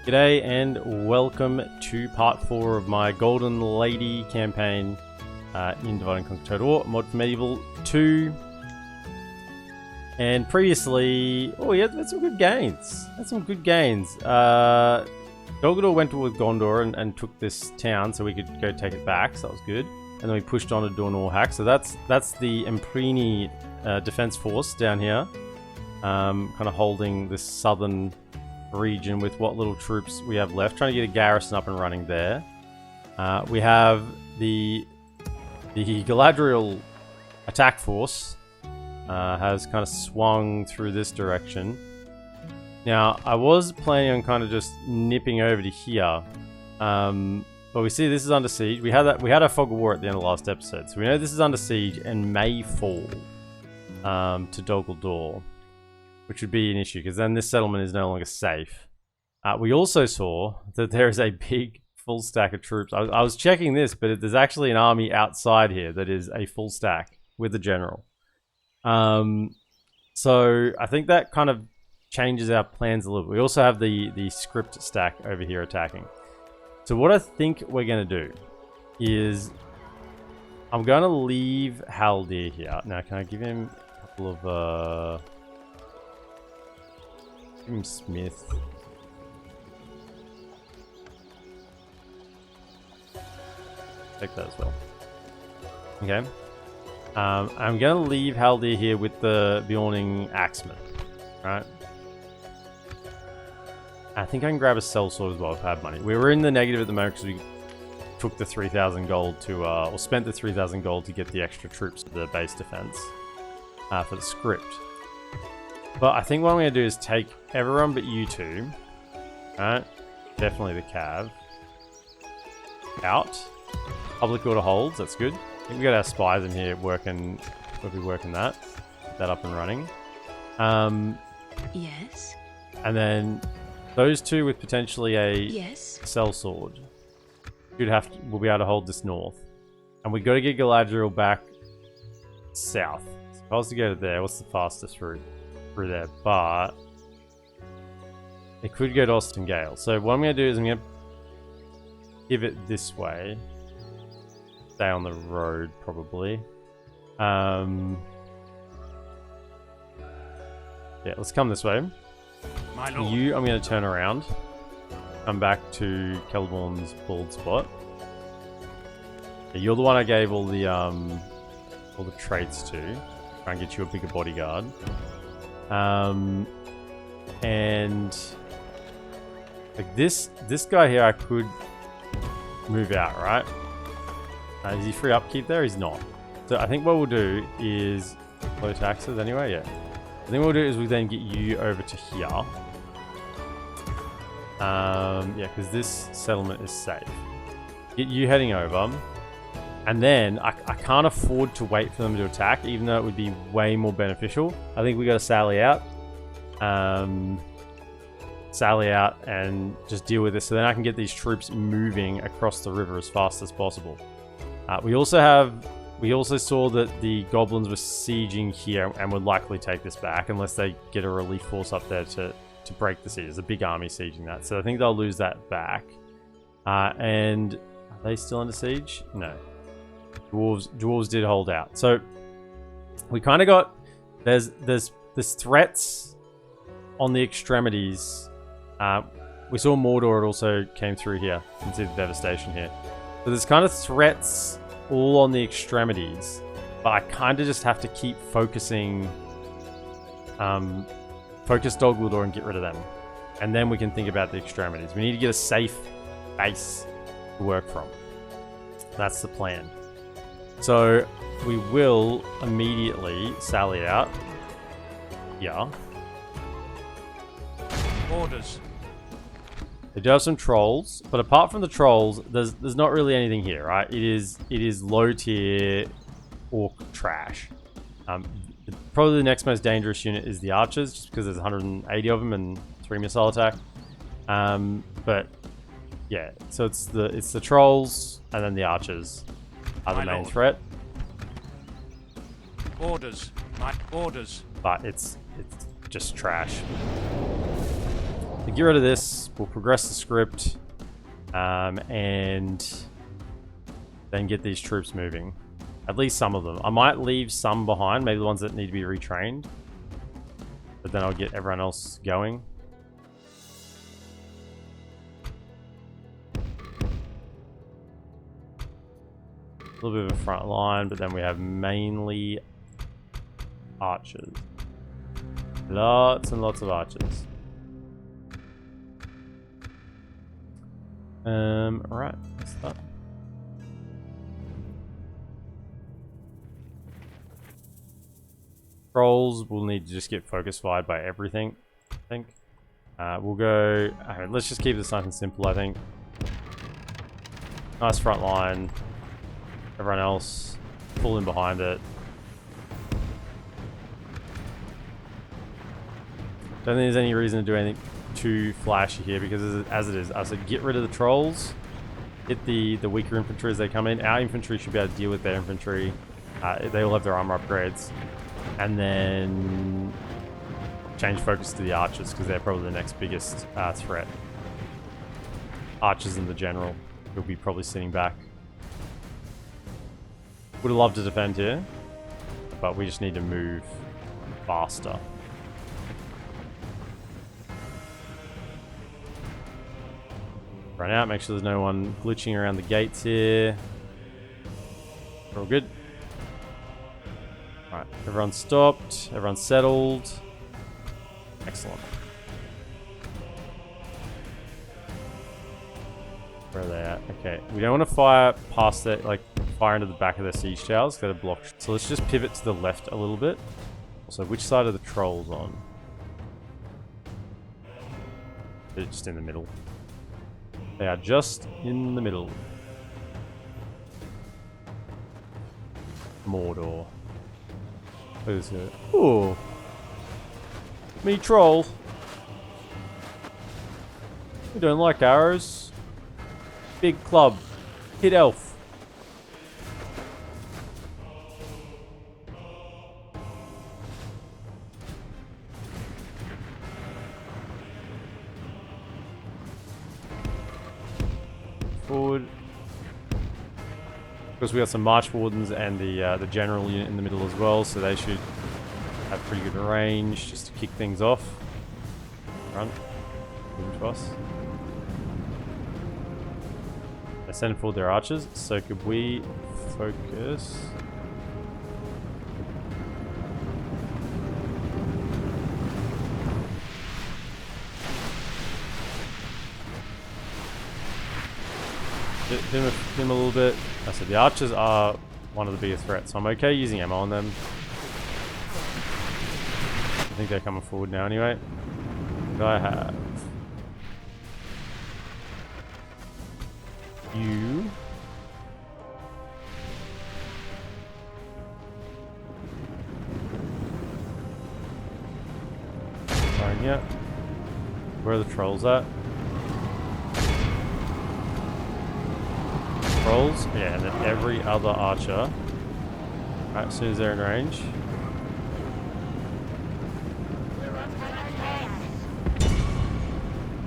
G'day and welcome to part 4 of my GoldenLady campaign in Divide and Conquer Total War, mod for Medieval 2. And previously, oh yeah, that's some good gains. Dolgador went with Gondor and took this town so we could go take it back, so that was good. And then we pushed on to Dornorhack, so that's the Emprini defense force down here, kind of holding this southern region with what little troops we have left, trying to get a garrison up and running there. We have the Galadriel attack force has kind of swung through this direction. Now I was planning on kind of just nipping over to here, but we see this is under siege. We had a fog of war at the end of the last episode, so we know this is under siege and may fall to Dol Guldur, which would be an issue because then this settlement is no longer safe. We also saw that there is a big full stack of troops. I was checking this, but there's actually an army outside here that is a full stack with a general. So I think that kind of changes our plans a little bit. We also have the script stack over here attacking. So what I think we're going to do is I'm going to leave Haldir here. Now, can I give him a couple of... give him Smith. Take that as well. Okay. I'm going to leave Haldir here with the Bjorning Axeman. Right. I think I can grab a sellsword as well if I have money. We were in the negative at the moment because we took the 3,000 gold to, or spent the 3,000 gold to get the extra troops to the base defense for the script. But I think what I'm going to do is take everyone but you two, right? Definitely the Cav, out. Public order holds, that's good. I think we got our spies in here working, we'll be working that. Get that up and running. Yes. And then those two with potentially a Yes. sellsword we'll be able to hold this north. And we got to get Galadriel back south. So if I was to go to there, what's the fastest route? Through there, but it could go to Austin Gale. So what I'm going to do is I'm going to pivot this way, stay on the road probably. Yeah, let's come this way. My lord. You, I'm going to turn around, come back to Celeborn's bald spot. Yeah, you're the one I gave all the traits to. Try and get you a bigger bodyguard. And like this guy here I could move out, right? Is he free upkeep there? He's not. So I think what we'll do is low taxes anyway, yeah. I think what we'll do is we then get you over to here. Yeah, because this settlement is safe. Get you heading over. And then, I can't afford to wait for them to attack, even though it would be way more beneficial. I think we got to sally out. Sally out and just deal with this. So then I can get these troops moving across the river as fast as possible. We also saw that the goblins were sieging here and would likely take this back unless they get a relief force up there to break the siege. There's a big army sieging that. So I think they'll lose that back. And are they still under siege? No. Dwarves did hold out. So we kind of got there's threats on the extremities. We saw Mordor, it also came through here. You can see the devastation here. So there's kind of threats all on the extremities, but I kind of just have to keep focusing focus Dol Guldur and get rid of them, and then we can think about the extremities. We need to get a safe base to work from. That's the plan. So we will immediately sally out. Yeah. Orders. They do have some trolls, but apart from the trolls, there's not really anything here, right? It is low tier orc trash. Probably the next most dangerous unit is the archers, just because there's 180 of them and 3 missile attack. But yeah, so it's the trolls and then the archers are the main threat. Orders. My orders. But it's just trash. The get rid of this. We'll progress the script. And then get these troops moving. At least some of them. I might leave some behind, maybe the ones that need to be retrained. But then I'll get everyone else going. A little bit of a front line, but then we have mainly archers. Lots and lots of archers. Alright, let's start. Trolls will need to just get focus fired by everything, I think. We'll go... Okay, let's just keep this nice and simple, I think. Nice front line. Everyone else, pull in behind it. Don't think there's any reason to do anything too flashy here, because as it is, I said get rid of the trolls. Hit the weaker infantry as they come in. Our infantry should be able to deal with their infantry. They all have their armor upgrades. And then change focus to the archers, because they're probably the next biggest threat. Archers in the general will be probably sitting back. Would have loved to defend here, but we just need to move faster. Run out, make sure there's no one glitching around the gates here. We're all good. Alright, everyone's stopped, everyone's settled. Excellent. Where are they at? Okay, we don't want to fire past that, like, fire into the back of their siege towers, because they're blocked. So let's just pivot to the left a little bit. Also, which side are the trolls on? They're just in the middle. They are just in the middle. Mordor. What is it? Oh, me troll. We don't like arrows. Big club. Hit elf. Forward. Of course, we got some March Wardens and the general unit in the middle as well, so they should have pretty good range just to kick things off. Run. Move to us. They send forward their archers, so could we focus? Him a little bit. I said the archers are one of the biggest threats, so I'm okay using ammo on them. I think they're coming forward now anyway. What do I have? You. Firing yet. Where are the trolls at? Trolls, yeah, and then every other archer. Alright, as soon as they're in range.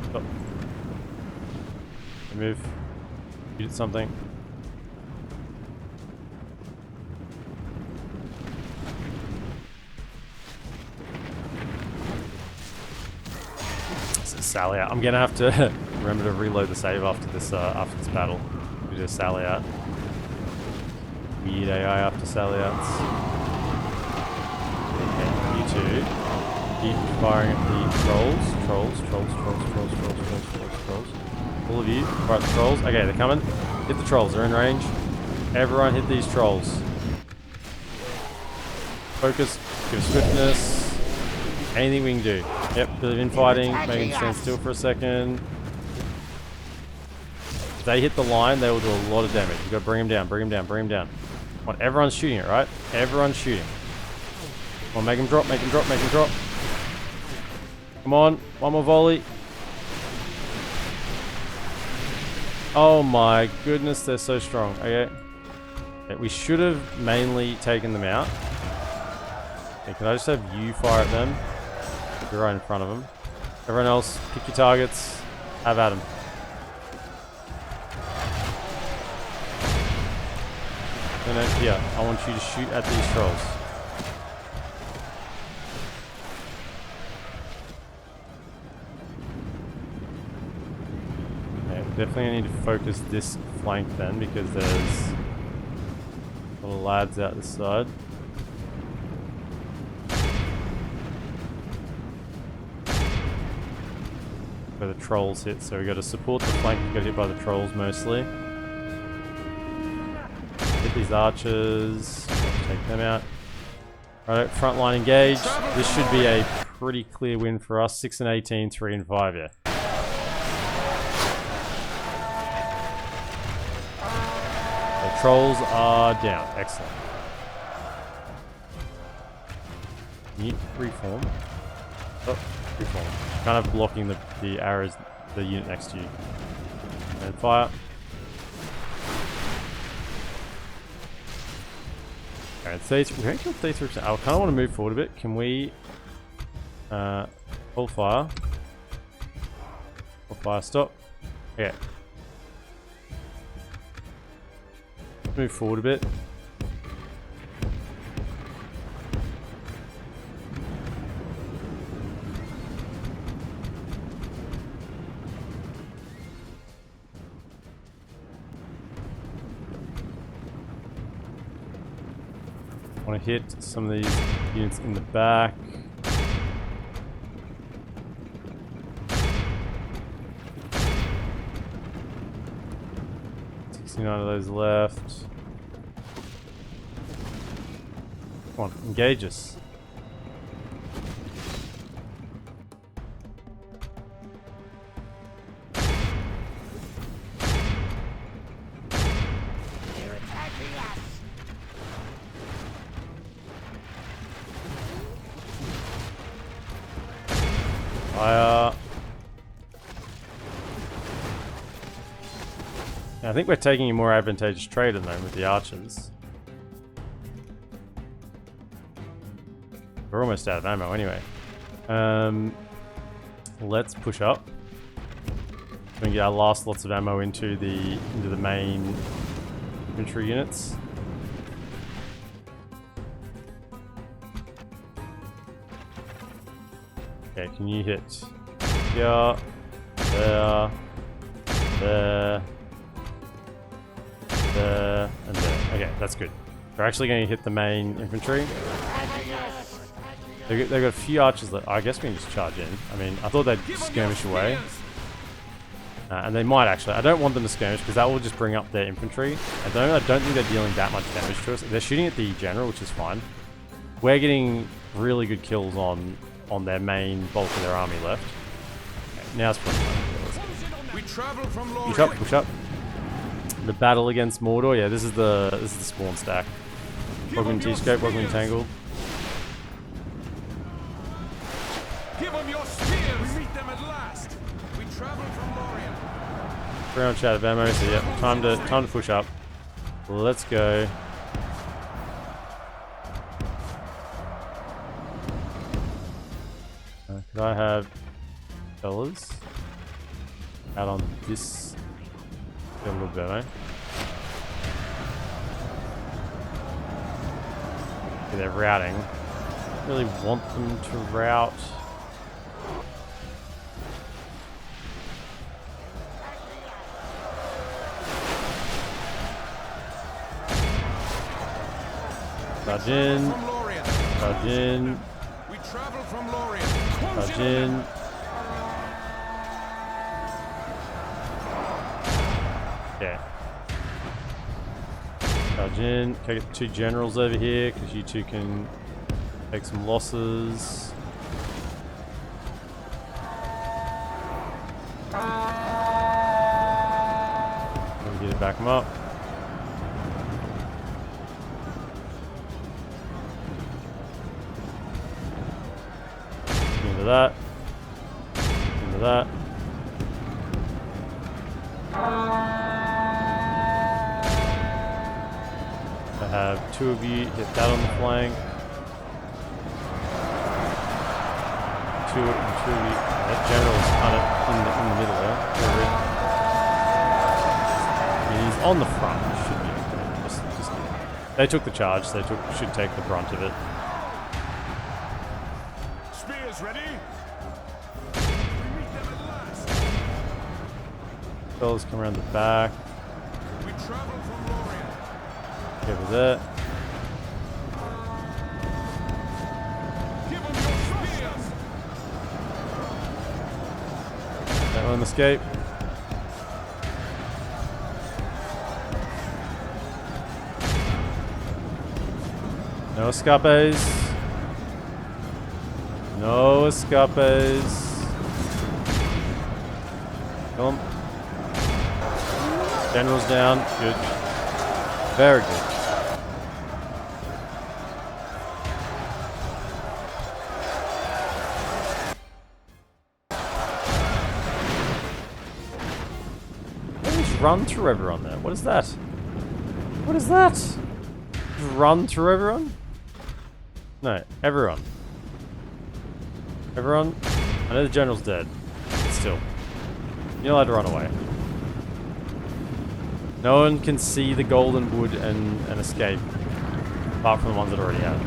Stop. Move. Shoot at something. This is Sally out. I'm gonna have to remember to reload the save after this battle. Do a sally out. Weird AI after sally outs. Okay, you two. Keep firing at the trolls. Trolls. All of you. Right, the trolls. Okay, they're coming. Hit the trolls. They're in range. Everyone hit these trolls. Focus. Give swiftness. Anything we can do. Yep, bit of infighting. Make them stand still for a second. They hit the line, they will do a lot of damage. You've got to bring them down. Come on, everyone's shooting it, right? Everyone's shooting. Come on, make them drop. Come on, one more volley. Oh my goodness, they're so strong. Okay. Yeah, we should have mainly taken them out. Okay, can I just have you fire at them? You're right in front of them. Everyone else, pick your targets. Have at them. No, here. I want you to shoot at these trolls. Okay, definitely need to focus this flank then, because there's a lot of lads out this side. Where the trolls hit, so we got to support the flank to get hit by the trolls mostly. Hit these archers, take them out. Right, front line engage. This should be a pretty clear win for us. 6 and 18, 3 and 5, yeah. The trolls are down. Excellent. Can you reform? Oh, reform. Kind of blocking the arrows, the unit next to you. And fire. Alright, we're going to kill 33%. I kind of want to move forward a bit. Can we hold fire? Hold fire, stop. Okay. Move forward a bit. I want to hit some of these units in the back. None of those left. Come on, engage us. They're attacking us. Fire. I think we're taking a more advantageous trade at the moment with the archers. We're almost out of ammo anyway. Let's push up. We can get our last lots of ammo into the main infantry units. Okay, can you hit here, there, there, there, and there. Okay, that's good. They're actually going to hit the main infantry. They've got a few archers that I guess we can just charge in. I mean, I thought they'd skirmish away. And they might actually. I don't want them to skirmish because that will just bring up their infantry. I don't think they're dealing that much damage to us. They're shooting at the general, which is fine. We're getting really good kills on their main bulk of their army left. Okay, now it's pretty fun. We travel from Lothlorien. Push up, push up. The battle against Mordor. Yeah, this is the spawn stack. Welcome to T-scope, welcome to Tangled. Give them your spears. We meet them at last. We travel from Lothlorien. 300 out of ammo, so yeah, time to push up. Let's go. Could I have fellas out on this? Get a little bit, eh? Okay, they're routing. I don't really want them to route. Charge in. Charge in. We travel from Lothlorien. Charge in. Okay. Charge in. Okay, get the two generals over here because you two can take some losses. We're here to back them up. Into that. Into that. I have two of you hit that on the flank. That general's kind of in the middle there. I mean, he's on the front. Should be okay. Just they took the charge. So they should take the brunt of it. Spears ready. We meet them at last. Fellas come around the back. We travel from Lothlorien. Get with it. Give them your spears. Don't let them escape. No escapes. No escapes. Come on. General's down. Good. Very good. Just run through everyone there. What is that? What is that? Just run through everyone? No, everyone. Everyone. I know the general's dead. But still. You're allowed to run away. No one can see the golden wood and escape. Apart from the ones that already have.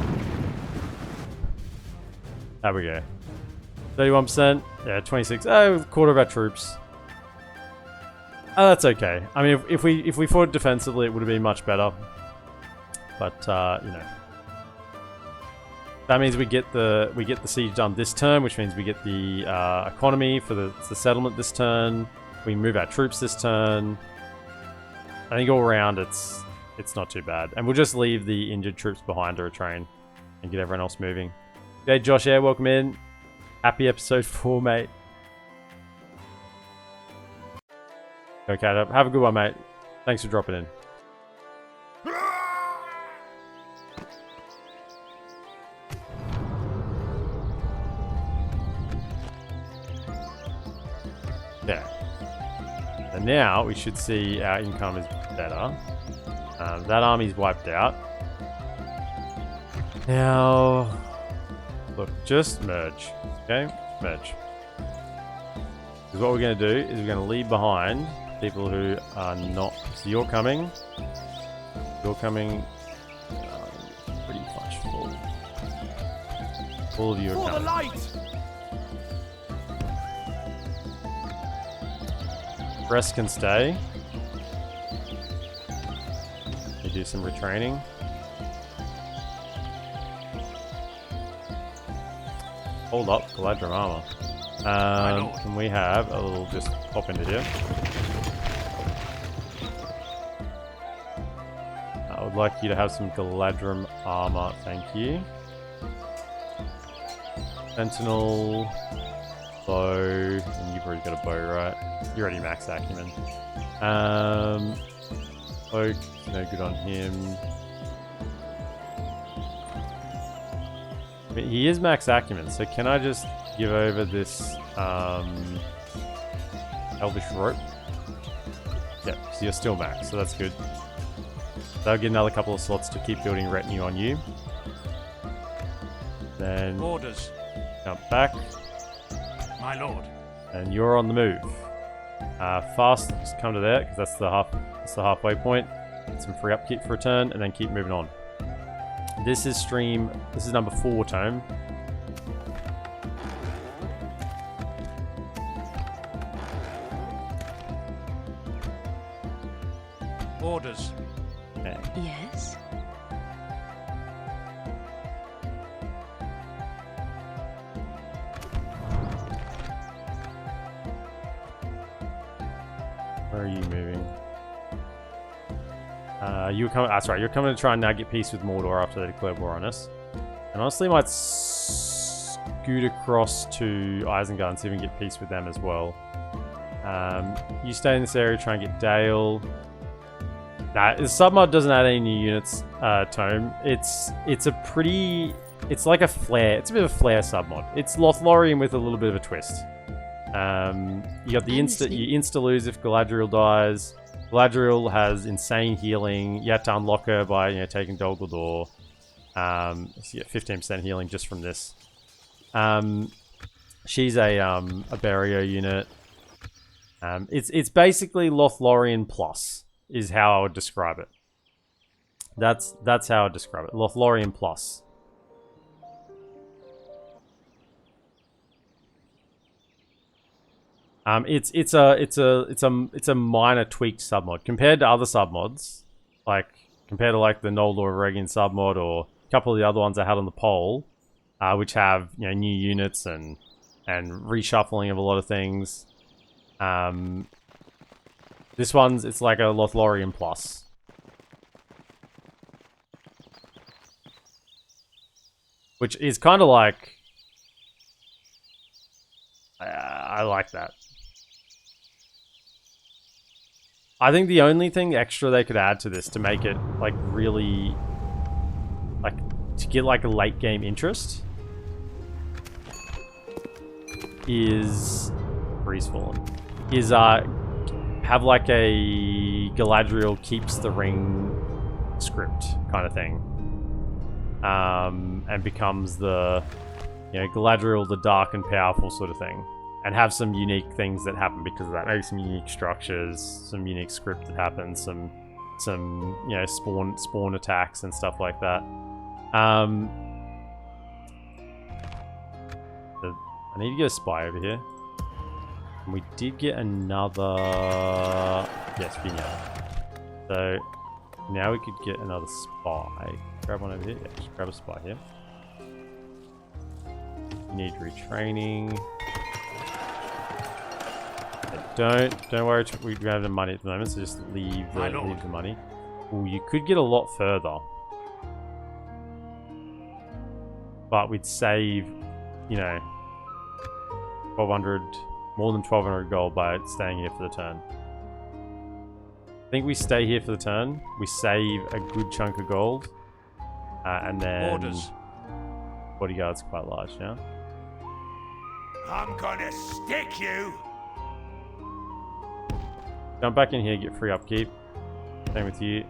There we go. 31%. Yeah, 26. Oh, a quarter of our troops. Oh, that's okay. I mean, if we fought defensively, it would have been much better. But you know, that means we get the siege done this turn, which means we get the economy for the settlement this turn. We move our troops this turn. I think all around it's not too bad, and we'll just leave the injured troops behind to retrain and get everyone else moving. Okay, Josh Air, welcome in. Happy episode 4, mate. Okay, have a good one, mate. Thanks for dropping in. There. And now we should see our income is better. That army's wiped out. Now, look, just merge. Okay, merge. Because what we're going to do is we're going to leave behind people who are not. So you're coming. You're coming. Pretty much full. All of you are coming. Rest can stay. You do some retraining. Hold up, Galadriel armor. Can we have a little just pop into here? I would like you to have some Galadriel armor, thank you. Sentinel, bow, and you've already got a bow, right? You're already max acumen. Oak, no good on him. But he is max acumen, so can I just give over this Elvish rope? Yep, so you're still max, so that's good. That'll get another couple of slots to keep building retinue on you. Then orders. Jump back. My lord. And you're on the move. Fast, just come to there, because that's the halfway point. Get some free upkeep for a turn, and then keep moving on. This is number 4 tome. Orders. Okay. Yes. Where are you moving? You're coming. That's right. You're coming to try and now get peace with Mordor after they declared war on us. And honestly, might scoot across to Isengard and see if we can get peace with them as well. You stay in this area, try and get Dale. Nah, the submod doesn't add any new units. Tome. It's like a flare. It's a bit of a flare submod. It's Lothlorien with a little bit of a twist. You got the you insta lose if Galadriel dies. Galadriel has insane healing. You have to unlock her by taking Dol Guldur. So you get 15% healing just from this. She's a barrier unit. It's basically Lothlorien plus is how I would describe it. That's how I would describe it. Lothlorien plus. It's a minor tweaked submod compared to other submods, like compared to like the Lothlorien submod or a couple of the other ones I had on the poll, which have new units and reshuffling of a lot of things. This one's it's like a Lothlorien plus. Which is kind of like I like that. I think the only thing extra they could add to this to make it like really like to get like a late game interest is have like a Galadriel keeps the ring script kind of thing, and becomes the Galadriel the dark and powerful sort of thing, and have some unique things that happen because of that. Maybe some unique structures, some unique script that happens, some spawn attacks and stuff like that. I need to get a spy over here. And we did get another... Yes, Vineyard. So, now we could get another spy. Grab one over here. Yeah, just grab a spy here. You need retraining. Don't worry, we don't have the money at the moment, so just leave the money. Ooh, you could get a lot further. But we'd save, 1,200... more than 1,200 gold by staying here for the turn. I think we stay here for the turn. We save a good chunk of gold. And then... Orders. Bodyguard's quite large now. I'm gonna stick you! Jump back in here, get free upkeep. Same with you.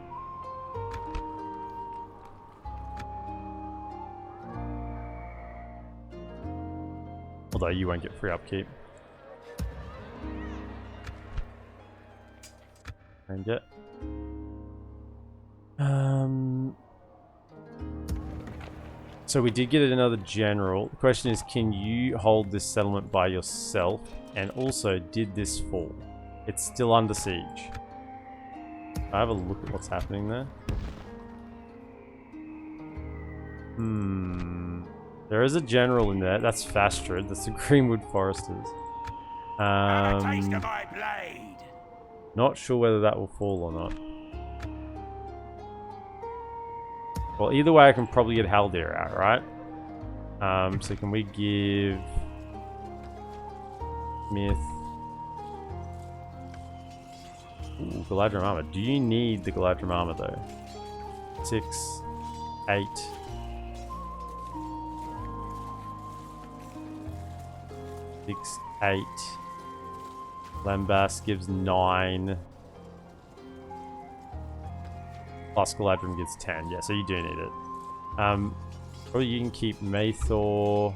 Although you won't get free upkeep. And get. So we did get another general. The question is, can you hold this settlement by yourself? And also, did this fall? It's still under siege. I have a look at what's happening there. There is a general in there. That's Fastred. That's the Greenwood Foresters. Have a taste of my blade. Not sure whether that will fall or not. Well, either way, I can probably get Haldir out, right? So can we give Smith? Ooh, Galadriel armor. Do you need the Galadriel armor though? 6, 8. Six, 8. Lambast gives 9. Plus Galadriel gives 10. Yeah, so you do need it. Probably you can keep Maethor.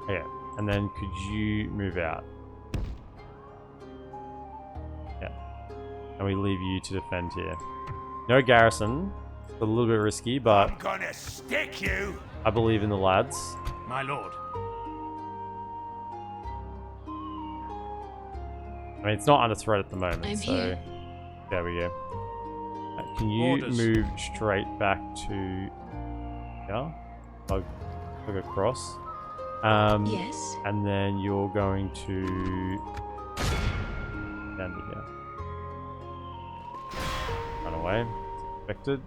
Okay, and then could you move out? Yeah. And we leave you to defend here. No garrison. It's a little bit risky, but I'm gonna stick you. I believe in the lads. My lord. I mean, it's not under threat at the moment, I'm so here. there we go. Can you move straight back to plug across? Yes. And then you're going to down to here. Run away. Expected.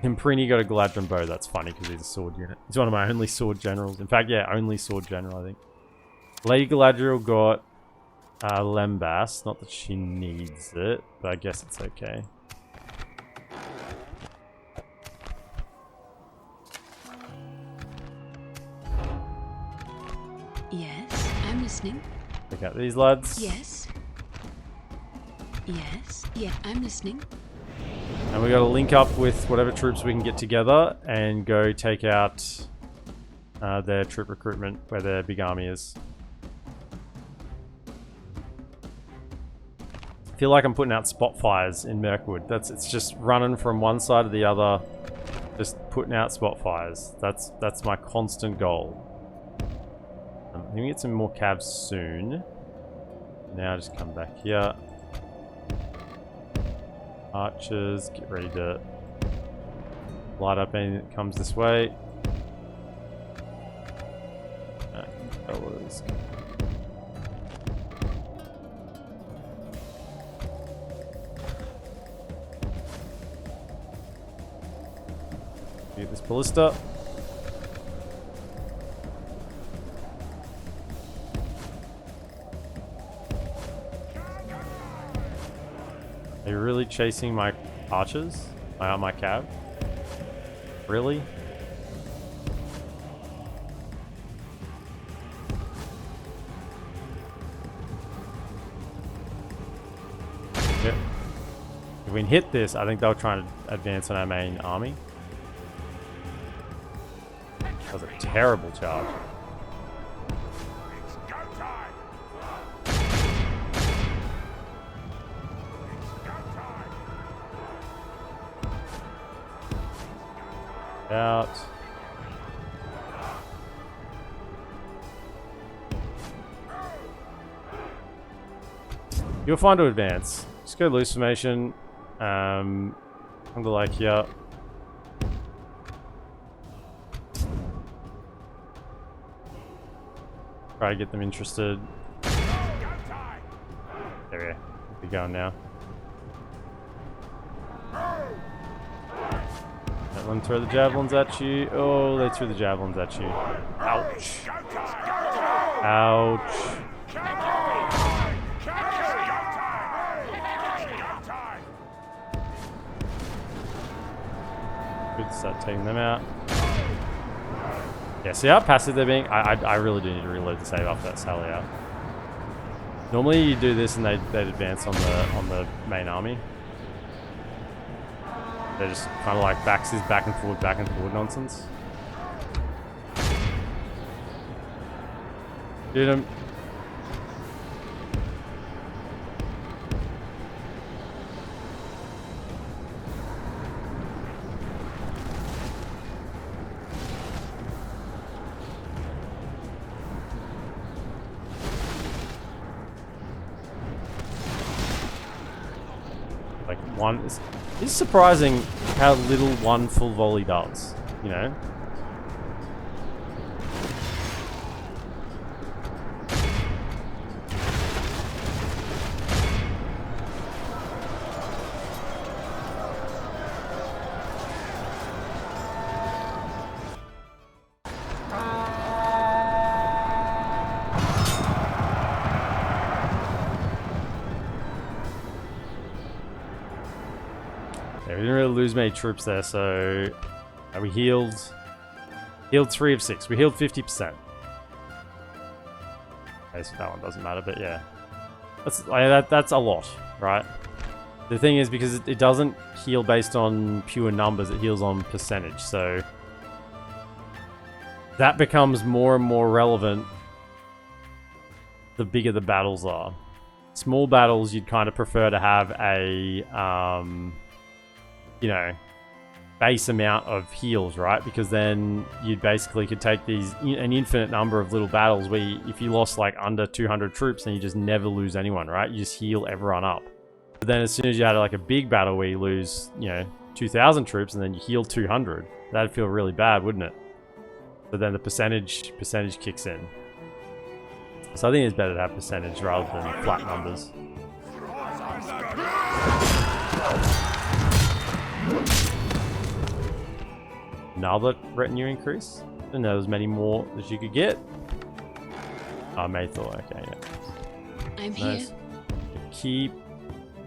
Imprini got a Galadriel bow. That's funny because he's a sword unit. He's one of my only sword generals. In fact, yeah, only sword general, I think. Lady Galadriel got Lembas. Not that she needs it, but I guess it's okay. Yes, I'm listening. Check out these lads. Yes. Yes. Yeah, I'm listening. And we got to link up with whatever troops we can get together and go take out their troop recruitment where their big army is. I feel like I'm putting out spot fires in Mirkwood. It's just running from one side to the other, just putting out spot fires. That's my constant goal. I'm gonna get some more cabs soon. Now just come back here. Archers, get ready to light up anything that comes this way. Fellas. Get this ballista. Are you really chasing my archers? My cab? Really? Yep. If we can hit this, I think they'll try to advance on our main army. That was a terrible charge. It's go time. Out. You're fine to advance. Just go loose formation. Come to like here. Try to get them interested. There we go. We're going now. That one throw the javelins at you. Oh, they threw the javelins at you. Ouch. Ouch. Good, start taking them out. Yeah, see how passive they're being? I really do need to reload the save after that sally out. Normally you do this and they'd advance on the main army. They're just kind of like back and forward nonsense. Shoot him. Like one is... It's surprising how little one full volley does, you know? Yeah, we didn't really lose many troops there, so we healed 3 of 6. We healed 50%. Okay, so that one doesn't matter, but yeah, that's a lot, right? The thing is, because it doesn't heal based on pure numbers, it heals on percentage, so that becomes more and more relevant the bigger the battles are. Small battles, you'd kind of prefer to have a you know, base amount of heals, right? Because then you basically could take an infinite number of little battles where if you lost like under 200 troops, then you just never lose anyone, right? You just heal everyone up. But then as soon as you had like a big battle where you lose, you know, 2,000 troops and then you heal 200, that'd feel really bad, wouldn't it? But then the percentage kicks in. So I think it's better to have percentage rather than flat numbers. Another retinue increase. Didn't know there was many more that you could get. Oh, Maythor, okay, yeah. I'm Nice. here. Keep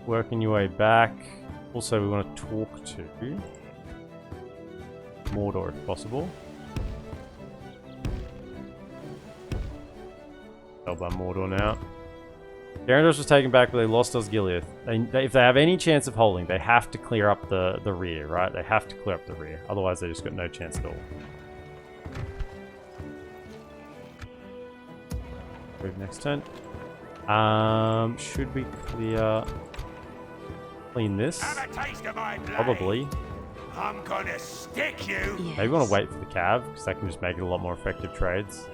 working your way back. Also, we want to talk to Mordor if possible. Held by Mordor now. Gyarados was taken back, but they lost Osgiliath. If they have any chance of holding, they have to clear up the rear, right? They have to clear up the rear. Otherwise, they just got no chance at all. Move next turn. Should we clean this? Have a taste of my blade. Probably. I'm gonna stick you. Yes. Maybe we want to wait for the Cav, because that can just make it a lot more effective trades.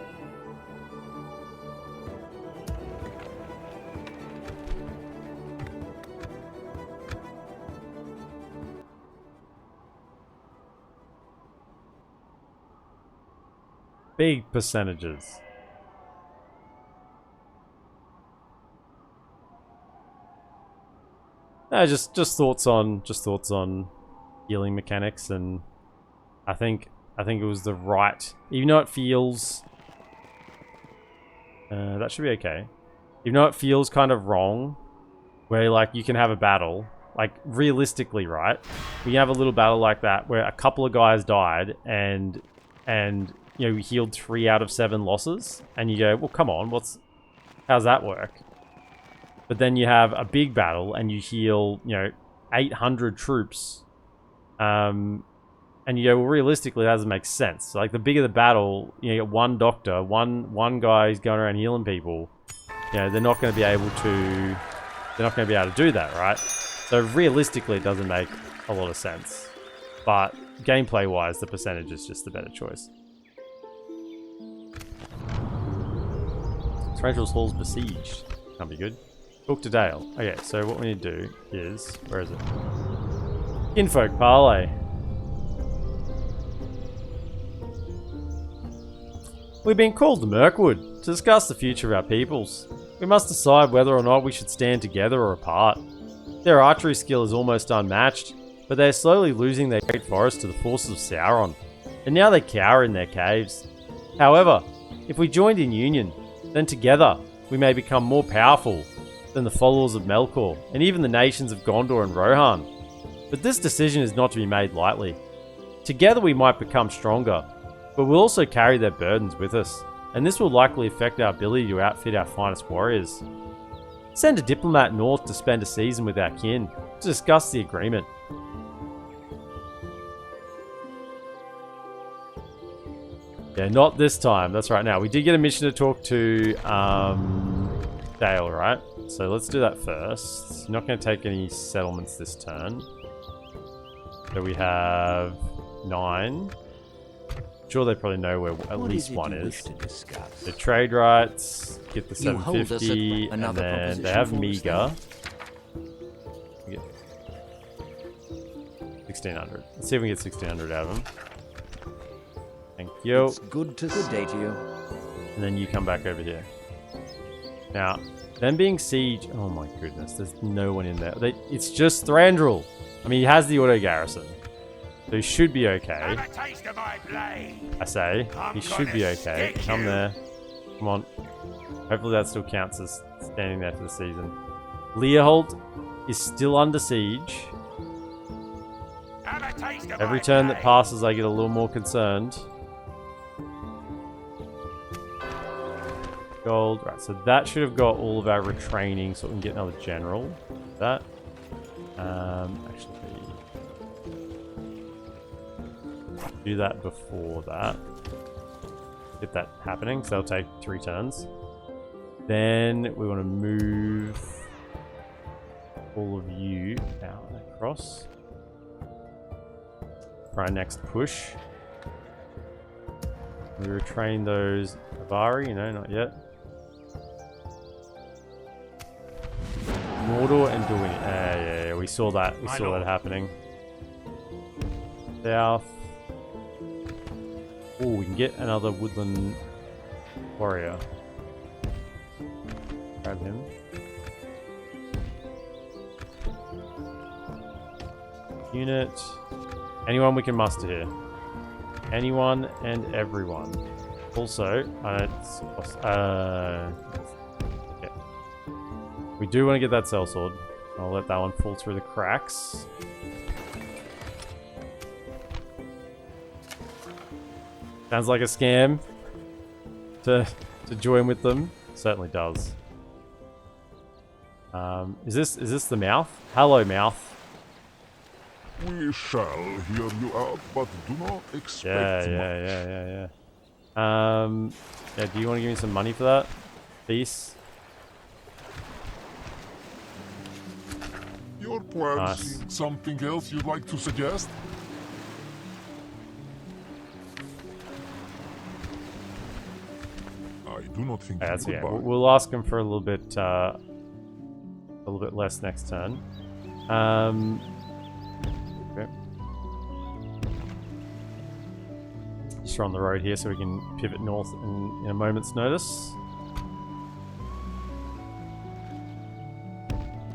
Big percentages. No, just thoughts on healing mechanics, and I think it was the right. Even though it feels that should be okay. Even though it feels kind of wrong, where like you can have a battle, like realistically, right? We have a little battle like that where a couple of guys died, and you know we healed 3 out of 7 losses, and you go, well, come on, how's that work? But then you have a big battle and you heal, 800 troops. And you go, well, realistically, that doesn't make sense. So, like, the bigger the battle, you get one doctor, one guy who's going around healing people. They're not going to be able to do that, right? So realistically, it doesn't make a lot of sense. But gameplay-wise, the percentage is just the better choice. Tarantulas Hall's besieged. Can't be good. Talk to Dale. Okay, so what we need to do is... Where is it? Kinfolk Parley. We've been called to Mirkwood to discuss the future of our peoples. We must decide whether or not we should stand together or apart. Their archery skill is almost unmatched, but they are slowly losing their great forest to the forces of Sauron, and now they cower in their caves. However, if we joined in union, then together we may become more powerful than the followers of Melkor, and even the nations of Gondor and Rohan. But this decision is not to be made lightly. Together we might become stronger, but we'll also carry their burdens with us, and this will likely affect our ability to outfit our finest warriors. Send a diplomat north to spend a season with our kin, to discuss the agreement. Yeah, not this time, that's right. Now, we did get a mission to talk to Dale, right? So let's do that first. Not going to take any settlements this turn. So we have 9. Sure, they probably know where at least one is. The trade rights, get the 750, and then they have meager. 1600. Let's see if we can get 1600 out of them. Thank you. It's good day to you. And then you come back over here. Now, them being siege. Oh my goodness, there's no one in there. It's just Thranduil. I mean, he has the auto garrison. So he should be okay. Have a taste of my blade. I say, he should be okay. Come there. Come on. Hopefully that still counts as standing there for the season. Leohold is still under siege. Have a taste of Every my turn that blade. passes, I get a little more concerned. Gold. Right, so that should have got all of our retraining, so we can get another general. That. Actually, do that before that. Get that happening, so that'll take 3 turns. Then we want to move all of you out and across for our next push. We retrain those Avari, no, not yet. Mordor and Duin. Yeah, we saw that. We saw that happening. South. Oh, we can get another woodland warrior. Grab him. Unit. Anyone we can muster here. Anyone and everyone. Also, yeah. We do want to get that sellsword. I'll let that one fall through the cracks. Sounds like a scam to join with them. Certainly does. Is this the mouth? Hello, mouth. We shall hear you out, but do not expect much. Yeah. Yeah, do you want to give me some money for that? Peace. Your plan Nice. seems something else you'd like to suggest? I do not think That's you yeah. would buy. We'll ask him for a little bit less next turn. Okay. Just on the road here, so we can pivot north in a moment's notice.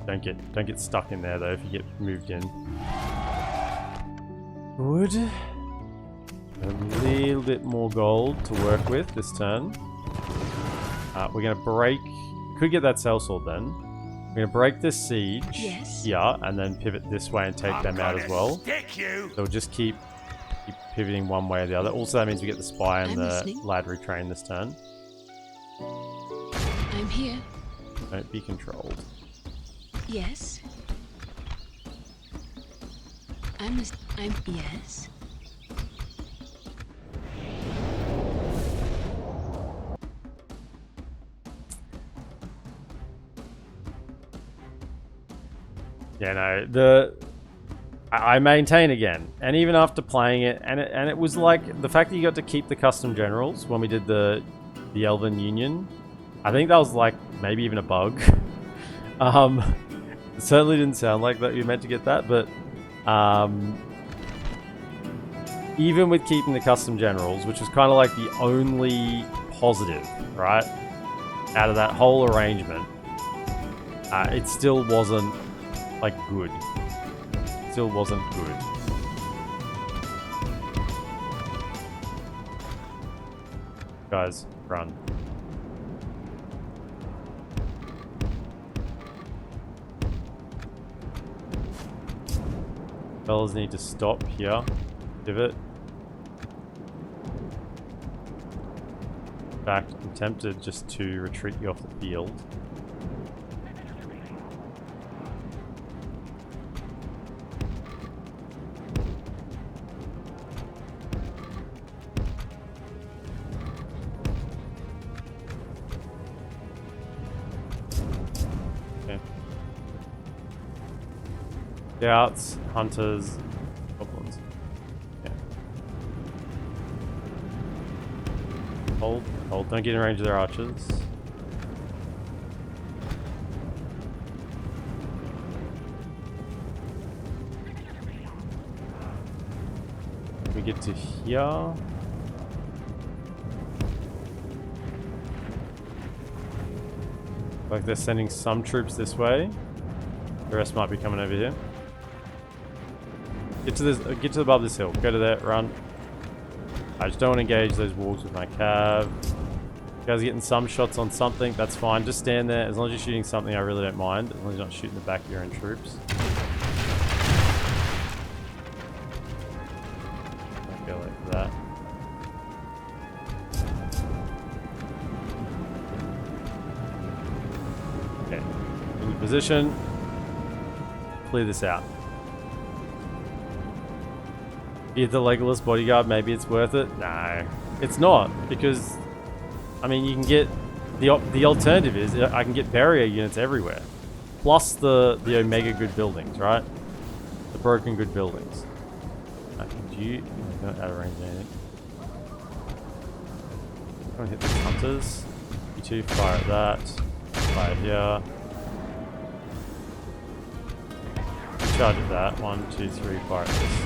Don't get stuck in there though if you get moved in. Good. A little bit more gold to work with this turn. We're gonna break. Could get that sellsword then. We're gonna break this siege here, and then pivot this way and take them out as well. So we'll just keep pivoting one way or the other. Also, that means we get the spy and the lad retrain this turn. I'm here. Don't be controlled. Yes. Yes. Yeah, no, I maintain again, and even after playing it, and it was like the fact that you got to keep the custom generals when we did the Elven Union. I think that was like maybe even a bug. It certainly didn't sound like that you meant to get that, but even with keeping the custom generals, which was kind of like the only positive, right, out of that whole arrangement, it still wasn't like good. Still wasn't good. Guys, run. Fellas need to stop here. Pivot. In fact, I'm tempted just to retreat you off the field. Scouts, hunters, goblins. Yeah. Hold. Don't get in range of their archers. We get to here. Like they're sending some troops this way. The rest might be coming over here. Get to above this hill. Go to there, run. I just don't want to engage those walls with my cav. You guys are getting some shots on something, that's fine. Just stand there. As long as you're shooting something, I really don't mind. As long as you're not shooting the back of your own troops. Don't go like that. Okay. In position. Clear this out. Either the Legolas bodyguard, maybe it's worth it. No, it's not, because I mean you can get the alternative is I can get barrier units everywhere, plus the omega good buildings, right? The broken good buildings. Do you not out of range anything? I'm gonna hit the hunters. You two fire at that. Fire here. Charge at that. 1, 2, 3. Fire at this.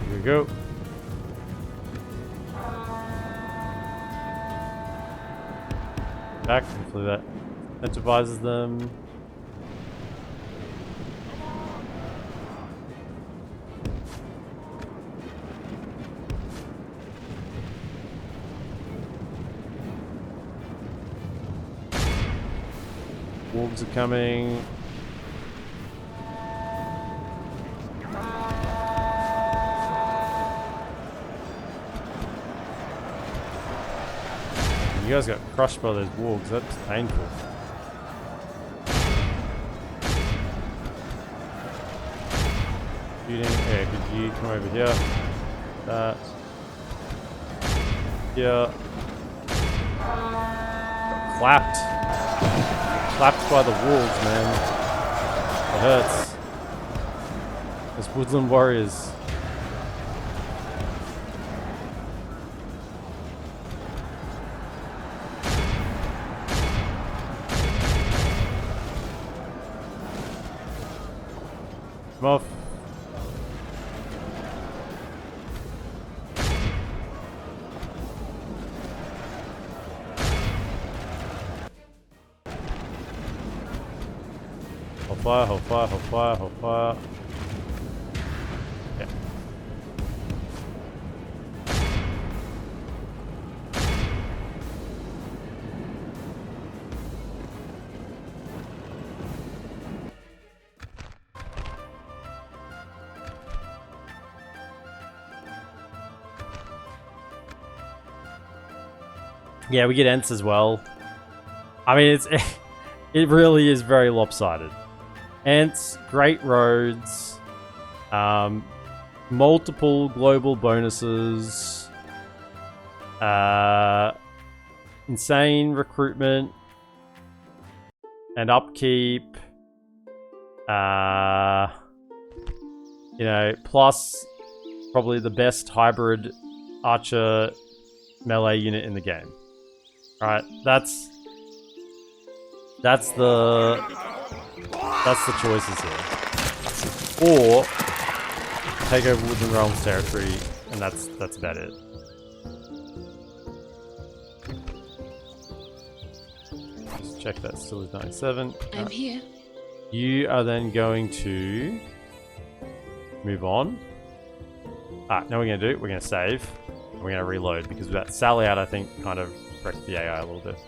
Here we go. Back. Hopefully that incentivizes them. Wolves are coming. guys got crushed by those wargs. That's painful. Shooting. Yeah, could you come over here? That. Here. Clapped. Clapped by the wolves, man. It hurts. Those woodland warriors. Come off. Hold fire, hold fire, hold fire, hold fire. Yeah. Yeah, we get Ents as well. I mean, it really is very lopsided. Ents, great roads, multiple global bonuses, insane recruitment and upkeep, you know, plus probably the best hybrid archer melee unit in the game. Alright, that's the choices here. Or take over Woodland Realms territory, and that's about it. Just check that still is 97. I'm here. You are then going to move on. Now we're gonna do, we're gonna save. And we're gonna reload because that sally out I think kind of wrecked the AI a little bit.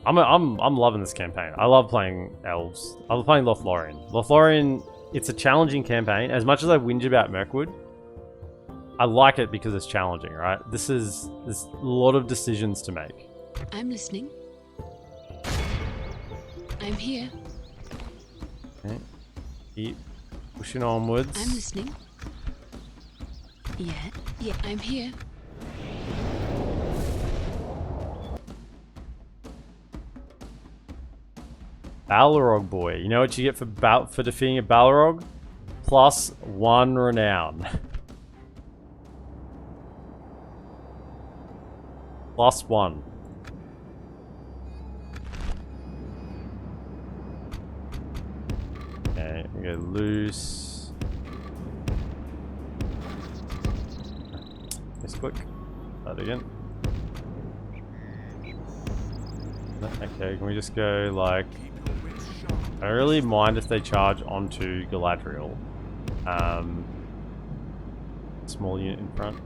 I'm loving this campaign. I love playing Elves. I love playing Lothlorien. Lothlorien, it's a challenging campaign. As much as I whinge about Mirkwood, I like it because it's challenging, right? There's a lot of decisions to make. I'm listening. I'm here. Okay. Keep pushing onwards. I'm listening. Yeah, I'm here. Balrog boy. You know what you get for defeating a Balrog? +1 renown. +1. Okay, we go loose. Misclick. That again. Okay, can we just go like... I don't really mind if they charge onto Galadriel. Small unit in front.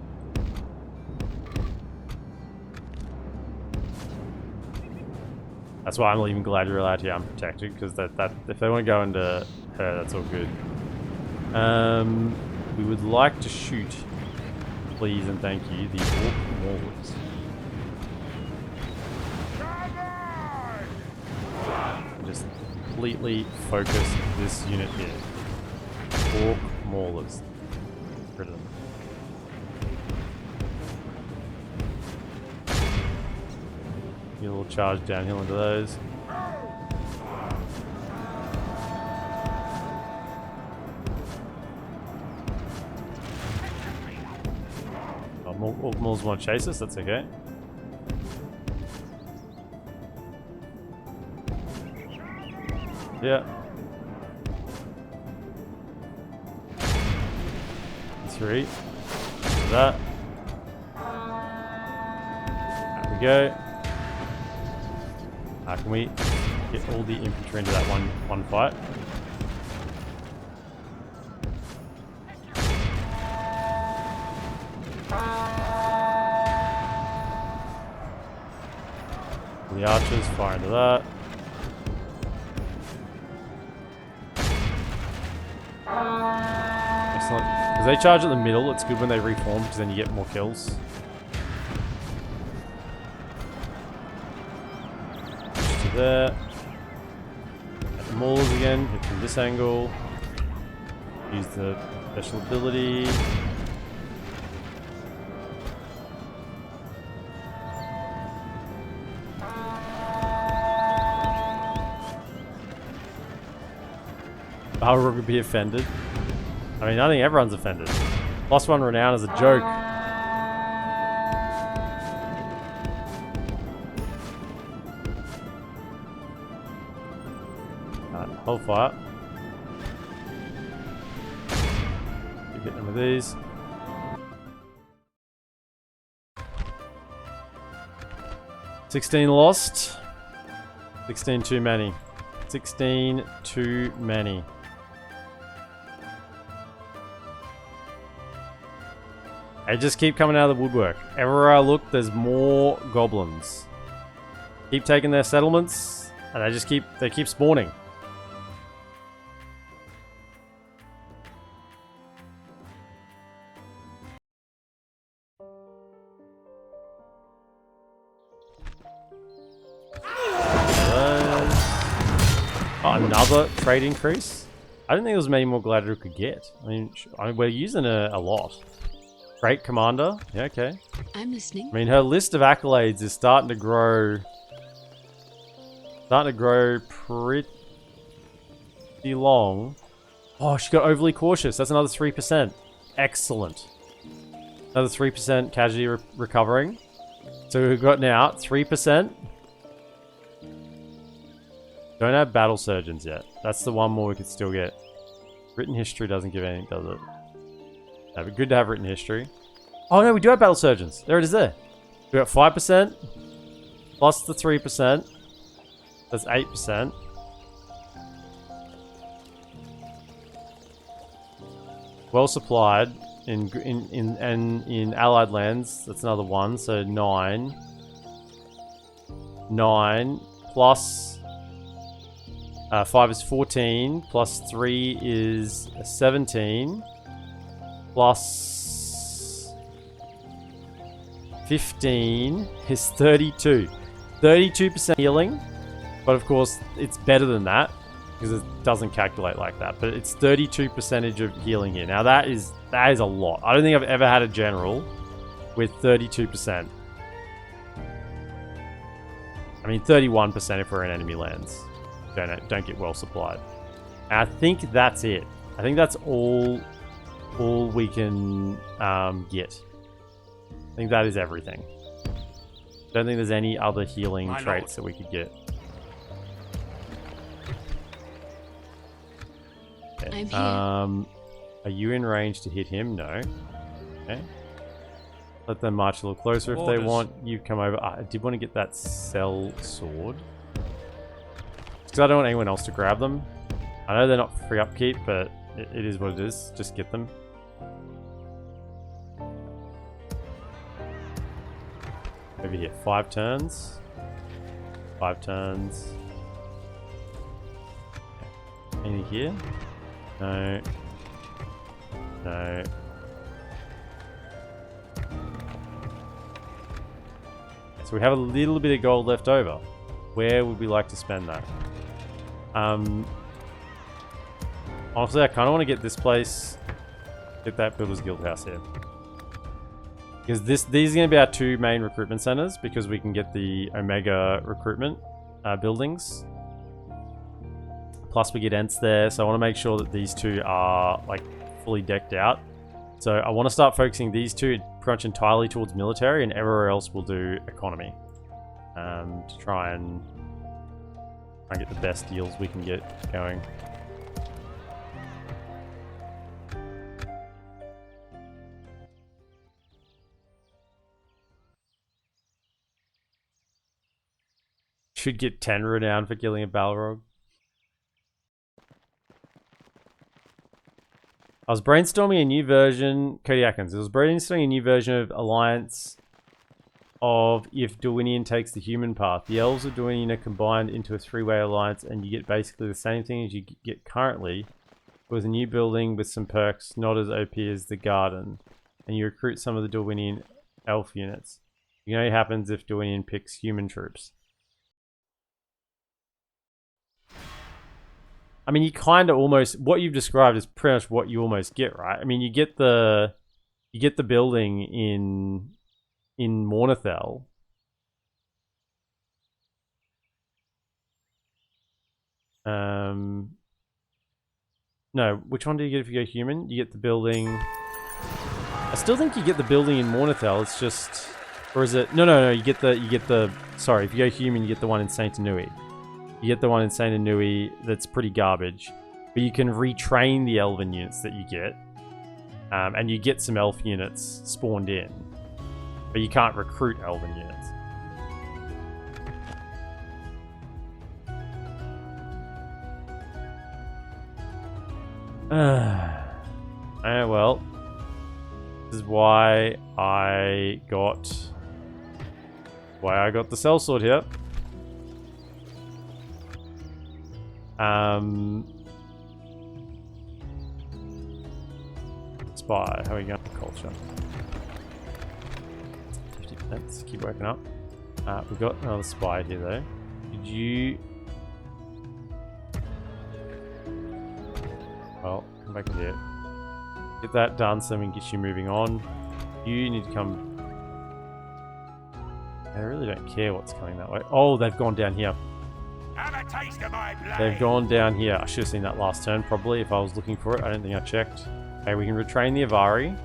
That's why I'm leaving Galadriel out here unprotected, because that if they want to go into her, that's all good. We would like to shoot, please and thank you, the Orc Maulers. Just completely focus this unit here. Orc Maulers. Get rid of them. Get a little charge downhill into those. Orc Maulers want to chase us, that's okay. Yeah. 3. So that. There we go. Can we get all the infantry into that one fight? The archers fire into that. Excellent. Because they charge at the middle, it's good when they reform because then you get more kills. Push to there. At the maulers again, hit from this angle. Use the special ability. Balrog would be offended. I mean, I think everyone's offended. Lost one renown is a joke. Alright, hold fire. Keep hitting them with these. $16 lost. 16 too many. 16 too many. They just keep coming out of the woodwork. Everywhere I look, there's more goblins. Keep taking their settlements, and they keep spawning. Oh, another trade increase? I didn't think there was many more Galadriel could get. I mean, we're using a lot. Great commander. Yeah, okay. I'm listening. I mean, her list of accolades is starting to grow. Pretty long. Oh, she got overly cautious. That's another 3%. Excellent. Another 3% casualty recovering. So we've got now 3%. Don't have battle surgeons yet. That's the one more we could still get. Written history doesn't give anything, does it? It'd be good to have written history. Oh no, we do have battle surgeons. There it is there. We got 5% plus the 3%. That's 8%. Well supplied in allied lands. That's another one. So 9. 9 plus 5 is 14. Plus 3 is 17. Plus 15 is 32. 32% healing. But of course, it's better than that. Because it doesn't calculate like that. But it's 32% of healing here. Now that is a lot. I don't think I've ever had a general with 32%. I mean 31% if we're in enemy lands. Don't get well supplied. And I think that's it. I think that's all we can get. I think that is everything. Don't think there's any other healing traits that we could get. Okay. I'm here. Are you in range to hit him? No. Okay. Let them march a little closer if they want. You come over. I did want to get that cell sword. Because I don't want anyone else to grab them. I know they're not free upkeep, but it is what it is. Just get them. Over here. 5 turns. 5 turns. Okay. Any here? No. No. So we have a little bit of gold left over. Where would we like to spend that? Honestly, I kind of want to get this place. Get that Builder's Guild house here. Because these are going to be our 2 main recruitment centers. Because we can get the Omega recruitment buildings. Plus we get Ents there. So I want to make sure that these 2 are like fully decked out. So I want to start focusing these 2 pretty much entirely towards military, and everywhere else we'll do economy. To try and get the best deals we can get going. Should get 10 renown for killing a Balrog. I was brainstorming a new version, Cody Atkins. I was brainstorming a new version of Alliance of if Dorwinion takes the human path. The Elves of Dorwinion are combined into a three-way alliance, and you get basically the same thing as you get currently, with a new building with some perks not as OP as the Garden, and you recruit some of the Dorwinion elf units. You know what happens if Dorwinion picks human troops. I mean, you kind of almost, what you've described is pretty much what you almost get, right? I mean, you get the building in Mornithel. No, which one do you get if you go human? You get the building. I still think you get the building in Mornithel. It's just, or is it? No. You get the. Sorry, if you go human, you get the one in Saint Anui. You get the one in Saint Anui that's pretty garbage, but you can retrain the elven units that you get, and you get some elf units spawned in, but you can't recruit elven units. Well, this is why I got the sellsword here. Spy, how are we going? Culture. 50%, let's keep working up. We've got another spy here though. Did you... Well, come back here. Get that done so we can get you moving on. You need to come... I really don't care what's coming that way. Oh, they've gone down here. Have a taste of my blade. They've gone down here. I should have seen that last turn probably if I was looking for it. I don't think I checked. Okay, we can retrain the Avari.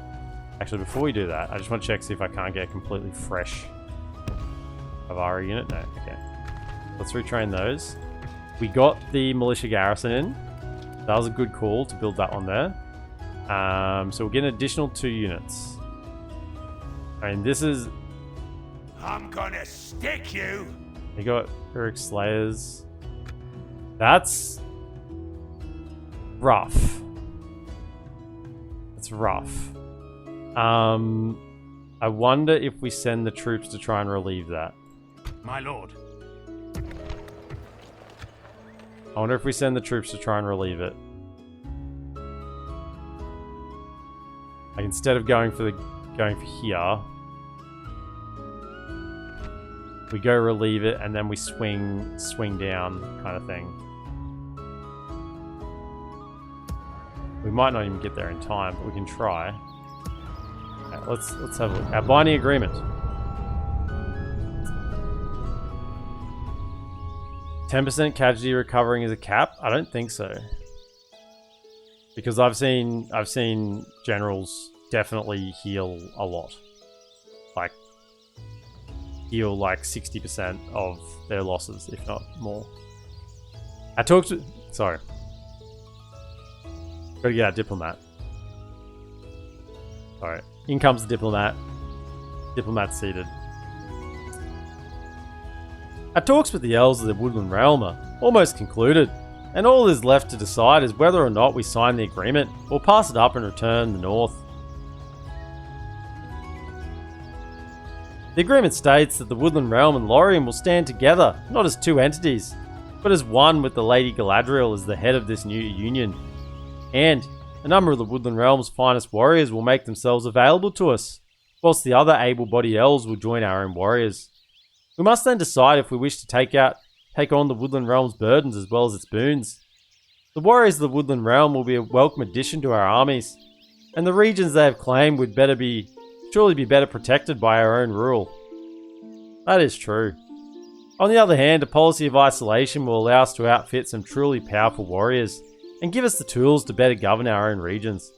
Actually, before we do that, I just want to check see if I can't get a completely fresh Avari unit. No, okay. Let's retrain those. We got the militia garrison in. That was a good call to build that one there. So we'll get an additional 2 units. I mean, this is... I'm gonna stick you. We got Uruk Slayers. That's rough. That's rough. I wonder if we send the troops to try and relieve that. My lord. I wonder if we send the troops to try and relieve it. Like instead of going for here, we go relieve it and then we swing down kind of thing. We might not even get there in time, but we can try. Okay, let's have a look. Our binding agreement. 10% casualty recovering is a cap? I don't think so. Because I've seen generals definitely heal a lot. Like heal like 60% of their losses, if not more. I talked to... Sorry. Gotta get our diplomat. Alright. In comes the diplomat. Diplomat seated. Our talks with the Elves of the Woodland Realm are almost concluded, and all that is left to decide is whether or not we sign the agreement or pass it up and return the north. The agreement states that the Woodland Realm and Lothlorien will stand together, not as 2 entities, but as one with the Lady Galadriel as the head of this new union. And a number of the Woodland Realm's finest warriors will make themselves available to us, whilst the other able-bodied elves will join our own warriors. We must then decide if we wish to take on the Woodland Realm's burdens as well as its boons. The warriors of the Woodland Realm will be a welcome addition to our armies, and the regions they have claimed would surely be better protected by our own rule. That is true. On the other hand, a policy of isolation will allow us to outfit some truly powerful warriors, and give us the tools to better govern our own regions.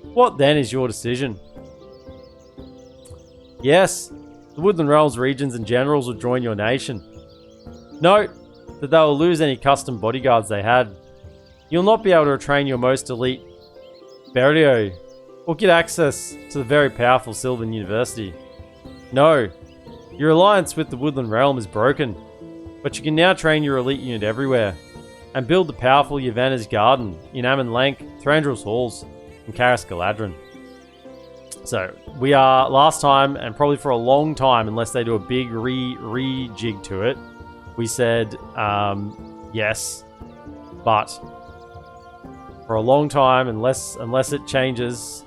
What then is your decision? Yes, the Woodland Realm's regions and generals will join your nation. Note that they will lose any custom bodyguards they had. You'll not be able to train your most elite Berio, or get access to the very powerful Sylvan University. No, your alliance with the Woodland Realm is broken, but you can now train your elite unit everywhere, and build the powerful Yavanna's Garden in Amon Lank, Thranduil's Halls, and Karis Galadrin. So we are last time, and probably for a long time, unless they do a big rejig to it, we said yes, but for a long time, unless it changes,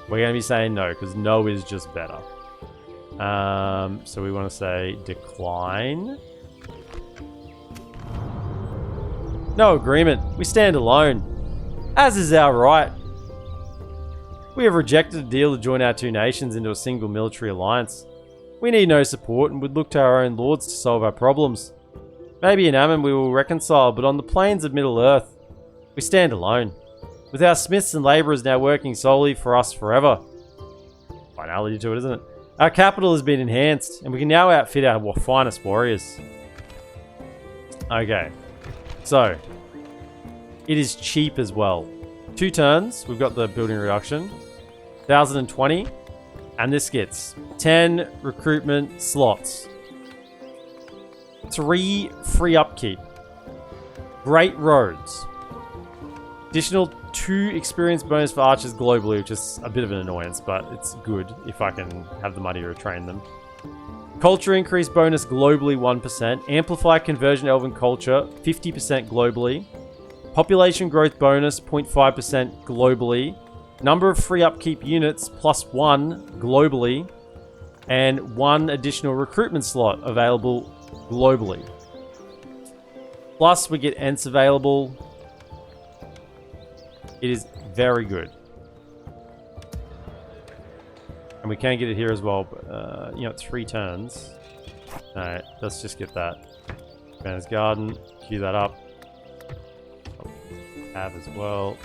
we're going to be saying no, because no is just better. So we want to say decline. No agreement. We stand alone, as is our right. We have rejected a deal to join our two nations into a single military alliance. We need no support and would look to our own lords to solve our problems. Maybe in Ammon we will reconcile, but on the plains of Middle-earth, we stand alone, with our smiths and labourers now working solely for us forever. Finality to it, isn't it? Our capital has been enhanced, and we can now outfit our finest warriors. Okay, so it is cheap as well. 2 turns, we've got the building reduction. 1,020, and this gets 10 recruitment slots. 3 free upkeep. Great roads. Additional 2 experience bonus for archers globally, which is a bit of an annoyance, but it's good if I can have the money to retrain them. Culture increase bonus globally 1%. Amplify conversion elven culture 50% globally. Population growth bonus 0.5% globally. Number of free upkeep units +1 globally. And 1 additional recruitment slot available globally. Plus we get Ents available. It is very good. And we can get it here as well, but it's 3 turns. Alright, let's just get that. Banner's Garden, queue that up. Have as well.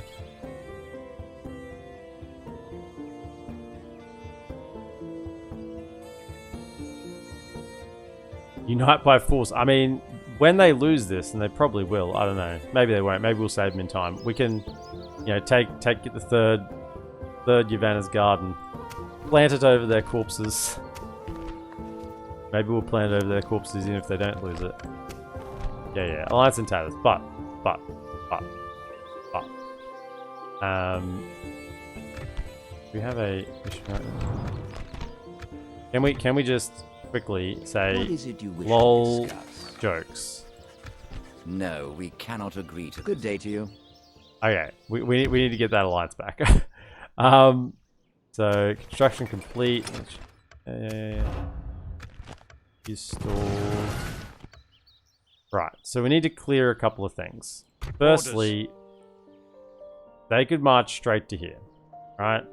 Unite by force. I mean, when they lose this, and they probably will, I don't know. Maybe they won't. Maybe we'll save them in time. We can, get the third Yavanna's Garden. Plant it over their corpses. Maybe we'll plant it over their corpses even if they don't lose it. Yeah. Alliance and tatters. But. We have a Can we just quickly say What is it you wish lol to discuss? jokes? No, we cannot agree to. Good day to you. Okay, we need to get that alliance back. So construction complete. Is stalled. Right, so we need to clear a couple of things. Firstly, they could march straight to here, right?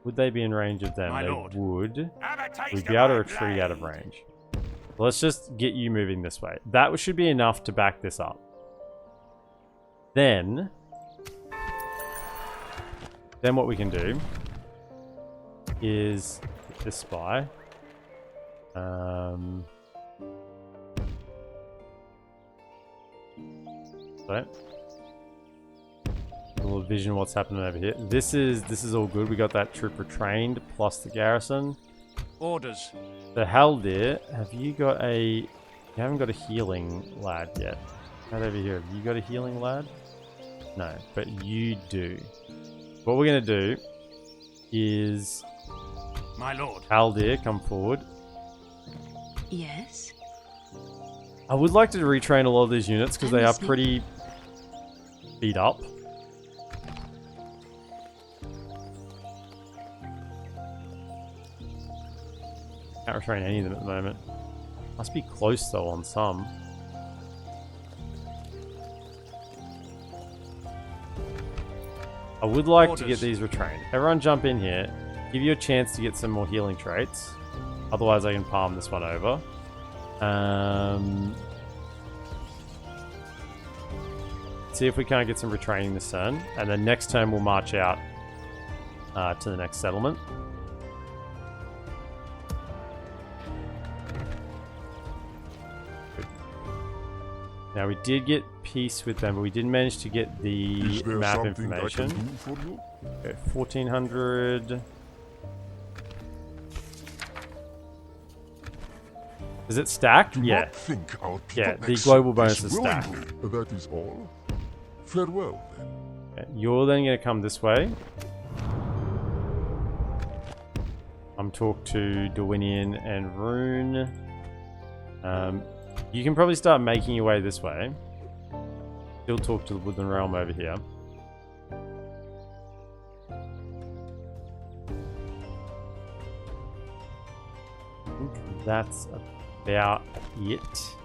Would they be in range of them? They would. We'd be able to retreat out of range. Let's just get you moving this way. That should be enough to back this up. Then what we can do is get this spy. So a little vision of what's happening over here. This is all good. We got that troop retrained plus the garrison. Orders. The Haldir, you haven't got a healing lad yet. Right over here. Have you got a healing lad? No, but you do. What we're gonna do is, My lord. Haldir, come forward. Yes. I would like to retrain a lot of these units because they are pretty beat up. Can't retrain any of them at the moment. Must be close though on some. I would like to get these retrained. Everyone jump in here. Give you a chance to get some more healing traits. Otherwise I can palm this one over. See if we can't get some retraining this turn. And then next turn we'll march out to the next settlement. Now we did get peace with them, but we didn't manage to get the map information. Okay, 1400. Is it stacked? Yeah. Yeah, the global bonus is stacked. That is all. Farewell then. Okay, you're then going to come this way. Come talk to Dorwinian and Rune. You can probably start making your way this way. Still talk to the Woodland Realm over here. I think that's about it.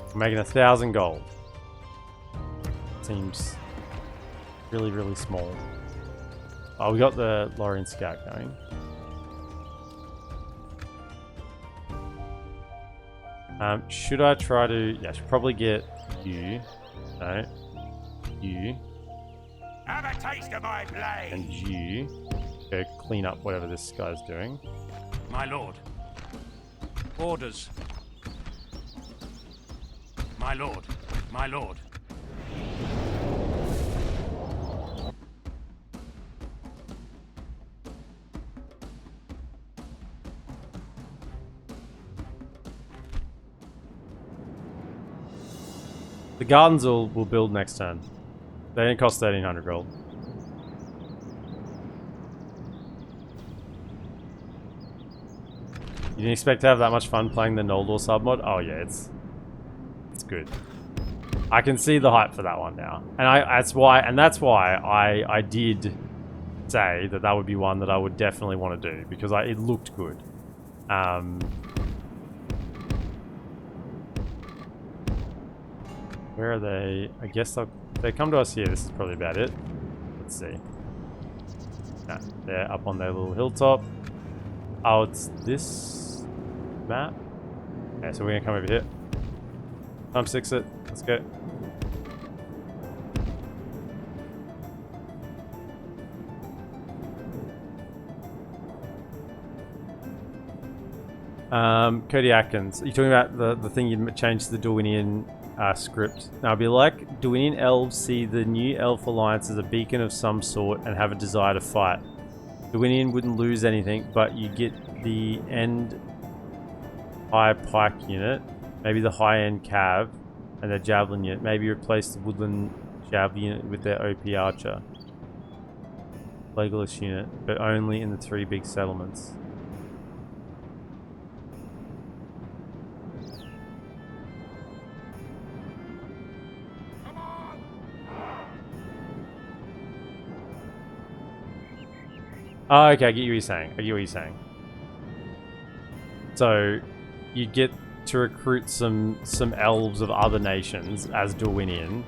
We're making 1,000 gold. Seems really, really small. Oh, we got the Lothlorien Scout going. Should I try to... Yeah, I should probably get you. No. You. Have a taste of my blade. And you. Go clean up whatever this guy's doing. My lord. Orders. My lord. My lord. The gardens will build next turn. They only cost 1,300 gold. You didn't expect to have that much fun playing the Noldor submod? Oh yeah, it's good. I can see the hype for that one now, and that's why I did say that would be one that I would definitely want to do because it looked good. Where are they? I guess they come to us here. This is probably about it. Let's see. No, they're up on their little hilltop. Oh, it's this map. Okay, so we're gonna come over here. Time 6 it. Let's go. Cody Atkins, are you talking about the thing you changed to the Dorwinian script? Now, I'd be like, Dorwinian elves see the new elf alliance as a beacon of some sort and have a desire to fight. Dorwinian wouldn't lose anything, but you get the end high pike unit, maybe the high end cav, and their javelin unit. Maybe replace the woodland javelin unit with their OP archer. Legolas unit, but only in the 3 big settlements. Oh, okay, I get what you're saying. So, you get to recruit some elves of other nations as Dorwinian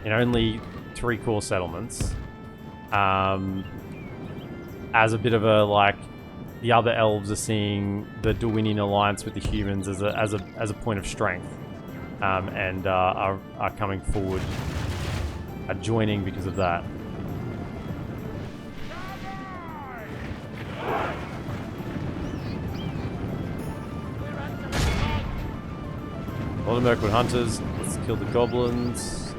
in only 3 core settlements. As a bit of a, like, the other elves are seeing the Dorwinian alliance with the humans as a point of strength, and are coming forward, are joining because of that. A lot of Mirkwood hunters. Let's kill the goblins.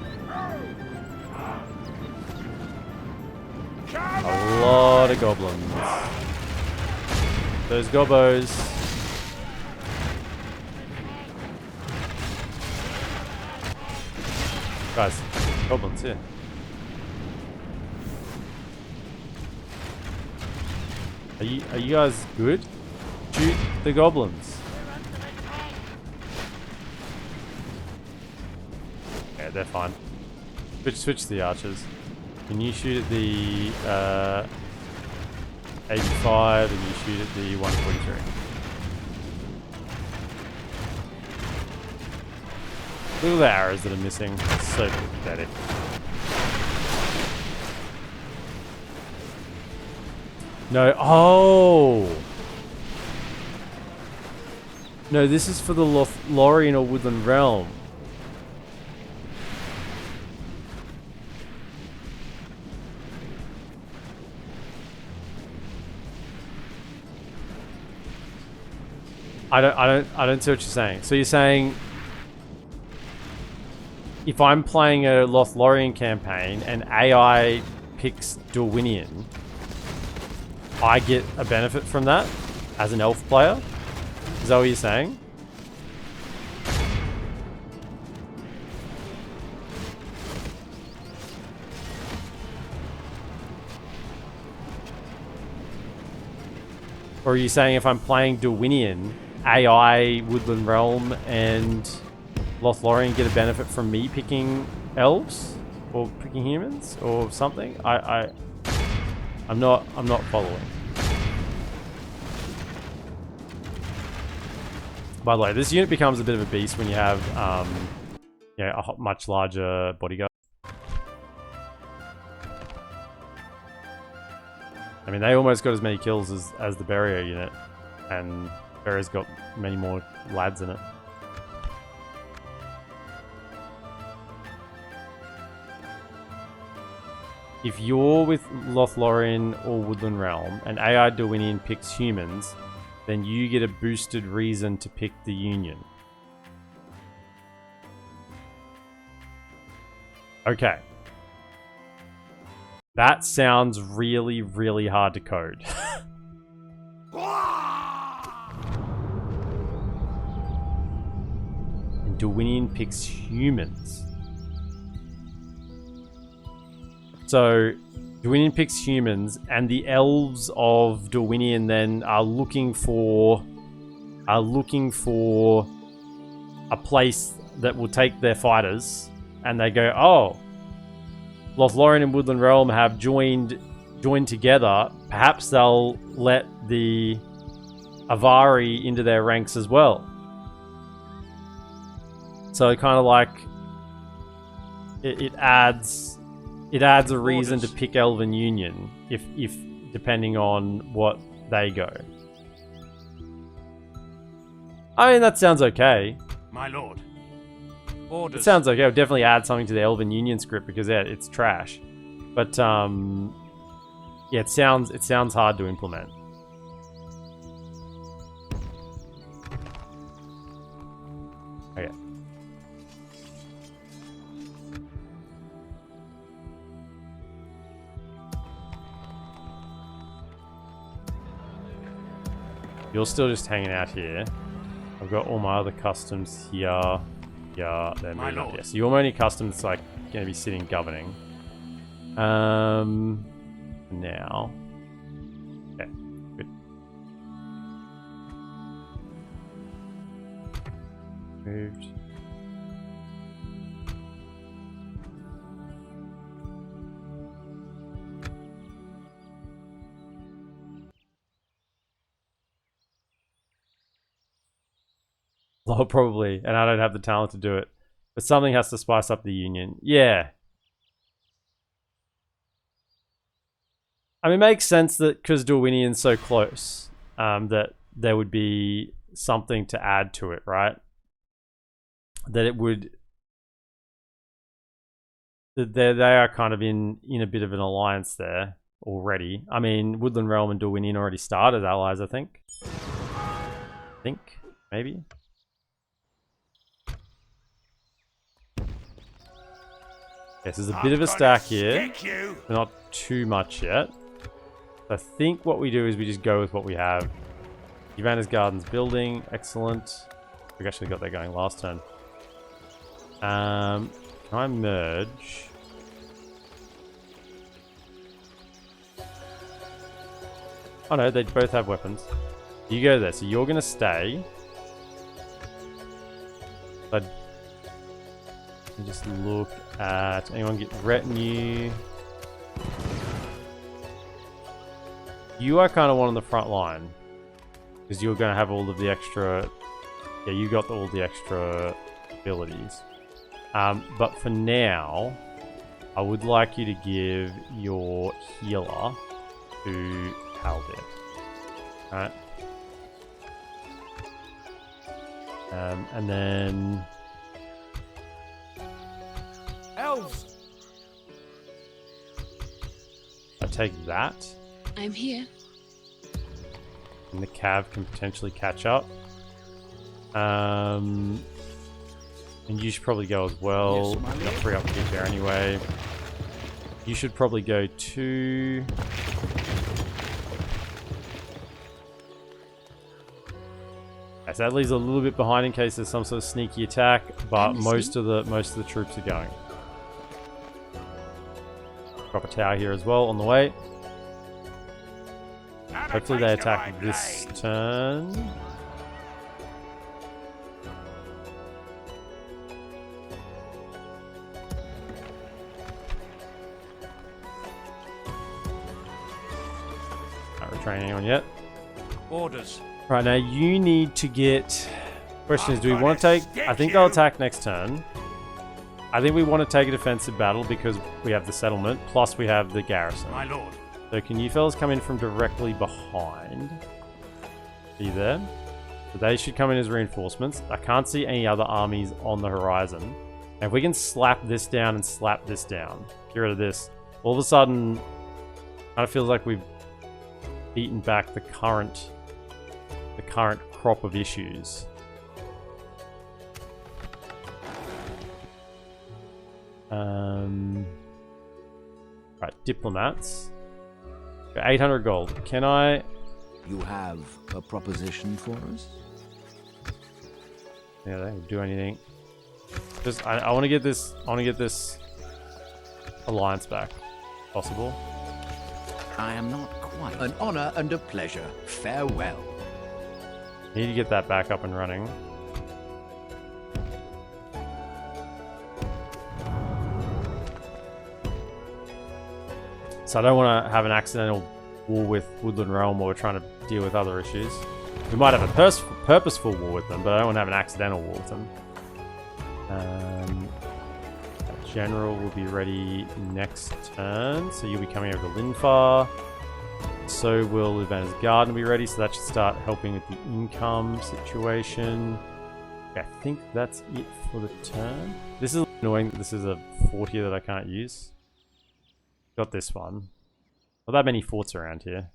A lot of goblins. Those gobbos. Guys, goblins here. Are you guys good? Shoot the goblins. Yeah, they're fine. Switch the archers. Can you shoot at the 85 and you shoot at the 143? Look at the arrows that are missing. It's so pathetic. No. Oh! No, this is for the Lothlorien or Woodland Realm. I don't see what you're saying. So you're saying if I'm playing a Lothlorien campaign and AI picks Dorwinian, I get a benefit from that as an elf player? Is that what you're saying? Or are you saying if I'm playing Dorwinian, AI, Woodland Realm, and Lothlorien get a benefit from me picking elves? Or picking humans? Or something? I'm not following. By the way, this unit becomes a bit of a beast when you have a much larger bodyguard. I mean, they almost got as many kills as the barrier unit, and barrier's got many more lads in it. If you're with Lothlorien or Woodland Realm and AI Dorwinian picks humans, then you get a boosted reason to pick the Union. Okay. That sounds really, really hard to code. And Dorwinian picks humans. So, Dorwinian picks humans, and the elves of Dorwinian then are looking for a place that will take their fighters, and they go, oh, Lothlorien and Woodland Realm have joined together. Perhaps they'll let the Avari into their ranks as well. So kind of like it adds a reason to pick Elven Union if depending on what they go. I mean, that sounds okay. My lord. It Orders. sounds okay. I'll definitely add something to the Elven Union script because yeah, it's trash. But yeah, it sounds hard to implement. Okay. You're still just hanging out here. I've got all my other customs here. Yeah, they're moving up here. So your only custom that's like going to be sitting governing. Now. Okay, good. Moved. Oh, probably, and I don't have the talent to do it. But something has to spice up the Union. Yeah. I mean, it makes sense that because Dorwinian's so close, that there would be something to add to it, right? That it would... They are kind of in a bit of an alliance there already. I mean, Woodland Realm and Dorwinian already started as allies, I think. Maybe? Yes, there's a bit of a stack here, but not too much yet. I think what we do is we just go with what we have. Ivana's Garden's building, excellent. We actually got that going last turn. Can I merge? Oh no, they both have weapons. You go there, so you're gonna stay. But just look at anyone get retinue. You are kind of one on the front line because you're going to have all of the extra. Yeah, you got all the extra abilities. But for now, I would like you to give your healer to Haldir. Alright. And then Elves. I take that. I'm here. And the Cav can potentially catch up. And you should probably go as well. Yes, my You've got lord. 3 upkeep there anyway. You should probably go to... Okay, so that leaves a little bit behind in case there's some sort of sneaky attack, but most of the troops are going. Drop a tower here as well on the way. Hopefully they attack this turn. Not retraining anyone yet. Orders. Right, now you need to get... Question is, do we want to take... I think they'll attack next turn. I think we want to take a defensive battle because we have the settlement, plus we have the garrison. My lord. So can you fellas come in from directly behind? See there? So they should come in as reinforcements. I can't see any other armies on the horizon. And if we can slap this down and slap this down, get rid of this, all of a sudden, kind of feels like we've beaten back the current crop of issues. Right, diplomats. 800 gold. Can I? You have a proposition for us? Yeah, they don't do anything. Just I want to get this. I want to get this alliance back. Possible. I am not quite. An honor and a pleasure. Farewell. Need to get that back up and running. So I don't want to have an accidental war with Woodland Realm while we're trying to deal with other issues. We might have a purposeful war with them, but I don't want to have an accidental war with them. General will be ready next turn, so you'll be coming over to Linfar. So will Advantage Garden be ready, so that should start helping with the income situation. Okay, I think that's it for the turn. This is annoying that this is a fort here that I can't use. Got this one. Not that many forts around here.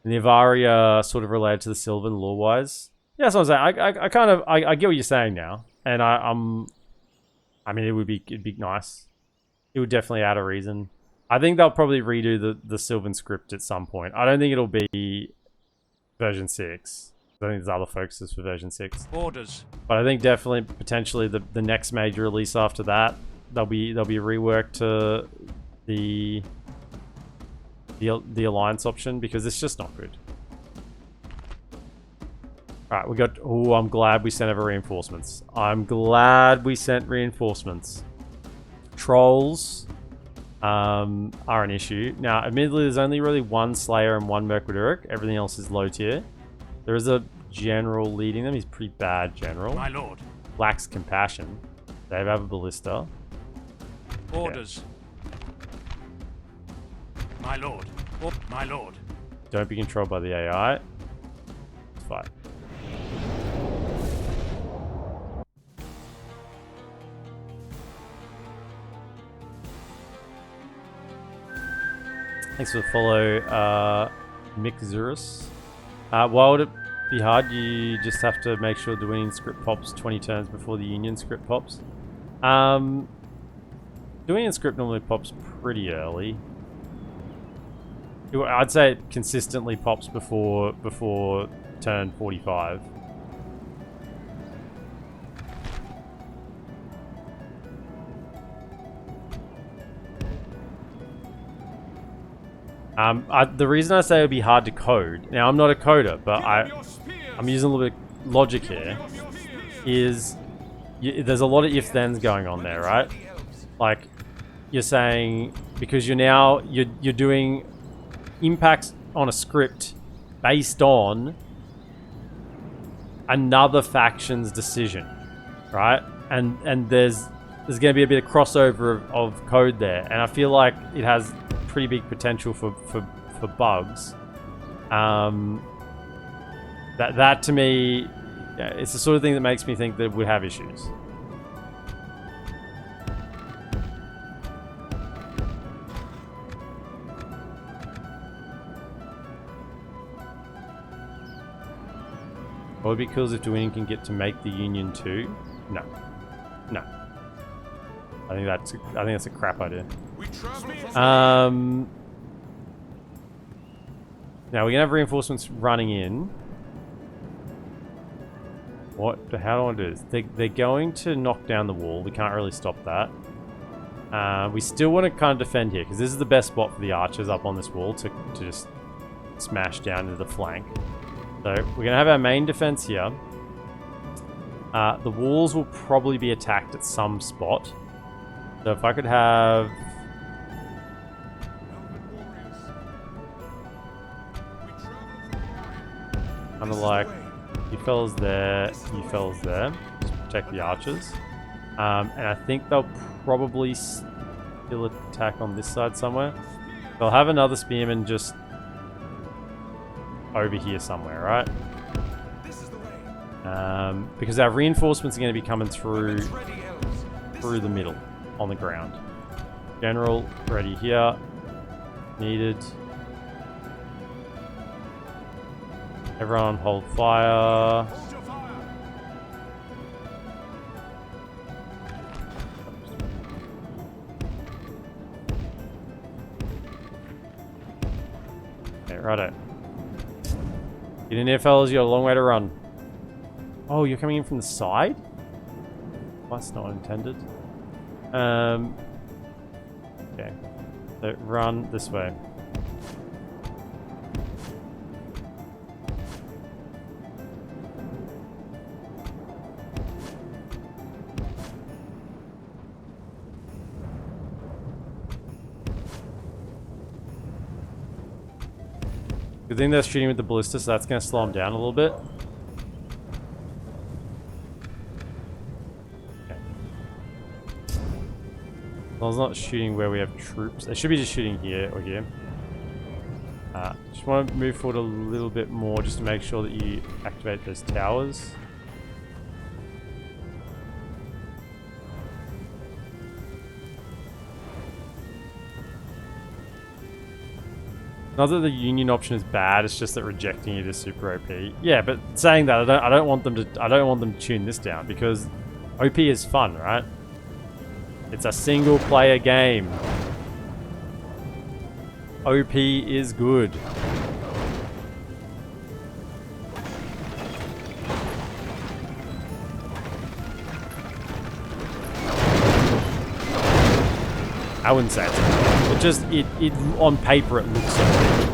And the Avari are sort of related to the Sylvan lore-wise. Yeah, that's what I'm saying. I kind of I get what you're saying now, and I mean it'd be nice. It would definitely add a reason. I think they'll probably redo the Sylvan script at some point. I don't think it'll be version 6. I think there's other focuses for version 6. Orders. But I think definitely potentially the next major release after that, there'll be a rework to the alliance option because it's just not good. Alright, we got... Oh, I'm glad we sent over reinforcements. I'm glad we sent reinforcements. Trolls are an issue. Now, admittedly, there's only really one Slayer and one Merquaduric. Everything else is low tier. There is a general leading them. He's pretty bad general. My lord. Lacks compassion. They have a ballista. Orders. My lord. Oh, my lord. Don't be controlled by the AI. Let's fight. Thanks for the follow, Mixurus. Why would it be hard? You just have to make sure the winning script pops 20 turns before the Union script pops. The Union script normally pops pretty early. I'd say it consistently pops before turn 45. The reason I say it would be hard to code, now I'm not a coder, but I'm using a little bit of logic here, is there's a lot of if-thens going on there, right? Like, you're saying, because you're doing impacts on a script based on another faction's decision, right? And there's going to be a bit of crossover of code there, and I feel like it has pretty big potential for bugs. That to me, yeah, it's the sort of thing that makes me think that it would have issues. What would be cool is if Dwayne can get to make the Union too? No. No. I think that's a crap idea. Now we're gonna have reinforcements running in. How do I want to do this? They're going to knock down the wall. We can't really stop that. We still want to kind of defend here, because this is the best spot for the archers up on this wall to just smash down into the flank. So we're going to have our main defense here. The walls will probably be attacked at some spot. So if I could have... kind of like, you fellas there, you fellas there. Just protect the archers. And I think they'll probably still attack on this side somewhere. They'll have another spearman just over here somewhere, right? Because our reinforcements are going to be coming through the middle on the ground. General ready here. Needed. Everyone hold fire. Okay, righto. Get in here, fellas. You got a long way to run. Oh, you're coming in from the side? That's not intended. Okay. So run this way. Good thing they're shooting with the ballista, so that's going to slow them down a little bit. Okay. As long as it's not shooting where we have troops. They should be just shooting here or here. Just want to move forward a little bit more just to make sure that you activate those towers. Not that the union option is bad, it's just that rejecting it is super OP. Yeah, but saying that, I don't want them to tune this down, because OP is fun, right? It's a single player game. OP is good. I wouldn't say it's it just it on paper it looks so good.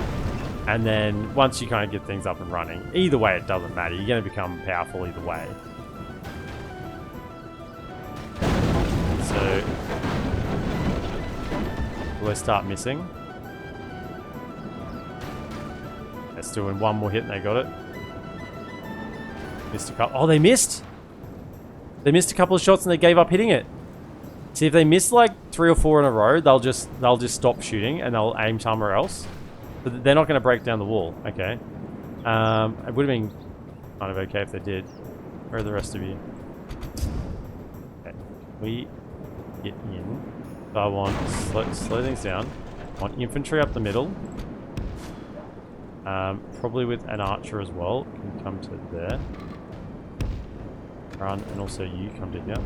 And then once you kind of get things up and running, either way it doesn't matter. You're going to become powerful either way. So will they start missing? They're still in one more hit and they got it. Missed a couple. Oh, they missed! They missed a couple of shots and they gave up hitting it. See, if they miss like 3 or 4 in a row, they'll just stop shooting and they'll aim somewhere else. But they're not going to break down the wall. Okay. It would have been kind of okay if they did. Where are the rest of you? Okay. We get in. So I want slow things down. I want infantry up the middle. Probably with an archer as well. Can come to there. Run, and also you come to here.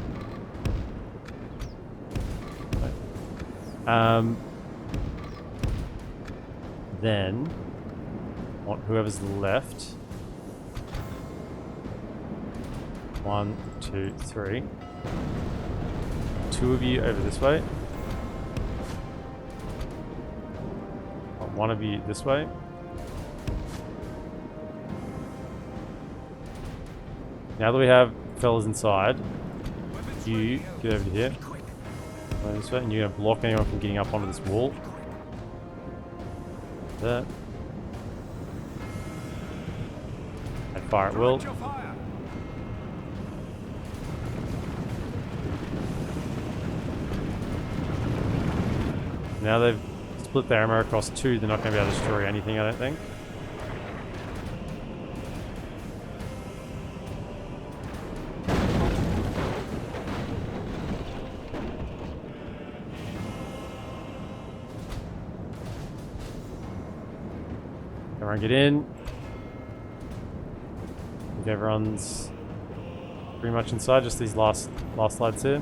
Then want whoever's left. 1, 2, 3. 2 of you over this way. Want 1 of you this way. Now that we have fellas inside, you get over to here. This way, and you're going to block anyone from getting up onto this wall. There. And fire at will. Now they've split their ammo across 2, they're not going to be able to destroy anything, I don't think. Everyone get in. I think everyone's pretty much inside, just these last lads here.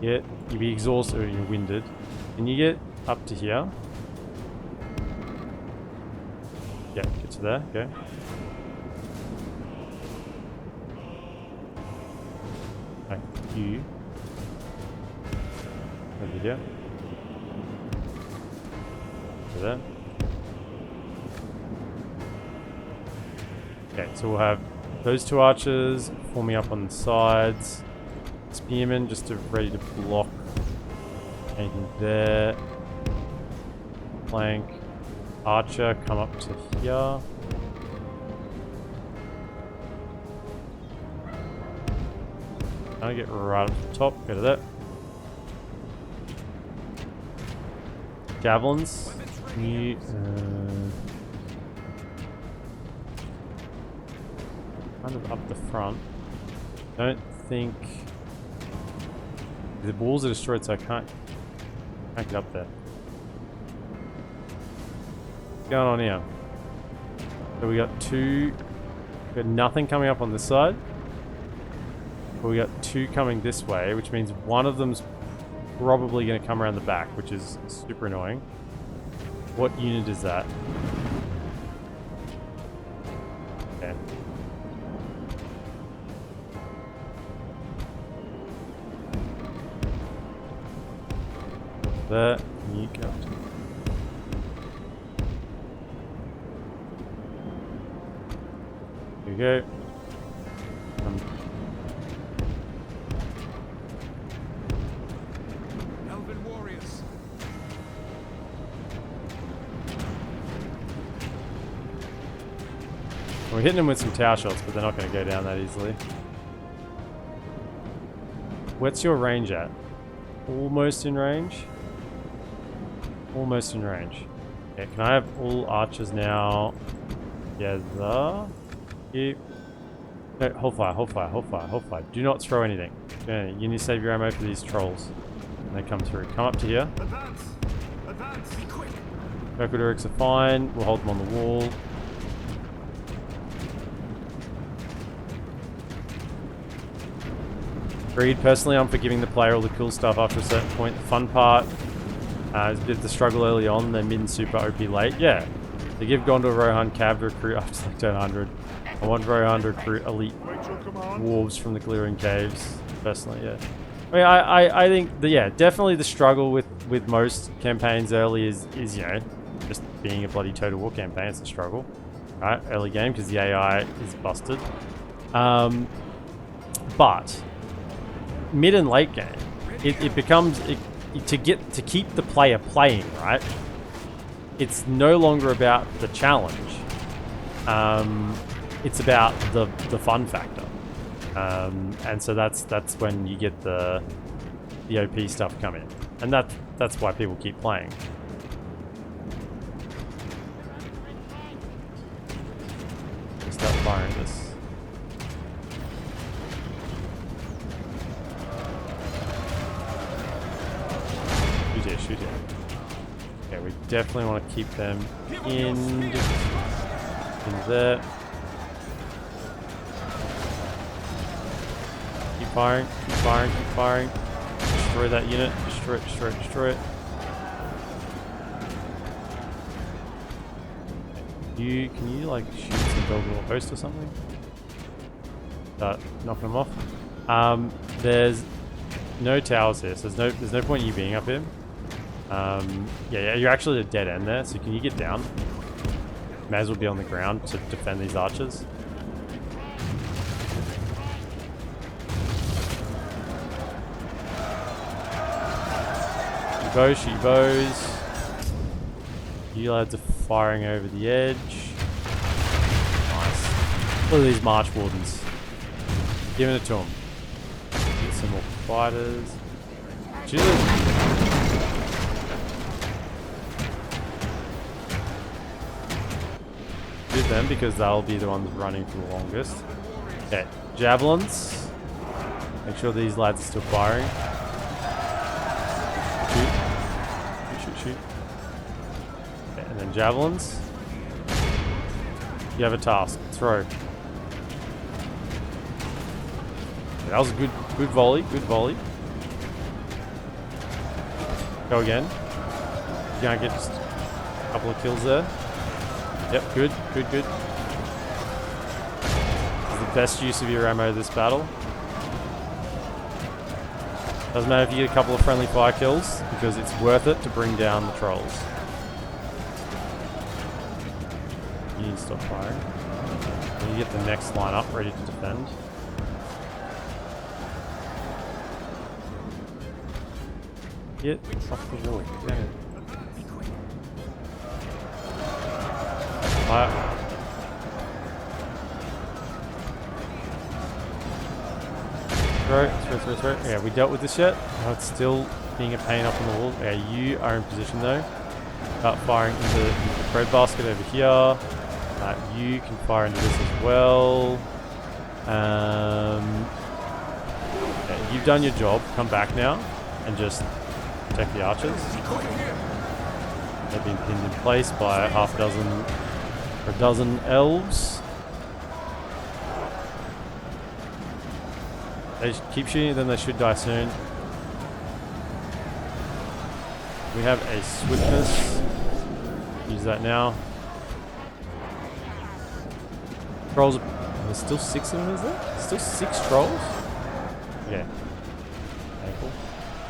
Yeah, you'll be exhausted or you're winded. Can you get up to here? Yeah, get to there, okay. Like you. Over here. Over there. Okay, so we'll have those two archers forming up on the sides. Spearmen just to ready to block anything there. Flank. Archer come up to here. I'll get right up to the top. Go to that. Javelins. Can you, kind of up the front. Don't think the walls are destroyed, so I can't get up there. What's going on here? So we got nothing coming up on this side. But we got two coming this way, which means one of them's probably going to come around the back, which is super annoying. What unit is that? Okay. There, you go. Here we go. Elven warriors. We're hitting them with some tower shots, but they're not going to go down that easily. What's your range at? Almost in range? Almost in range. Okay, can I have all archers now together? You. No, hold fire, hold fire, hold fire, hold fire. Do not throw anything. Okay, you need to save your ammo for these trolls. When they come through. Come up to here. Advance! Advance! Be quick! Mercadorics are fine. We'll hold them on the wall. Agreed. Personally, I'm for giving the player all the cool stuff after a certain point. The fun part is a bit of the struggle early on, then mid and super OP late. Yeah. They give Gondor Rohan Cav to recruit after like turn 100. I want Rohan to recruit elite dwarves from the Clearing Caves. Personally, yeah. I mean, I think that, yeah, definitely the struggle with most campaigns early is you know, just being a bloody Total War campaign. It's a struggle, right? Early game because the AI is busted. But mid and late game, it becomes to keep the player playing, right? It's no longer about the challenge. It's about the fun factor, and so that's when you get the OP stuff come in, and that's why people keep playing. Let's start firing this. Shoot it. Okay, we definitely want to keep them in there. Keep firing, keep firing, keep firing. Destroy that unit. Destroy it, destroy it, destroy it. Can you like shoot some Belgor Host or something? Start knocking them off. There's no towers here, so there's no point in you being up here. Yeah, you're actually at a dead end there, so can you get down? May as well be on the ground to defend these archers. Shoot bows, shoot bows. You lads are firing over the edge. Nice. Look at these March Wardens. Giving it to them. Get some more fighters. Shoot them. Shoot them because they'll be the ones running for the longest. Okay, javelins. Make sure these lads are still firing. Shoot. Okay, and then javelins. You have a task. Throw. Okay, that was a good volley. Good volley. Go again. You can't get just a couple of kills there. Yep, good. This is the best use of your ammo this battle. Doesn't matter if you get a couple of friendly fire kills, because it's worth it to bring down the trolls. You need to stop firing. And you get the next line up ready to defend. Get off the wall. Damn it. Fire. Throw. Yeah, we dealt with this yet. Oh, it's still being a pain up on the wall. Yeah, you are in position though. Start firing into the breadbasket over here. You can fire into this as well. Yeah, you've done your job. Come back now and just protect the archers. They've been pinned in place by half a dozen or a dozen elves. They keep shooting, then they should die soon. We have a swiftness. Use that now. Trolls. There's still 6 of them, is there? Still 6 trolls? Yeah. Okay, cool.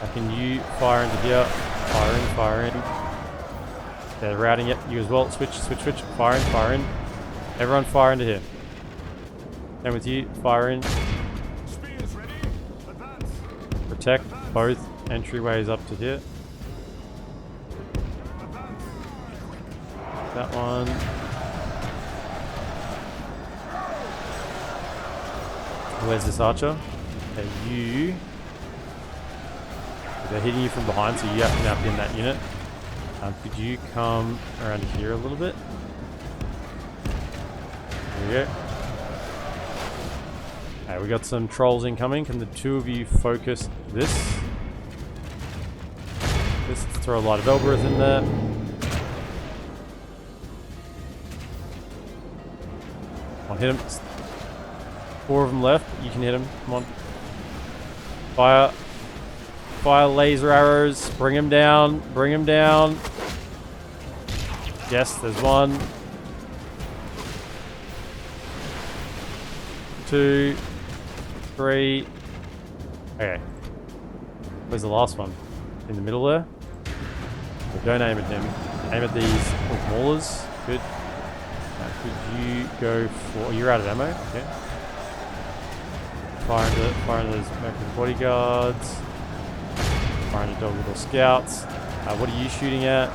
How can you fire into here? Fire in. They're routing it. You as well. Switch. Fire in. Everyone fire into here. Same with you. Fire in. Protect both entryways up to here. That one. Where's this archer? Okay, you. They're hitting you from behind, so you have to now pin that unit. Could you come around here a little bit? There we go. Okay, we got some trolls incoming. Can the two of you focus this? Let's throw a lot of Elbereth in there. Come on, hit him. 4 of them left. You can hit him. Come on. Fire laser arrows. Bring him down. Yes, there's 1. 2. 3. Okay. Where's the last one? In the middle there? So don't aim at him. Aim at these maulers. Good. Could you go for... You're out of ammo? Okay. Fire into those American bodyguards. Fire into dog little scouts. What are you shooting at?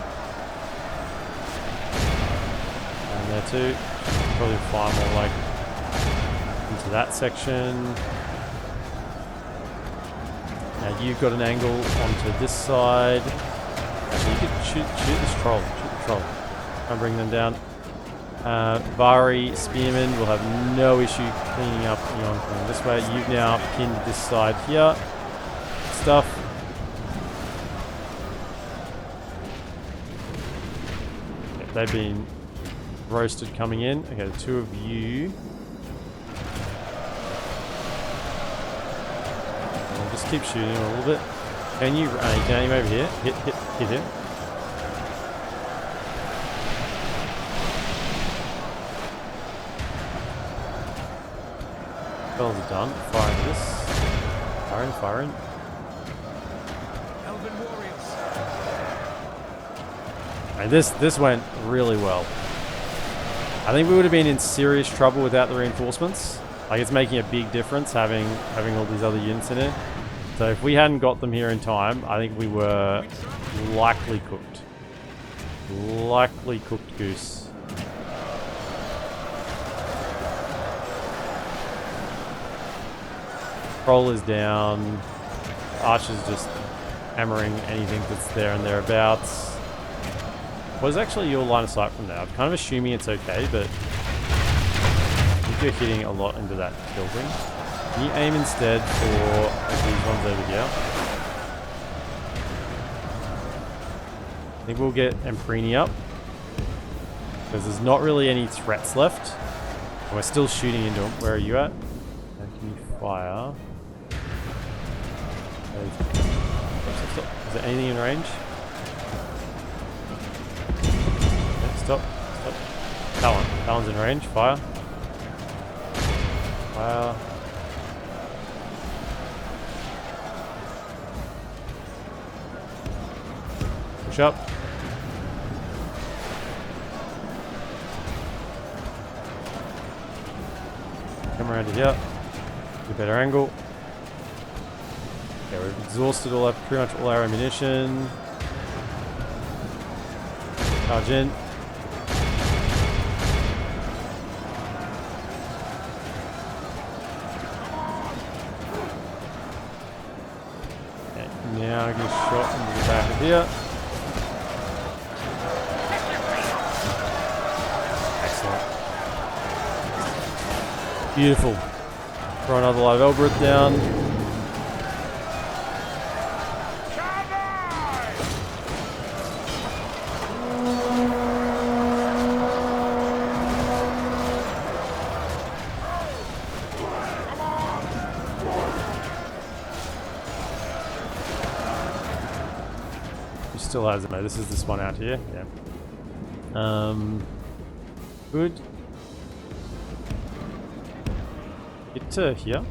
And there too. Probably fire more like into that section. Now you've got an angle onto this side. Actually, you could shoot this troll. Shoot the troll. Try and bring them down. Vari Spearman will have no issue cleaning up Eon coming this way. You've now pinned this side here. Stuff. Okay, they've been roasted coming in. Okay, the 2 of you. I'll just keep shooting him a little bit. Can you can aim over here? Hit him. Spells are done. Fire into this. Fire in. Elven warriors. And this went really well. I think we would have been in serious trouble without the reinforcements. Like, it's making a big difference having all these other units in it. So if we hadn't got them here in time, I think we were likely cooked. Likely cooked goose. Troll is down. Archer's just hammering anything that's there and thereabouts. What is actually your line of sight from there? I'm kind of assuming it's okay, but I think you're hitting a lot into that building. Can you aim instead for these ones over here? I think we'll get Emprini up, because there's not really any threats left. And we're still shooting into them. Where are you at? And can you fire? Stop. Is there anything in range? Okay, stop. That one's in range. Fire. push up. Come around to here. Get a better angle. Okay, we've exhausted pretty much all our ammunition. Charge in. Okay, now I get shot into the back of here. Excellent. Beautiful. Throw another live Elbrith down. Still has it, mate. This is this one out here. Yeah. Good. Get to here.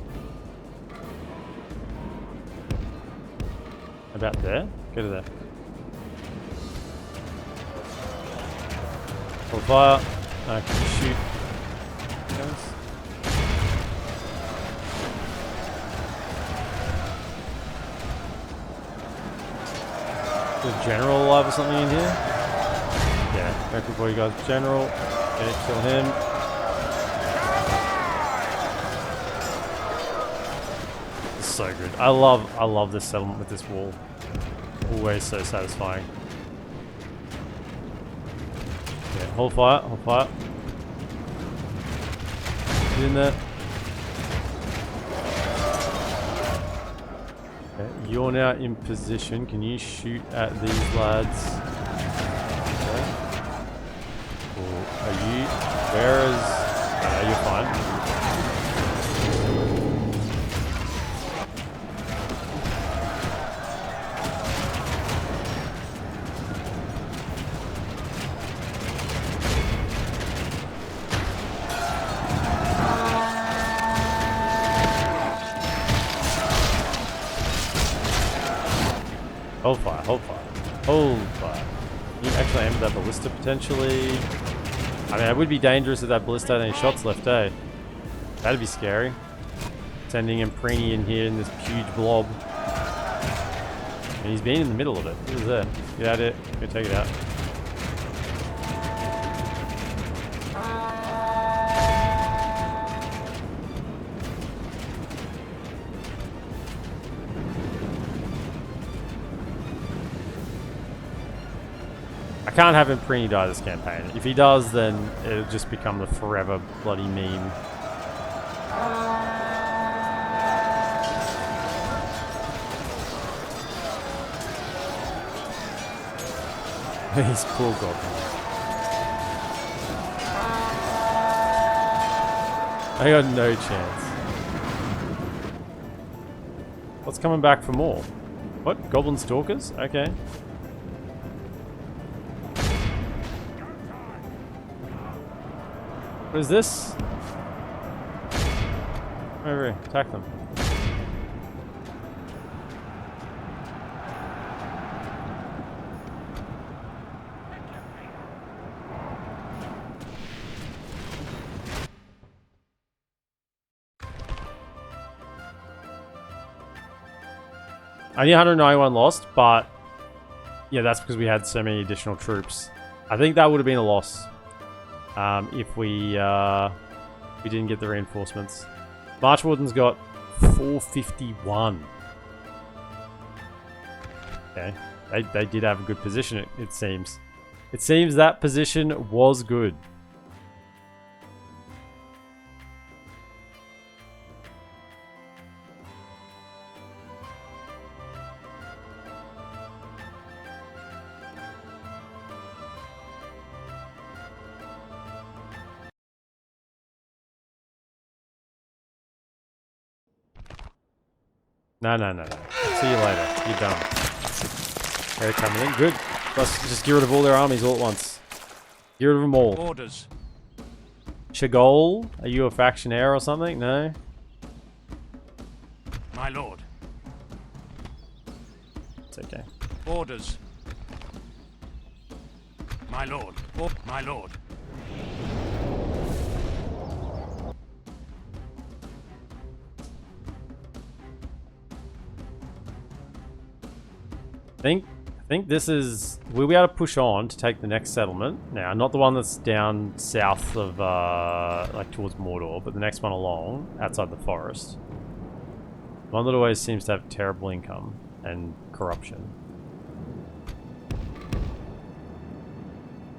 About there. Go to there. Full fire. Can you shoot? Guys? General alive or something in here? Yeah, back before you guys. General. Okay, kill him. It's so good. I love this settlement with this wall. Always so satisfying. Yeah, hold fire, hold fire. Get in there. Okay, you're now in position. Can you shoot at these lads? Okay. Or are you? Where is? You're fine. Hold fire, hold fire, hold fire. Can you actually aim at that ballista potentially? I mean, it would be dangerous if that ballista had any shots left, eh? That'd be scary. Sending Imprini in here in this huge blob. And he's been in the middle of it. What is that? Get out of it. Go take it out. I can't have Imprini die this campaign. If he does, then it'll just become the forever bloody meme. He's poor goblin. I got no chance. What's coming back for more? What? Goblin stalkers? Okay. What is this? Over here, attack them. Only 191 lost, but yeah, that's because we had so many additional troops. I think that would have been a loss. If we didn't get the reinforcements. March Warden's got 451. Okay, they did have a good position. It seems. It seems that position was good. No. See you later. You're done. They're coming in. Good. Let's just get rid of all their armies all at once. Get rid of them all. Orders. Chagol, are you a faction heir or something? No? My lord. It's okay. Orders. my lord. Oh, my lord. I think this is... We'll be able to push on to take the next settlement. Now, not the one that's down south of, like towards Mordor, but the next one along, outside the forest. One that always seems to have terrible income and corruption.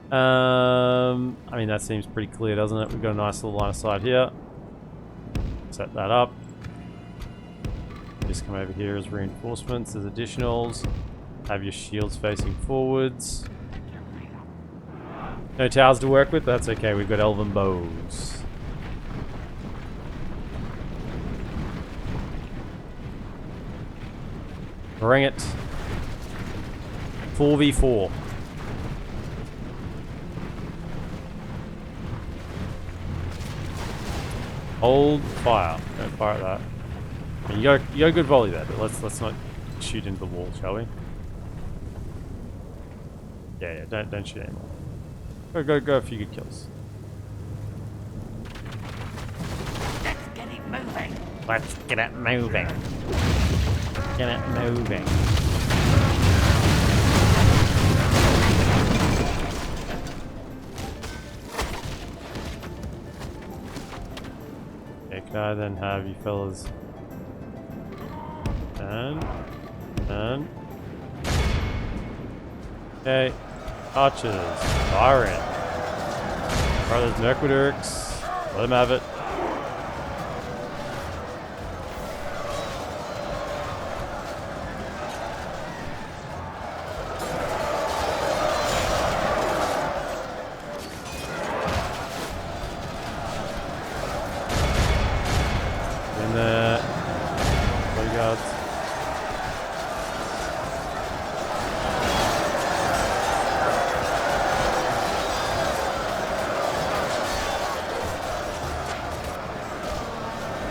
I mean, that seems pretty clear, doesn't it? We've got a nice little line of sight here. Set that up. Just come over here as reinforcements, as additionals. Have your shields facing forwards. No towers to work with, that's okay. We've got elven bows. Bring it. 4v4. Hold fire. Don't fire at that. I mean, you got a good volley there, but let's not shoot into the wall, shall we? Yeah, don't shoot anymore. Go a few good kills. Let's get it moving. Let's get it moving. Get it moving. Okay, can I then have you fellas turn. Okay, archers, fire in. Brothers Merquidurks, let them have it. In there, bodyguards.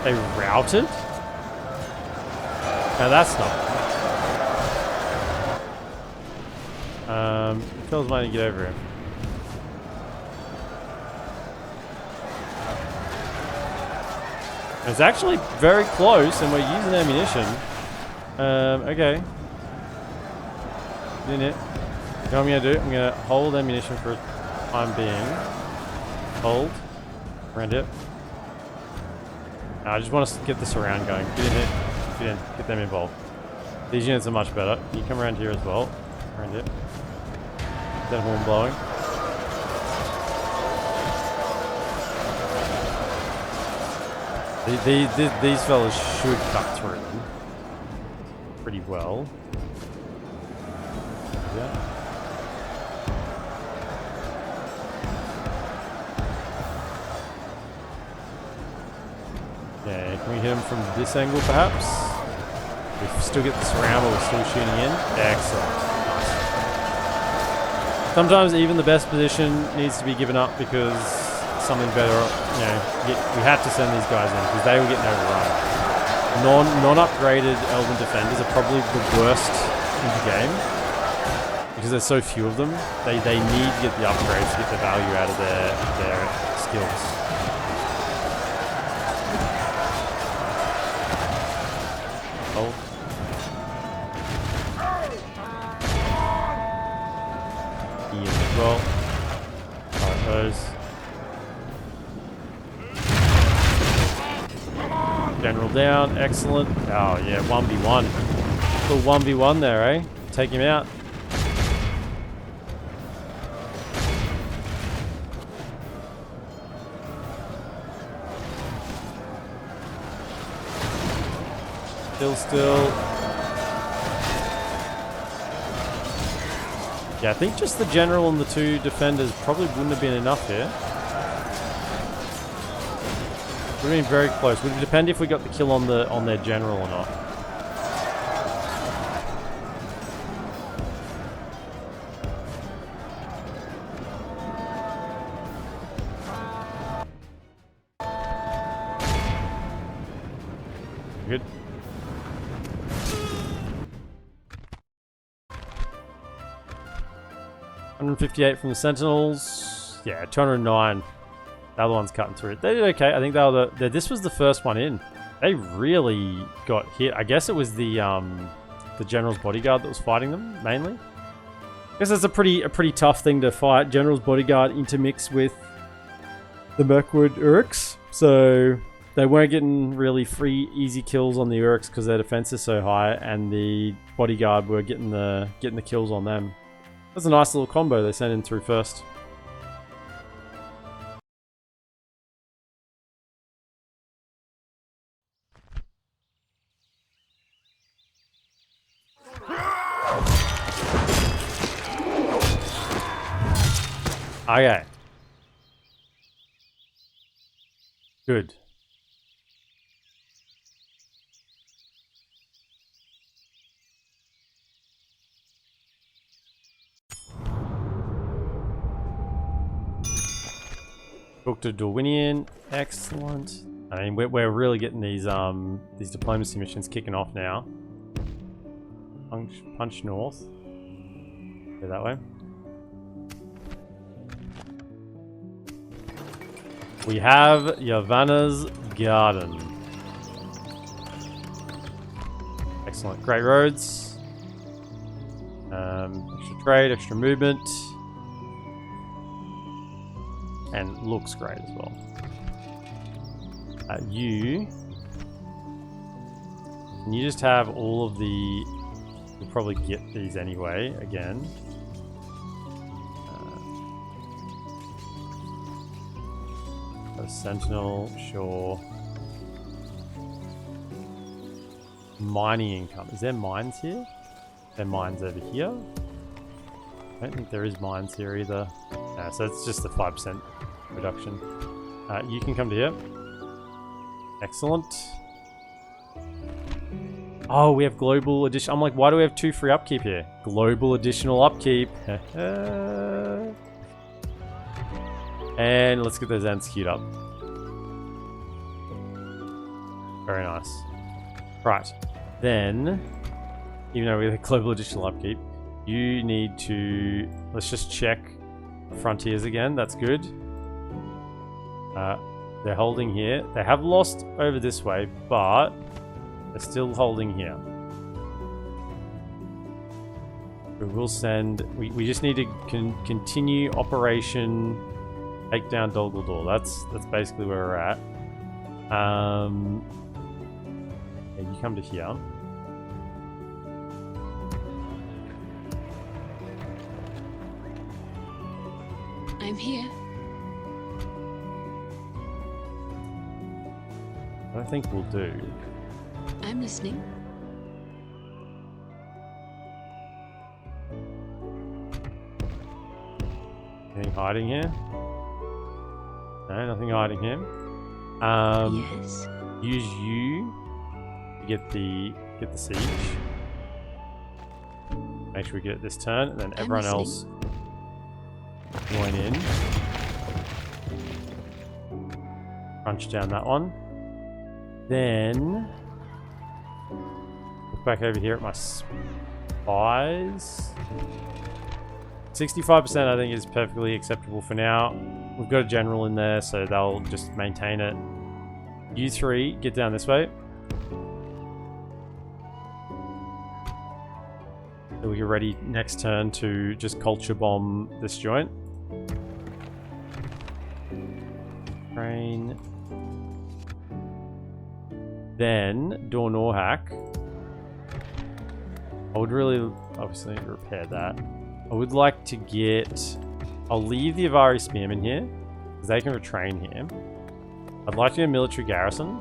They routed? Now that's not. Phil's might get over him. It's actually very close, and we're using ammunition. Okay. In it. You know what I'm gonna do? I'm gonna hold ammunition for a time being. Hold. Around it. I just want to get this around going. Get in it. Get in. Get them involved. These units are much better. You come around here as well. Around it. Get that horn blowing. These fellas should cut through them pretty well. Yeah. Okay, can we hit him from this angle perhaps? We still get the surround, but we're still shooting in. Excellent. Nice. Sometimes even the best position needs to be given up because something better, you know, we have to send these guys in because they will get overrun. Non-upgraded Elven defenders are probably the worst in the game because there's so few of them. They need to get the upgrades to get the value out of their skills. Oh. Ian as well. Alright, those. General down, excellent. Oh yeah, 1v1. Little 1v1 there, eh? Take him out. Still. Yeah, I think just the general and the two defenders probably wouldn't have been enough here. Would have been very close. Would it depend if we got the kill on their general or not? Good. 158 from the Sentinels. Yeah, 209. The other one's cutting through it. They did okay. I think they were this was the first one in. They really got hit. I guess it was the General's bodyguard that was fighting them mainly. I guess that's a pretty tough thing to fight. General's bodyguard intermix with the Mirkwood Uruks, so they weren't getting really free easy kills on the Uruks because their defense is so high, and the bodyguard were getting the kills on them. That's a nice little combo they sent in through first. Okay. Good. Book to Dorwinian. Excellent. I mean, we're really getting these diplomacy missions kicking off now. Punch north. Go that way. We have Yavanna's Garden. Excellent. Great roads. Extra trade, extra movement. And looks great as well. You just have all of the... We'll probably get these anyway, again. Sentinel, sure. Mining income. Is there mines here? There are mines over here. I don't think there is mines here either. No, so it's just a 5% reduction. You can come to here. Excellent. Oh, we have global addition. I'm like, why do we have 2 free upkeep here? Global additional upkeep. And let's get those ends queued up. Very nice. Right. Then, even though we have global additional upkeep, you need to... Let's just check frontiers again. That's good. They're holding here. They have lost over this way, but they're still holding here. We will send... We just need to continue operation... Take down Dol Guldur. That's basically where we're at. Yeah, you come to here. I'm here. I think we'll do. I'm listening. Anything hiding here? No, nothing hiding here. Yes. Use you to get the siege. Make sure we get it this turn, and then everyone else join in. Crunch down that one. Then look back over here at my spies. 65% I think is perfectly acceptable for now. We've got a general in there, so they'll just maintain it. You 3, get down this way. So we get ready next turn to just culture bomb this joint. Train. Then, Dornorhack. I would really, obviously, repair that. I would like to get... I'll leave the Avari Spearmen here, because they can retrain here. I'd like to get a military garrison,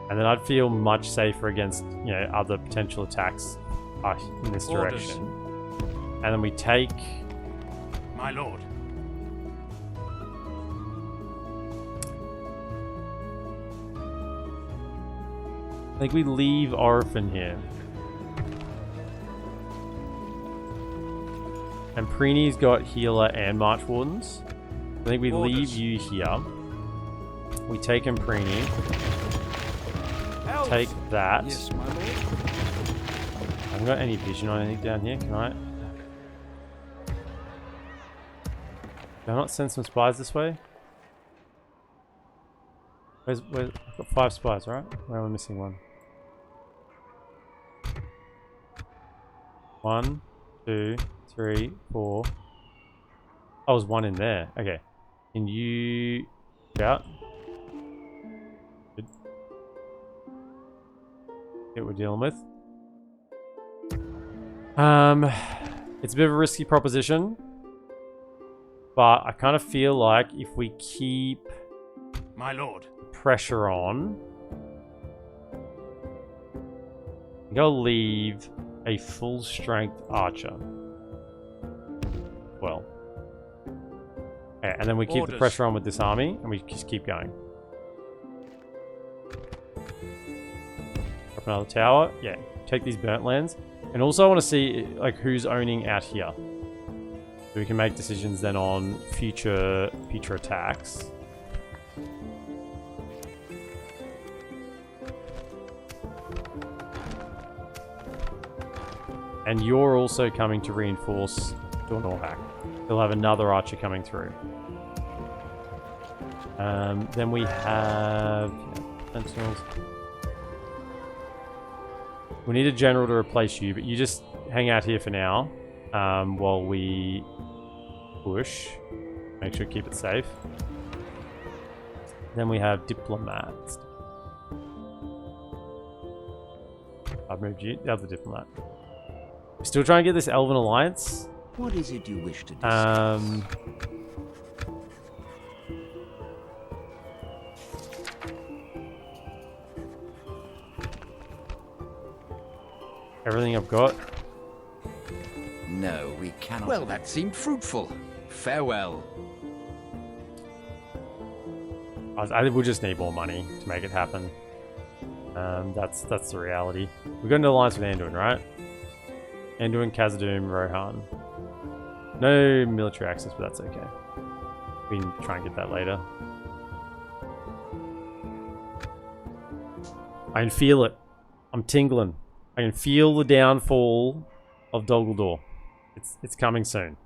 and then I'd feel much safer against, you know, other potential attacks in this direction. And then we take... My lord. I think we leave Orphan here. And Preeny's got healer and march wardens. I think we leave you here. We take Preeny. Elves. Take that. Yes, my lord. I haven't got any vision on anything down here, can I? Did I not send some spies this way? Where's I've got 5 spies, right? Where am I missing one? 1, 2, 3, 4. Oh, there's one in there. Okay. Can you get out? Good. What we're dealing with. It's a bit of a risky proposition, but I kind of feel like if we keep My lord. pressure on, I'm gonna leave a full strength archer. Well, okay, and then we keep the Orders. pressure on with this army, and we just keep going. Drop another tower. Yeah, take these burnt lands. And also I want to see like who's owning out here. So we can make decisions then on future attacks. And you're also coming to reinforce Dornorhack. They'll have another archer coming through. Then we have sentinels. We need a general to replace you, but you just hang out here for now while we push. Make sure to keep it safe. Then we have diplomats. I've moved you, the other diplomat. We're still trying to get this Elven alliance. What is it you wish to discuss? Everything I've got. No, we cannot. Well, that seemed fruitful. Farewell. I think we'll just need more money to make it happen. That's the reality. We've got an alliance with Anduin, right? Anduin, Khazad-dûm, Rohan. No military access, but that's okay. We can try and get that later. I can feel it. I'm tingling. I can feel the downfall of Dol Guldur. It's coming soon.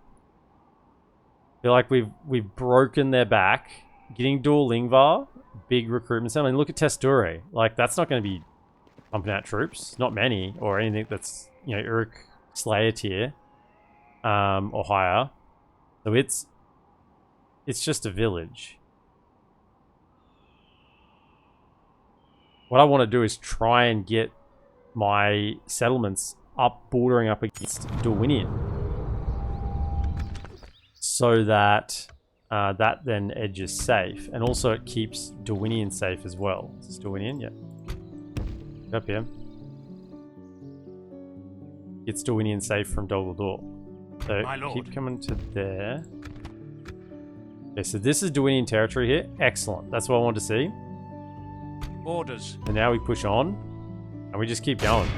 I feel like we've broken their back. Getting Dol Ingvar, big recruitment center. I mean, look at Testure. Like, that's not going to be pumping out troops. Not many, or anything that's, you know, Uruk Slayer tier or higher. So it's just a village. What I want to do is try and get my settlements bordering up against Dorwinion, so that that then edge is safe, and also it keeps Dorwinion safe as well. Is this Dorwinion? Yeah. Get up here. Gets Dorwinion safe from Dol Guldur. So keep coming to there. Okay, so this is Dorwinion territory here. Excellent. That's what I want to see. Orders. And now we push on, and we just keep going.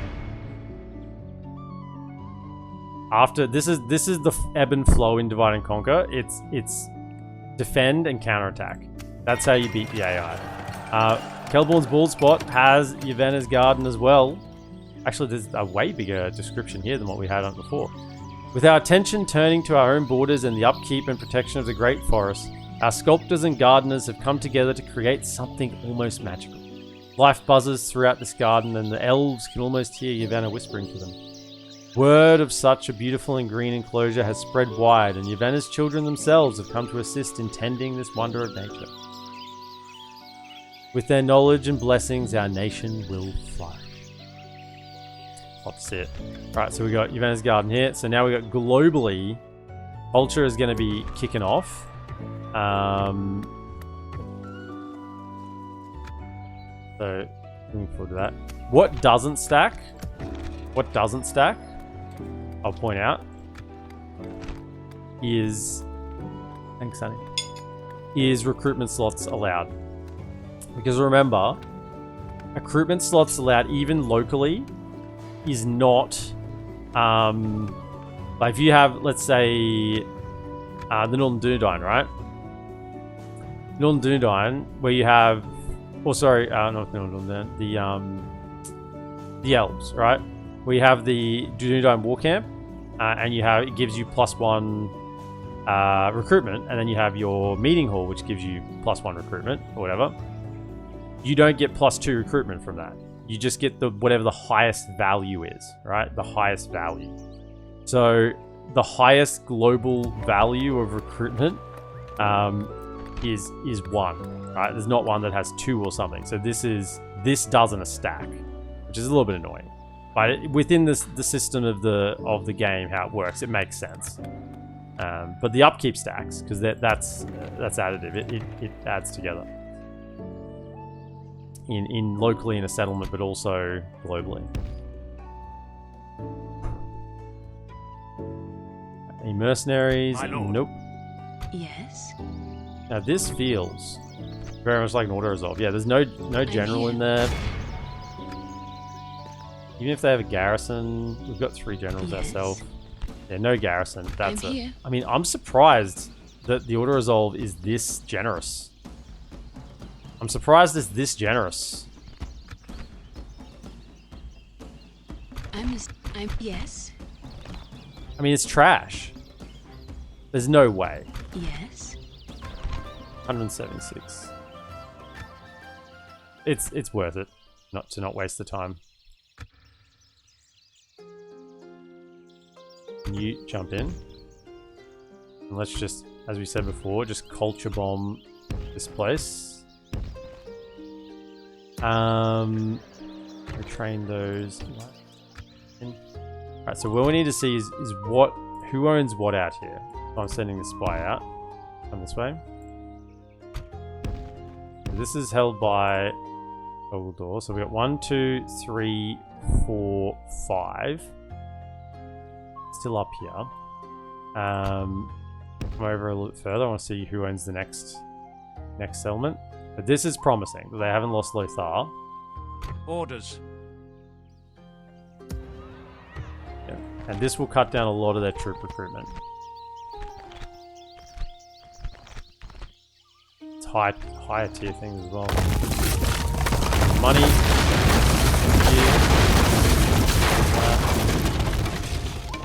After this is the ebb and flow in Divide and Conquer. It's defend and counterattack. That's how you beat the AI. Kelborn's Bald Spot has Yvenna's Garden as well. Actually, there's a way bigger description here than what we had on before. With our attention turning to our own borders and the upkeep and protection of the Great Forest, our sculptors and gardeners have come together to create something almost magical. Life buzzes throughout this garden, and the elves can almost hear Yvenna whispering to them. Word of such a beautiful and green enclosure has spread wide, and Yvenna's children themselves have come to assist in tending this wonder of nature. With their knowledge and blessings, our nation will flourish. That's it. Right, so we got Yvenna's Garden here. So now we got globally, culture is going to be kicking off. So looking forward to that. What doesn't stack? What doesn't stack? I'll point out is, thanks, Sonny, is recruitment slots allowed. Because remember, recruitment slots allowed even locally is not, like if you have, let's say, the Northern Dunedain, right? Northern Dunedain, where you have, or sorry, not Northern Dunedain, the Elves, right? Where you have the Dunedain War Camp, and you have, it gives you +1 recruitment, and then you have your meeting hall, which gives you +1 recruitment or whatever. You don't get +2 recruitment from that. You just get the whatever the highest value is, right? The highest value. So the highest global value of recruitment is 1, right? There's not one that has 2 or something. So this doesn't a stack, which is a little bit annoying. But within the system of the game, how it works, it makes sense. But the upkeep stacks, because that's additive. It adds together. In locally in a settlement, but also globally. Any mercenaries? Nope. Yes. Now this feels very much like an auto resolve. Yeah, there's no general in there. Even if they have a garrison, we've got 3 generals ourselves. Yeah, no garrison. That's it. I mean, I'm surprised that the auto resolve is this generous. I'm surprised it's this generous. Yes. I mean, it's trash. There's no way. Yes. 176. It's worth it to not waste the time. Can you jump in? And let's just, as we said before, just culture bomb this place. Retrain those. Alright, so what we need to see is who owns what out here. So I'm sending the spy out. Come this way. So this is held by Oldor. So we got 1, 2, 3, 4, 5. Still up here. Come over a little bit further. I want to see who owns the next settlement. But this is promising. They haven't lost Lothar. Orders. Yeah. And this will cut down a lot of their troop recruitment. It's higher tier things as well. Money.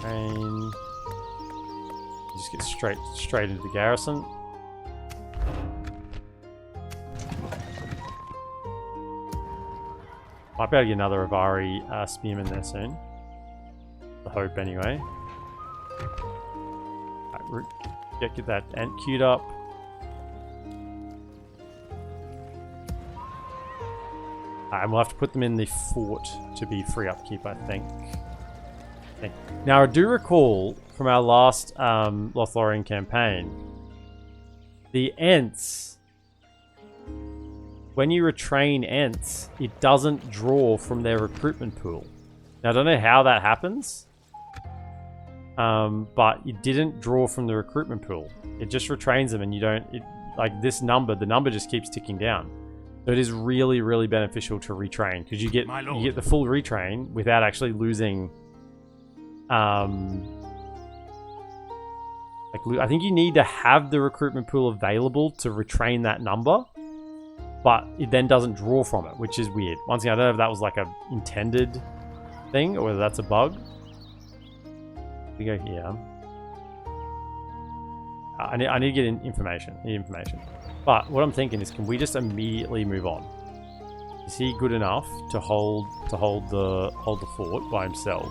Train. You just get straight into the garrison. Might be able to get another Avari spearman there soon. The hope, anyway. Right, get that ant queued up. And we'll have to put them in the fort to be free upkeep, I think. Okay. Now, I do recall from our last Lothlorien campaign, the Ents, when you retrain Ents, it doesn't draw from their recruitment pool. Now, I don't know how that happens, but it didn't draw from the recruitment pool. It just retrains them, and you don't, like this number, the number just keeps ticking down. So it is really, really beneficial to retrain, because you get the full retrain without actually losing. I think you need to have the recruitment pool available to retrain that number, but it then doesn't draw from it, which is weird. Once again, I don't know if that was like a intended thing or whether that's a bug. We go here. I need to get information. But what I'm thinking is, can we just immediately move on? Is he good enough to hold the fort by himself?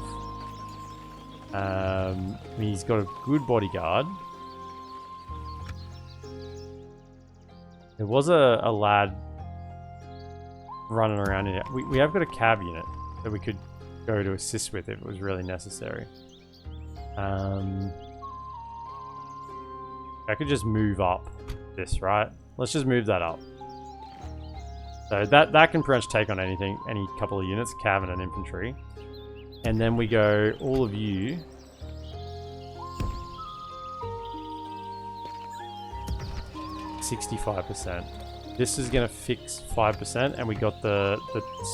I mean, he's got a good bodyguard. There was a lad running around in here. We have got a cav unit that we could go to assist with if it was really necessary. I could just move up this, right? Let's just move that up. So that can pretty much take on anything, any couple of units, cav and an infantry. And then we go, all of you. %65%. This is going to fix 5%, and we got the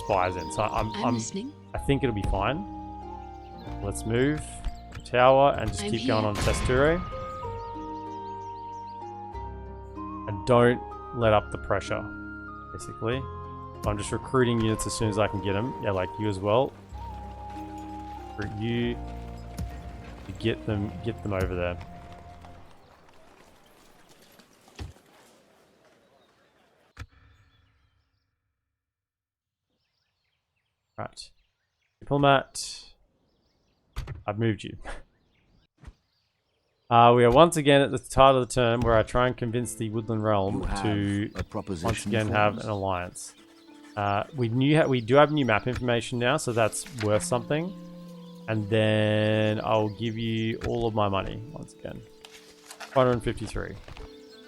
spies in. So I'm listening. I think it'll be fine. Let's move the tower and just keep going on Testure. And don't let up the pressure, basically. I'm just recruiting units as soon as I can get them. Yeah, like you as well. For you to get them over there. Right. Diplomat. I've moved you. We are once again at the start of the term where I try and convince the Woodland Realm to once again have an alliance. We do have new map information now, so that's worth something. And then I'll give you all of my money once again. 553.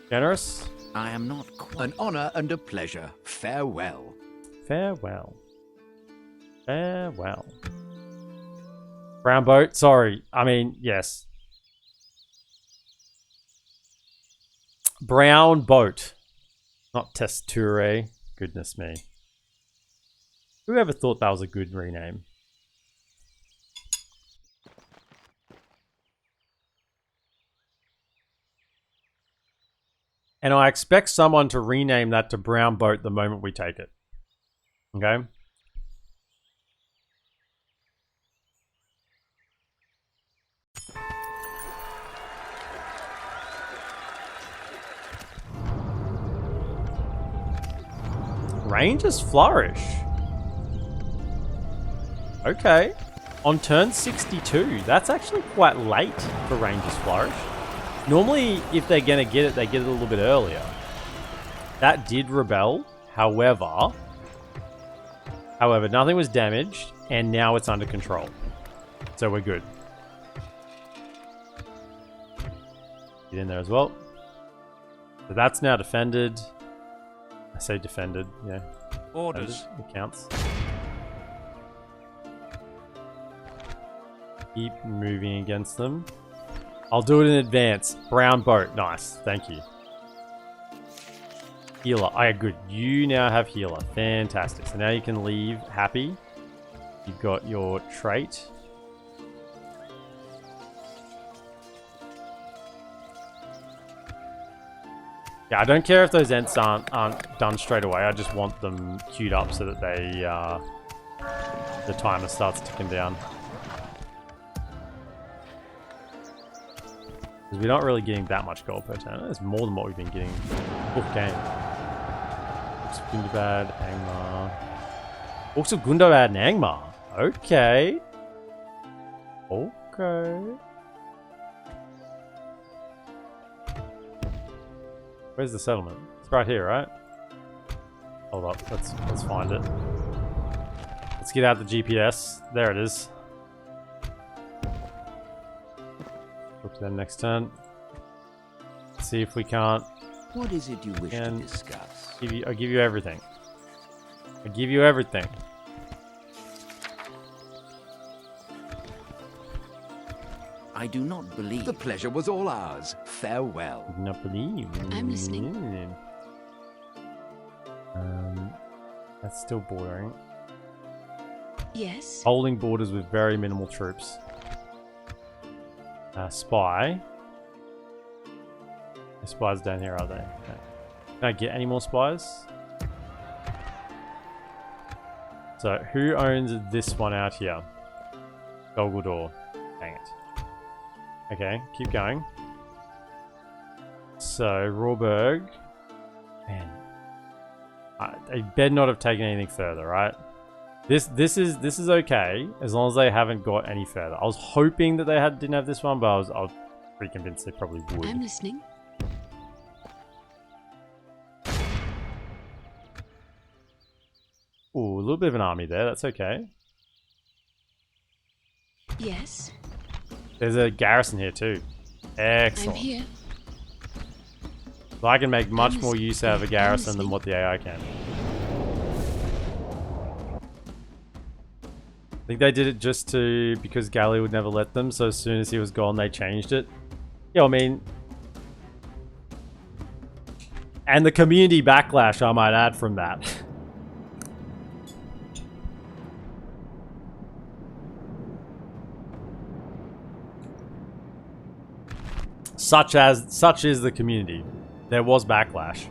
Generous? I am not quite. An honor and a pleasure. Farewell. Farewell. Farewell. Brown boat? Sorry. I mean, yes. Brown boat. Not Testure. Goodness me. Whoever thought that was a good rename? And I expect someone to rename that to Brown Boat the moment we take it. Okay? Rangers flourish. Okay. On turn 62. That's actually quite late for Rangers flourish. Normally, if they're going to get it, they get it a little bit earlier. That did rebel. However, nothing was damaged, and now it's under control. So we're good. Get in there as well. So that's now defended. I say defended, yeah. Orders. Defended. It counts. Keep moving against them. I'll do it in advance. Brown boat. Nice. Thank you. Healer. I good. You now have healer. Fantastic. So now you can leave happy. You've got your trait. Yeah, I don't care if those ents aren't done straight away. I just want them queued up so that they the timer starts ticking down. Because we're not really getting that much gold per turn. It's more than what we've been getting book game. Books of Gundabad, Angmar. Books of Gundabad and Angmar. Okay. Okay. Where's the settlement? It's right here, right? Hold up. Let's find it. Let's get out the GPS. There it is. Look to them next turn. See if we can't. What is it you wish to discuss? I'll give you everything. I'll give you everything. I do not believe. The pleasure was all ours. Farewell. Do not believe. I'm listening. That's still bordering. Yes. Holding borders with very minimal troops. Spy. The spies down here, are they? Okay. Can I get any more spies? So, who owns this one out here? Golgudor. Dang it. Okay, keep going. So, Rawberg. Man. They better not have taken anything further, right? This is okay, as long as they haven't got any further. I was hoping that they didn't have this one, but I was pretty convinced they probably would. I'm listening. Ooh, a little bit of an army there. That's okay. Yes. There's a garrison here too. Excellent. I'm here. So I can make much more use out of a garrison than what the AI can. I think they did it just because Gally would never let them, so as soon as he was gone, they changed it. Yeah, I mean... And the community backlash, I might add, from that. Such is the community. There was backlash.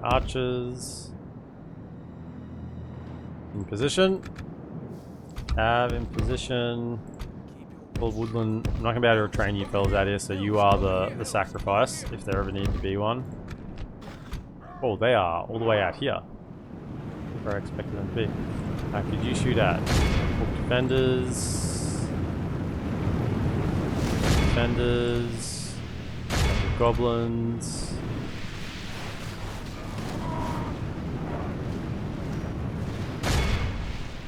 Archers. In position. Have in position. Well, Woodland, I'm not going to be able to train you fellas out here, so you are the sacrifice, if there ever need to be one. Oh, they are all the way out here. Where I expected them to be. Could you shoot at? Defenders. Defenders. Goblins.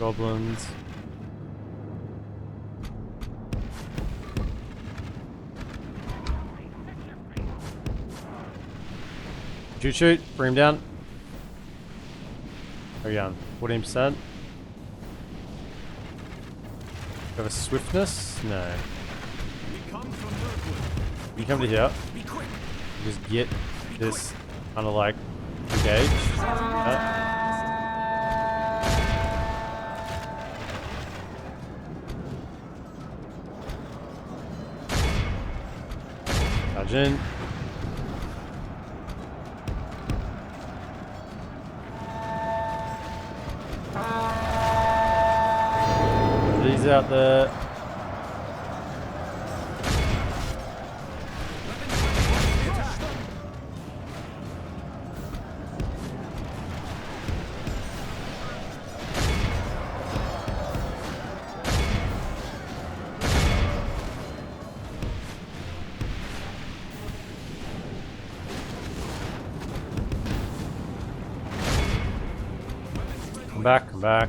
Goblins. Shoot, shoot. Bring him down. Where are you going? 14%. Have a swiftness? No. You come to here. Just get this kind of like engaged. Charge in. These out there. Come back, come back.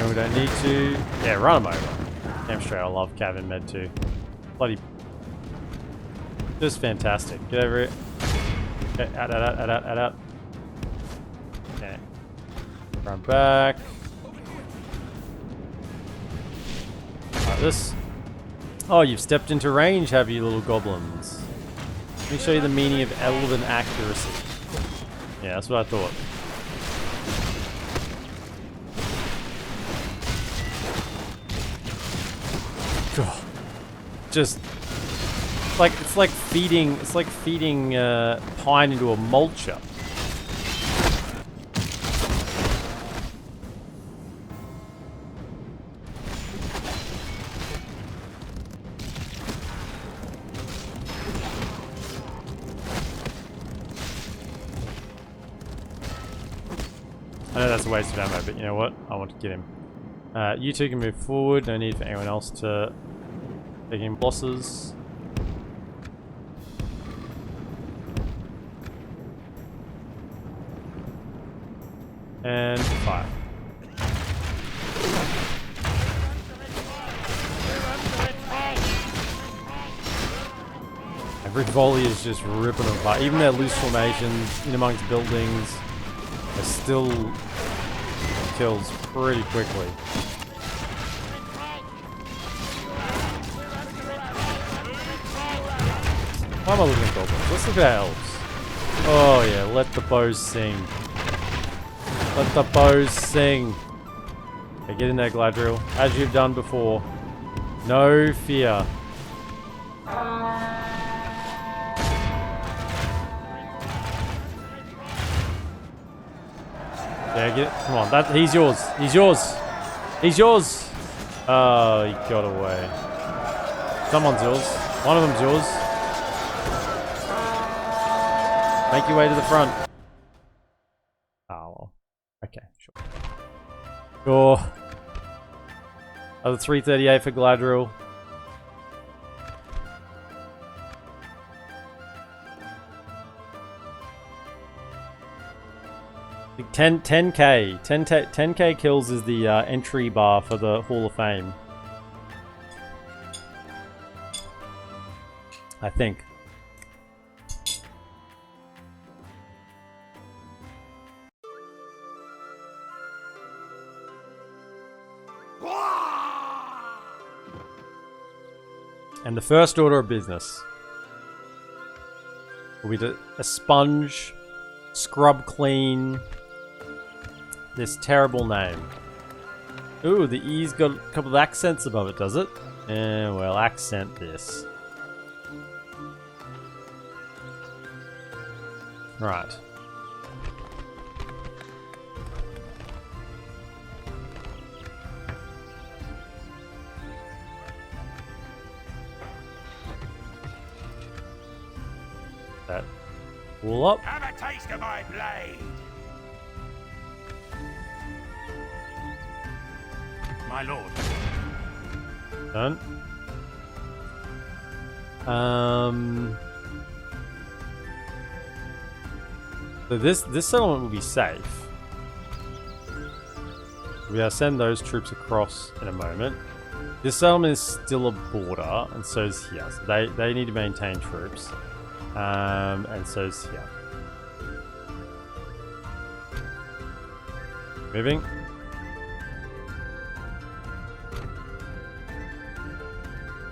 We don't need to. Yeah, run them over. Damn straight, I love Cav in Med 2. Bloody. Just fantastic. Get over it. Okay, out. Okay. Run back. Alright, this. Oh, you've stepped into range, have you, little goblins? Let me show you the meaning of elven accuracy. Yeah, that's what I thought. Just like it's like feeding pine into a mulcher. I know that's a waste of ammo, but you know what? I want to get him. You two can move forward. No need for anyone else to take in bosses. And fire. Every volley is just ripping them apart. Even their loose formations in amongst buildings are still kills pretty quickly. Why am I looking at goblins? Let's look at elves. Oh yeah, let the bows sing. Let the bows sing. Okay, get in there, Galadriel. As you've done before. No fear. Yeah, get it. Come on, he's yours. He's yours. He's yours. Oh, he got away. Someone's yours. One of them's yours. Make your way to the front. Oh, well. Okay, sure. Sure. Other 338 for Galadriel. I think 10k kills is the entry bar for the Hall of Fame. I think. And the first order of business will be to sponge, scrub clean this terrible name. Ooh, the E's got a couple of accents above it, does it? Well, accent this. Right. That wall up. Have a taste of my blade. My lord. Done. So this settlement will be safe. We'll send those troops across in a moment. This settlement is still a border, and so is here. So they need to maintain troops. And so is here. Moving.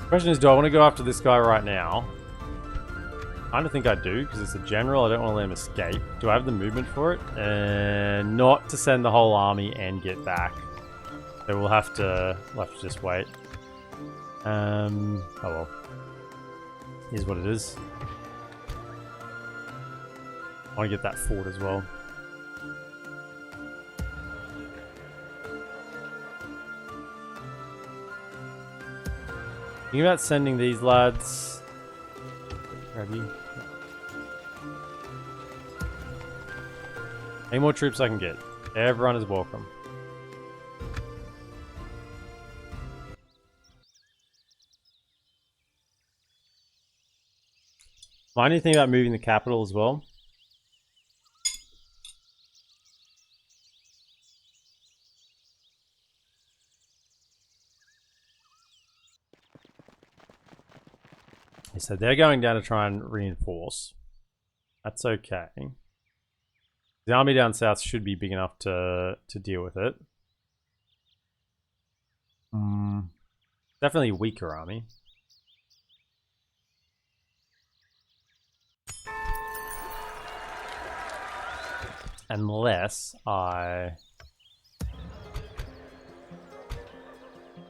Question is, do I want to go after this guy right now? I kind of think I do, because it's a general. I don't want to let him escape. Do I have the movement for it? Not to send the whole army and get back. So we'll have to just wait. Oh well. Here's what it is. I want to get that fort as well. Thinking about sending these lads. Grab you. Any more troops I can get. Everyone is welcome. Mind anything about moving the capital as well? So they're going down to try and reinforce. That's okay. The army down south should be big enough to deal with it. Definitely a weaker army. Unless I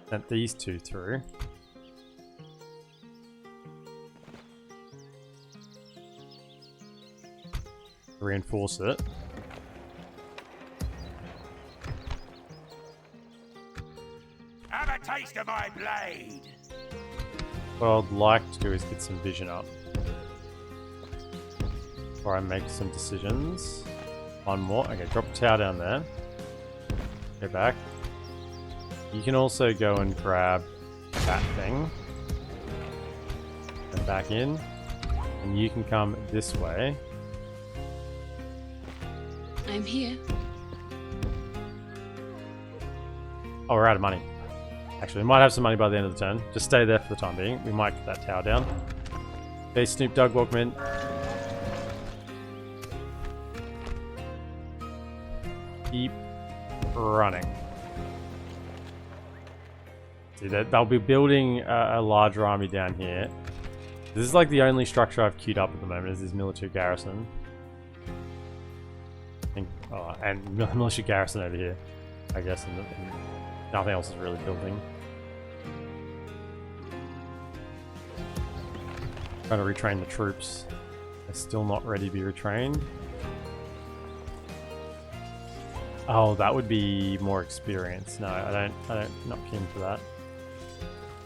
sent these two through. Reinforce it. Have a taste of my blade. What I'd like to do is get some vision up before I make some decisions. One more. Okay, drop a tower down there. Go back. You can also go and grab that thing. And back in. And you can come this way. I'm here. Oh, we're out of money. Actually, we might have some money by the end of the turn. Just stay there for the time being. We might get that tower down. Okay, Snoop Dogg, welcome in. Keep running. See, they'll be building a larger army down here. This is like the only structure I've queued up at the moment is this military garrison. And militia garrison over here, I guess, and nothing else is really building. Trying to retrain the troops. They're still not ready to be retrained. Oh, that would be more experience. No, I don't, not keen for that.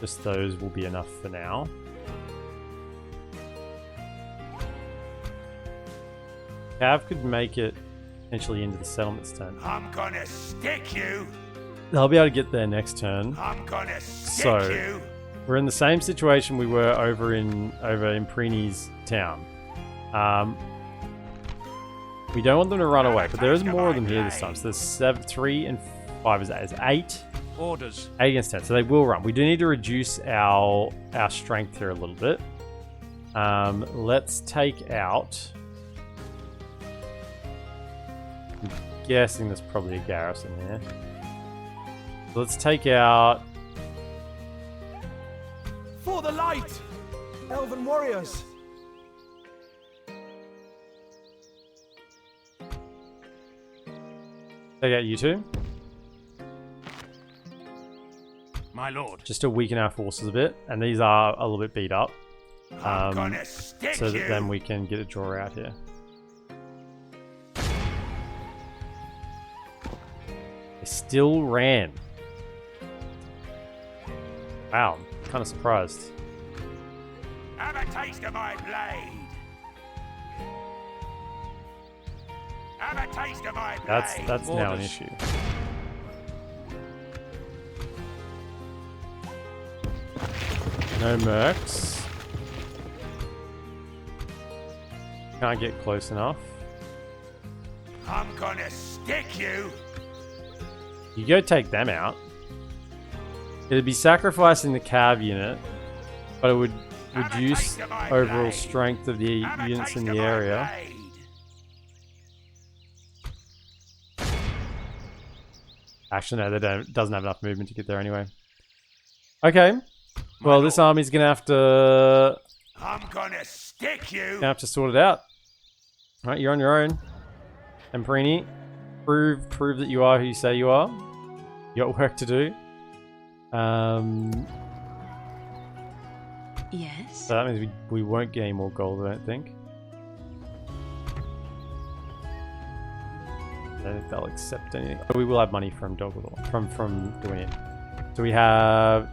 Just those will be enough for now. Cav could make it potentially into the settlements turn. I'm gonna stick you. They'll be able to get there next turn. I'm gonna stick you. We're in the same situation we were over in Preeny's town. We don't want them to run away, but there is more of them here this time. So there's 3 and 5 is 8. Orders. 8 against 10, so they will run. We do need to reduce our strength here a little bit. Let's take out. I'm guessing there's probably a garrison here. So let's take out. For the light! Elven warriors! Take out you two. My lord. Just to weaken our forces a bit, and these are a little bit beat up. I'm gonna stick so that you. then we can get a draw out here. They still ran. Wow, I'm kind of surprised. Have a taste of my blade. Have a taste of my blade. That's now an Orders. issue. No mercs. Can't get close enough. I'm gonna stick you. You go take them out. It'd be sacrificing the cav unit, but it would reduce overall strength of the Have a units in taste the of my area. blade. Actually, no, doesn't have enough movement to get there anyway. Okay. Well, this army's gonna have to I'm gonna stick you. sort it out. All right, you're on your own. Emprini, prove that you are who you say you are. You got work to do. Yes. So that means we won't get any more gold, I don't think. I don't think they'll accept anything. We will have money from Dogwall, from doing it. So we have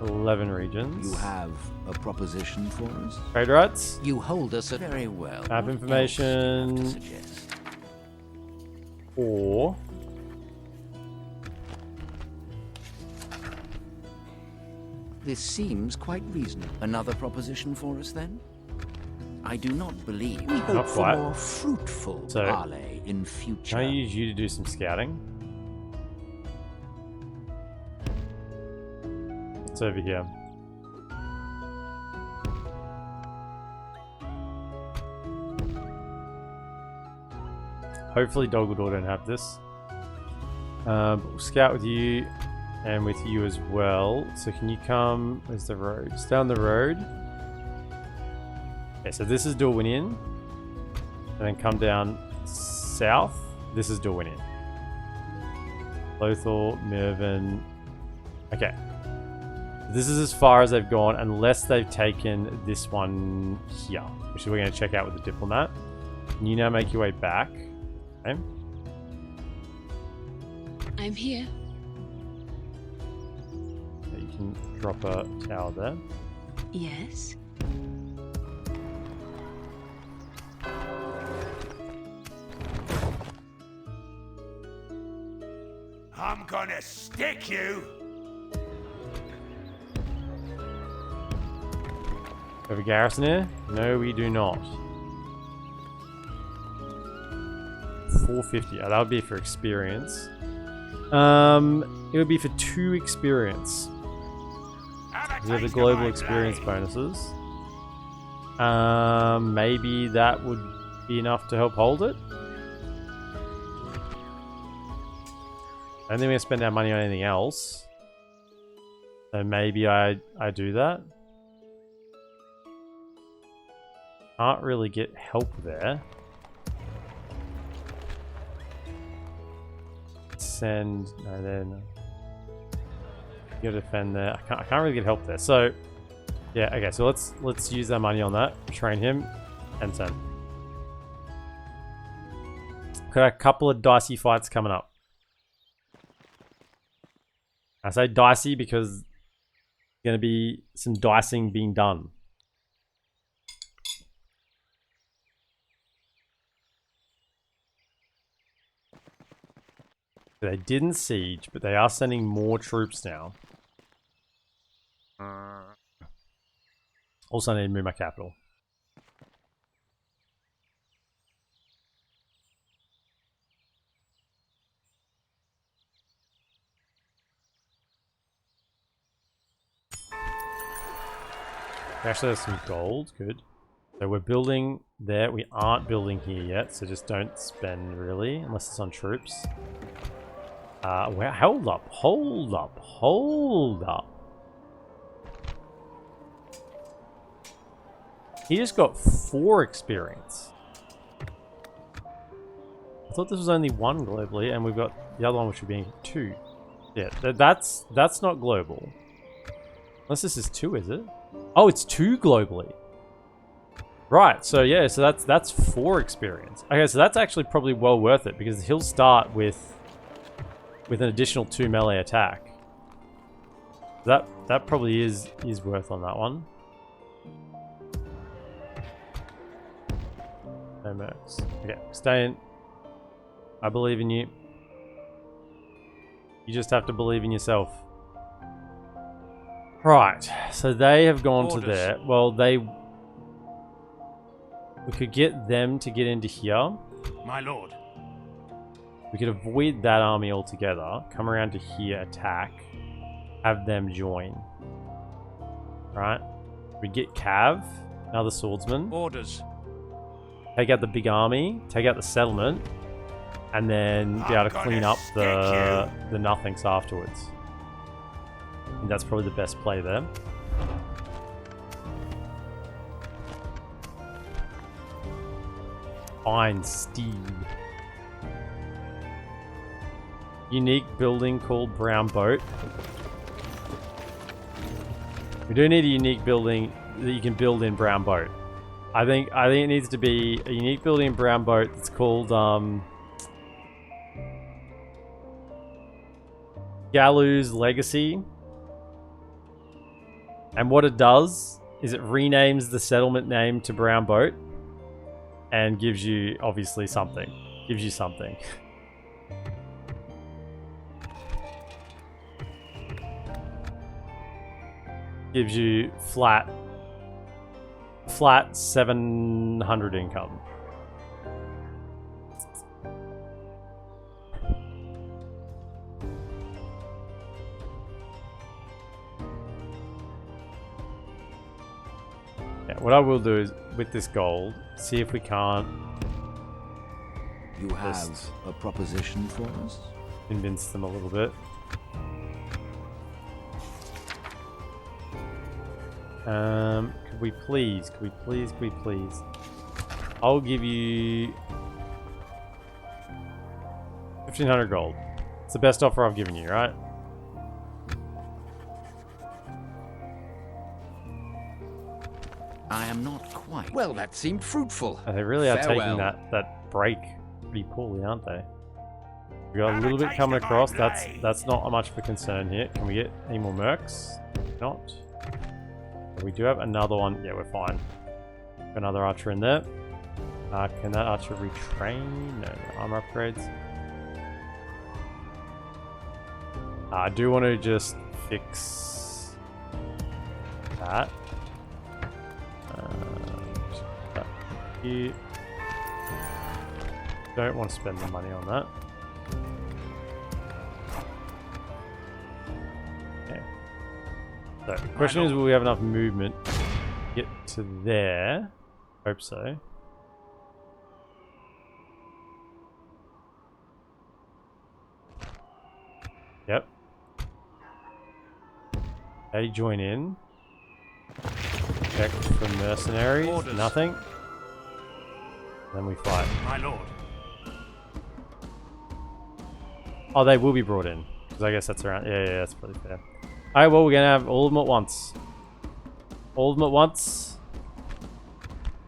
11 regions. You have a proposition for us? Trade rights. You hold us at very well. Map What information. else do you have to suggest? Or This seems quite reasonable. Another proposition for us, then? I do not believe we hope for quite. more fruitful So, parley in future. can I use you to do some scouting? It's over here. Hopefully Dogwall don't have this. But we'll scout with you and with you as well. So can you come... Where's the road? Just down the road. Okay, so this is Dorwinian. And then come down south. This is Dorwinian. Lothal, Mervyn. Okay. This is as far as they've gone, unless they've taken this one here, which we're going to check out with the diplomat. Can you now make your way back? Okay. I'm here. Okay, you can drop a tower there. Yes. I'm gonna stick you. We have a garrison here? No, we do not. 450. Oh, that would be for experience. It would be for 2 experience. Have a We have the taste of global my experience blade. bonuses. Maybe that would be enough to help hold it. I don't think we're gonna spend our money on anything else. So maybe I do that. Can't really get help there. Send no then. You gotta defend there. I can't really get help there. So yeah, okay, so let's use our money on that. Train him and send. Got a couple of dicey fights coming up. I say dicey because there's gonna be some dicing being done. They didn't siege, but they are sending more troops now. Also, I need to move my capital. We actually have some gold. Good. So we're building there. We aren't building here yet, so just don't spend really, unless it's on troops. Well, hold up. He just got 4 experience. I thought this was only 1 globally, and we've got the other one which would be 2. Yeah, that's not global. Unless this is 2, is it? Oh, it's 2 globally. Right, so yeah, so that's 4 experience. Okay, so that's actually probably well worth it, because he'll start with an additional 2 melee attack. That probably is worth on that one. No mercs. Okay, stay in. I believe in you. You just have to believe in yourself. Right, so they have gone to there. Well, we could get them to get into here. My lord. We could avoid that army altogether. Come around to here, attack. Have them join. Right? We get Cav, another swordsman. Orders. Take out the big army, take out the settlement, and then be able to clean up the nothings afterwards. I think that's probably the best play there. Fine steed. Unique building called Brown Boat. We do need a unique building that you can build in Brown Boat. I think it needs to be a unique building in Brown Boat that's called Galu's Legacy. And what it does is it renames the settlement name to Brown Boat and gives you obviously something. Gives you something. Gives you flat 700 income. Yeah, what I will do is with this gold, see if we can't You have a proposition for us? convince them a little bit. Could we please? I'll give you 1,500 gold. It's the best offer I've given you, right? I am not quite. Well, that seemed fruitful. They really are taking Farewell. that break pretty poorly, aren't they? We got a little bit coming across. That's not much of a concern here. Can we get any more mercs? Not. We do have another one. Yeah, we're fine. Got another archer in there. Can that archer retrain? No, armor upgrades. I do want to just fix that. Here. Don't want to spend the money on that. So, the question is, will we have enough movement to get to there? Hope so. Yep. They join in. Check for mercenaries. Orders. Nothing. Then we fight. My lord. Oh, they will be brought in. Because I guess that's around. Yeah, that's probably fair. Alright, well, we're going to have all of them at once. All of them at once.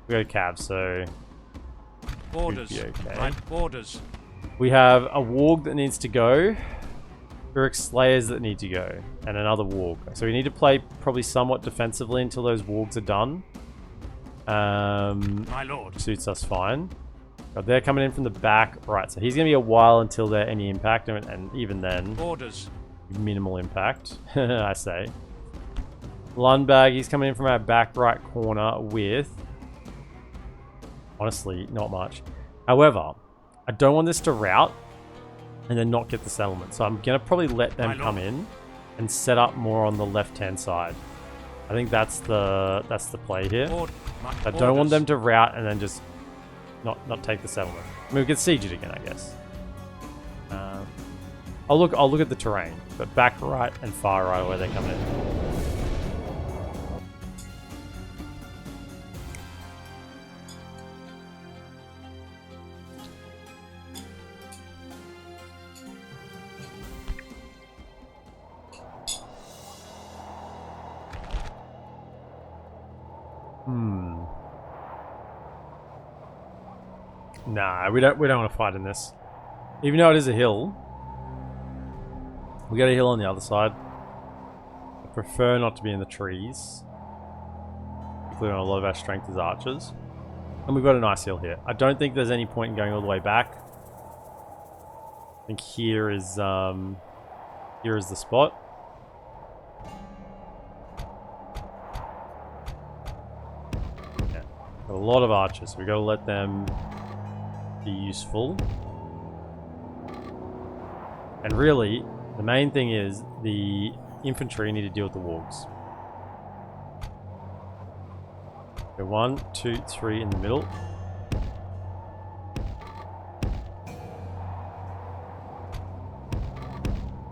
We got a cab, so... Orders. Should be okay. My orders. We have a warg that needs to go. Uruk Slayers that need to go. And another warg. So we need to play probably somewhat defensively until those wargs are done. My lord. Suits us fine. But they're coming in from the back. Right, so he's going to be a while until they're any impact. And even then... Orders. Minimal impact, I say. Lundbag, he's coming in from our back right corner with... Honestly, not much. However, I don't want this to rout and then not get the settlement. So I'm going to probably let them come in and set up more on the left-hand side. I think that's the play here. I don't want them to rout and then just not take the settlement. I mean, we could siege it again, I guess. I'll look at the terrain, but back right and far right where they're coming in. Nah, we don't want to fight in this. Even though it is a hill. We got a hill on the other side. I prefer not to be in the trees. Particularly when a lot of our strength is archers. And we've got a nice hill here. I don't think there's any point in going all the way back. think here is the spot. Yeah, got a lot of archers. We got to let them be useful. And really, the main thing is the infantry need to deal with the wargs. So 1, 2, 3 in the middle.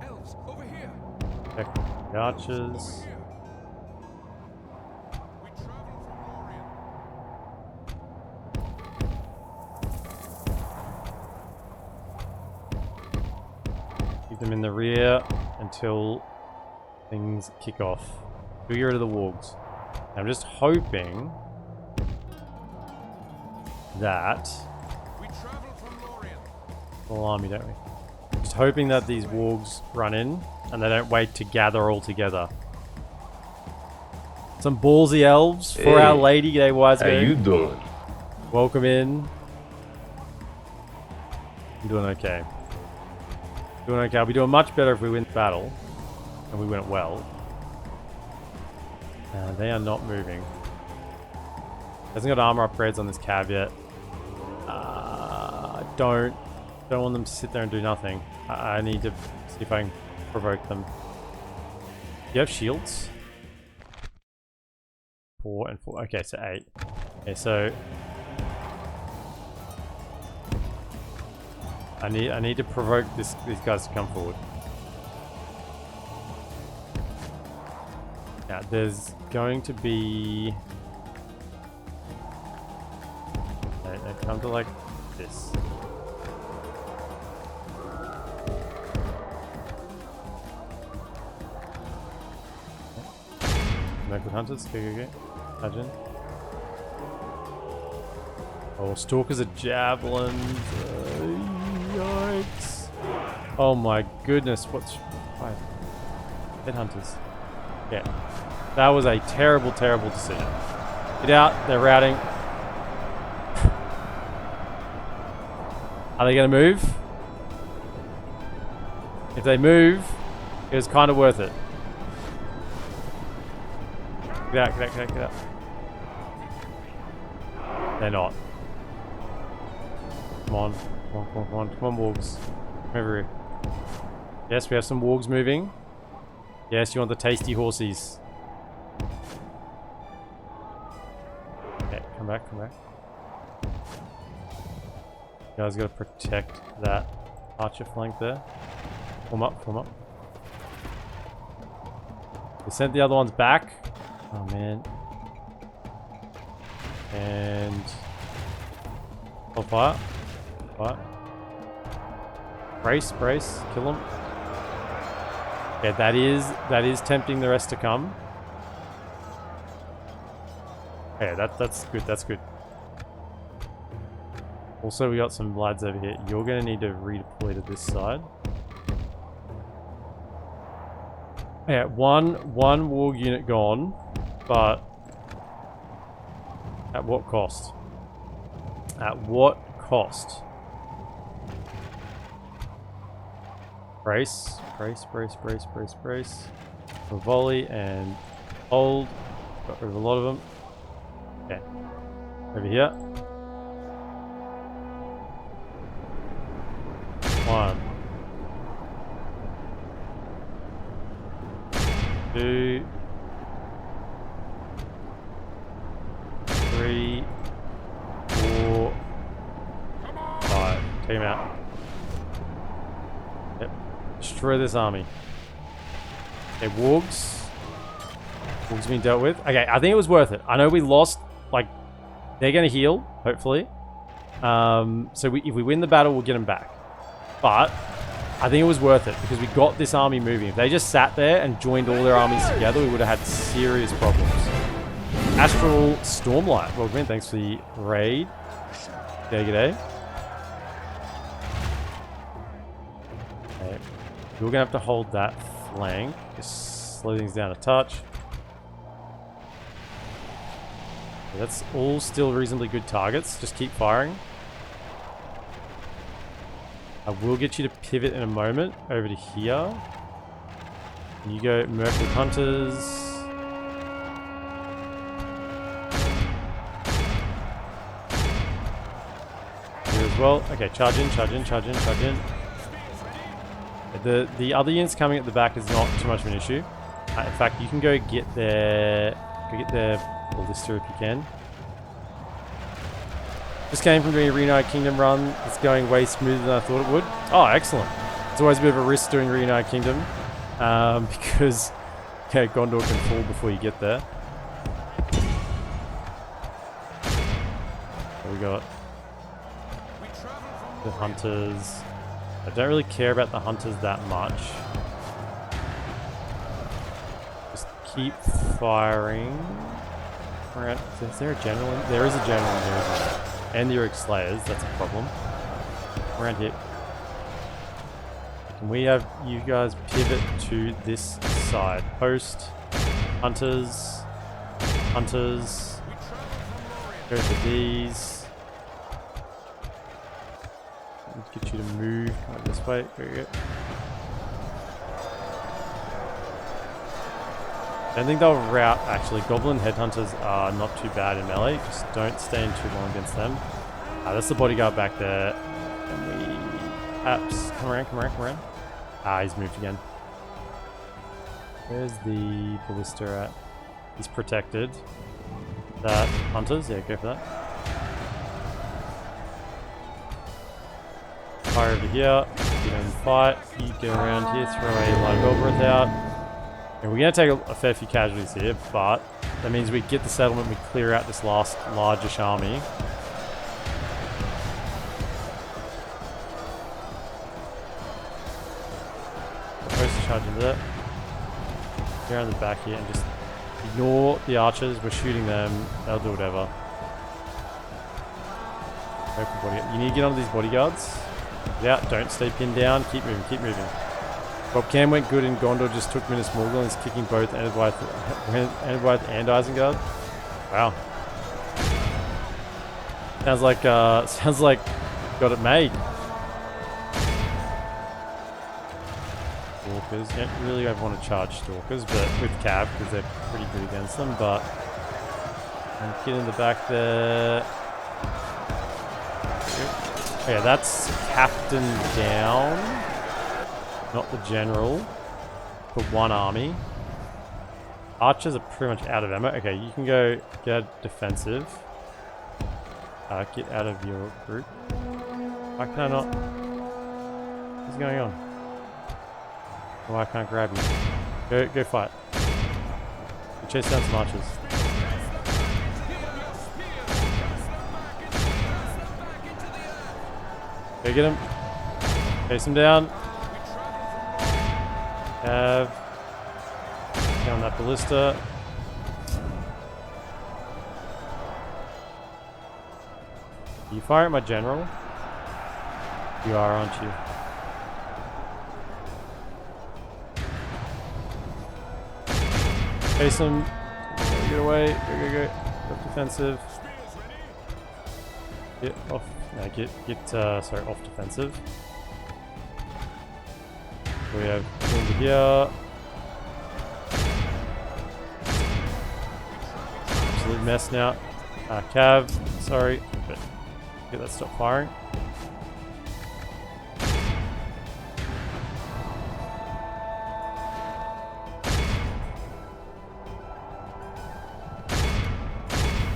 Elves, over here. Check the archers. Over here. We travel from Lothlorien. Keep them in the rear until things kick off. Do get rid of the wargs. I'm just hoping that We travel from Lothlorien. full army, don't we? Just hoping that these wargs run in and they don't wait to gather all together. Some ballsy elves for our lady. G'day, wise How you man. doing? Welcome in. I'm doing okay. Doing okay. I'll be doing much better if we win the battle. And we win it well. They are not moving. Hasn't got armor upgrades on this cav yet. I don't want them to sit there and do nothing. I need to see if I can provoke them. Do you have shields? 4 and 4. Okay, so 8. Okay, so I need to provoke these guys to come forward. Now there's going to be they come to like this. Local hunters, go. Imagine. Oh, stalkers are javelins. Yikes. Oh my goodness, what's... Headhunters. Yeah. That was a terrible, terrible decision. Get out, they're routing. Are they going to move? If they move, it was kind of worth it. Get out. They're not. Come on, wargs. Come over here. Yes, we have some wargs moving. Yes, you want the tasty horsies. Okay, come back. You guys gotta protect that archer flank there. Form up. We sent the other ones back. Oh man. And hold fire. Brace, kill them. Yeah, that is tempting the rest to come. Yeah, that's good. Also, we got some lads over here. You're gonna need to redeploy to this side. Yeah, one warg unit gone, but at what cost? At what cost? Brace. A volley and hold. Got rid of a lot of them. Okay. Over here. 1, 2, 3, 4, 5. Take him out. Yep. Destroy this army. Okay, wargs. Wargs being dealt with. Okay, I think it was worth it. I know we lost. Like, they're going to heal, hopefully. So if we win the battle, we'll get them back. But I think it was worth it because we got this army moving. If they just sat there and joined all their armies together, we would have had serious problems. Astral Stormlight. Welcome in. Thanks for the raid. G'day. Okay. We're going to have to hold that flank. Just slow things down a touch. Okay, that's all still reasonably good targets. Just keep firing. I will get you to pivot in a moment over to here. And you go Merc with Hunters. Here as well. Okay, charge in, charge in, charge in, charge in. The other units coming at the back is not too much of an issue. In fact, you can go get their ballista if you can. Just came from doing a Reunited Kingdom run. It's going way smoother than I thought it would. Oh, excellent. It's always a bit of a risk doing Reunited Kingdom. Because Gondor can fall before you get there. So we got the Hunters. I don't really care about the Hunters that much. Just keep firing. Around. Is there a general in? There is a general in there, isn't there? And the Uric Slayers, that's a problem. Around here. Can we have you guys pivot to this side? Post. Hunters. Hunters. Go for these. Let's get you to move. Come up this way. Go, go. I don't think they'll rout, actually. Goblin Headhunters are not too bad in melee. Just don't stay in too long against them. That's the bodyguard back there. And we... Perhaps... Come around, come around, come around. He's moved again. Where's the ballista at? He's protected. That... Hunters? Yeah, go for that. Fire over here. Get in fight. You get around here. Throw a line of Elbreth out. And we're going to take a fair few casualties here, but that means we get the settlement, we clear out this last largish army. Supposed to charge into that. Get around the back here and just ignore the archers. We're shooting them. They'll do whatever. You need to get onto these bodyguards. Yeah, don't stay pinned down. Keep moving, keep moving. Bob Cam went good in Gondor, just took Minas Morgul and is kicking both Eadwyth and Isengard. Wow. Sounds like got it made. Stalkers. You don't really ever want to charge Stalkers, but with Cav, because they're pretty good against them, but and get in the back there. Okay, that's Captain down. Not the general. For one army. Archers are pretty much out of ammo. Okay, you can go get defensive. Get out of your group. Why can I not? What's going on? Why can't I grab you? Go fight. Go chase down some archers. Go get him. Chase him down. Have down that ballista. You fire at my general? You are, aren't you? Chase him. Get away. Go. Go defensive. Get off. No, sorry, off defensive. We have over here. Absolute mess now. Cav, sorry. Okay. Get that stop firing.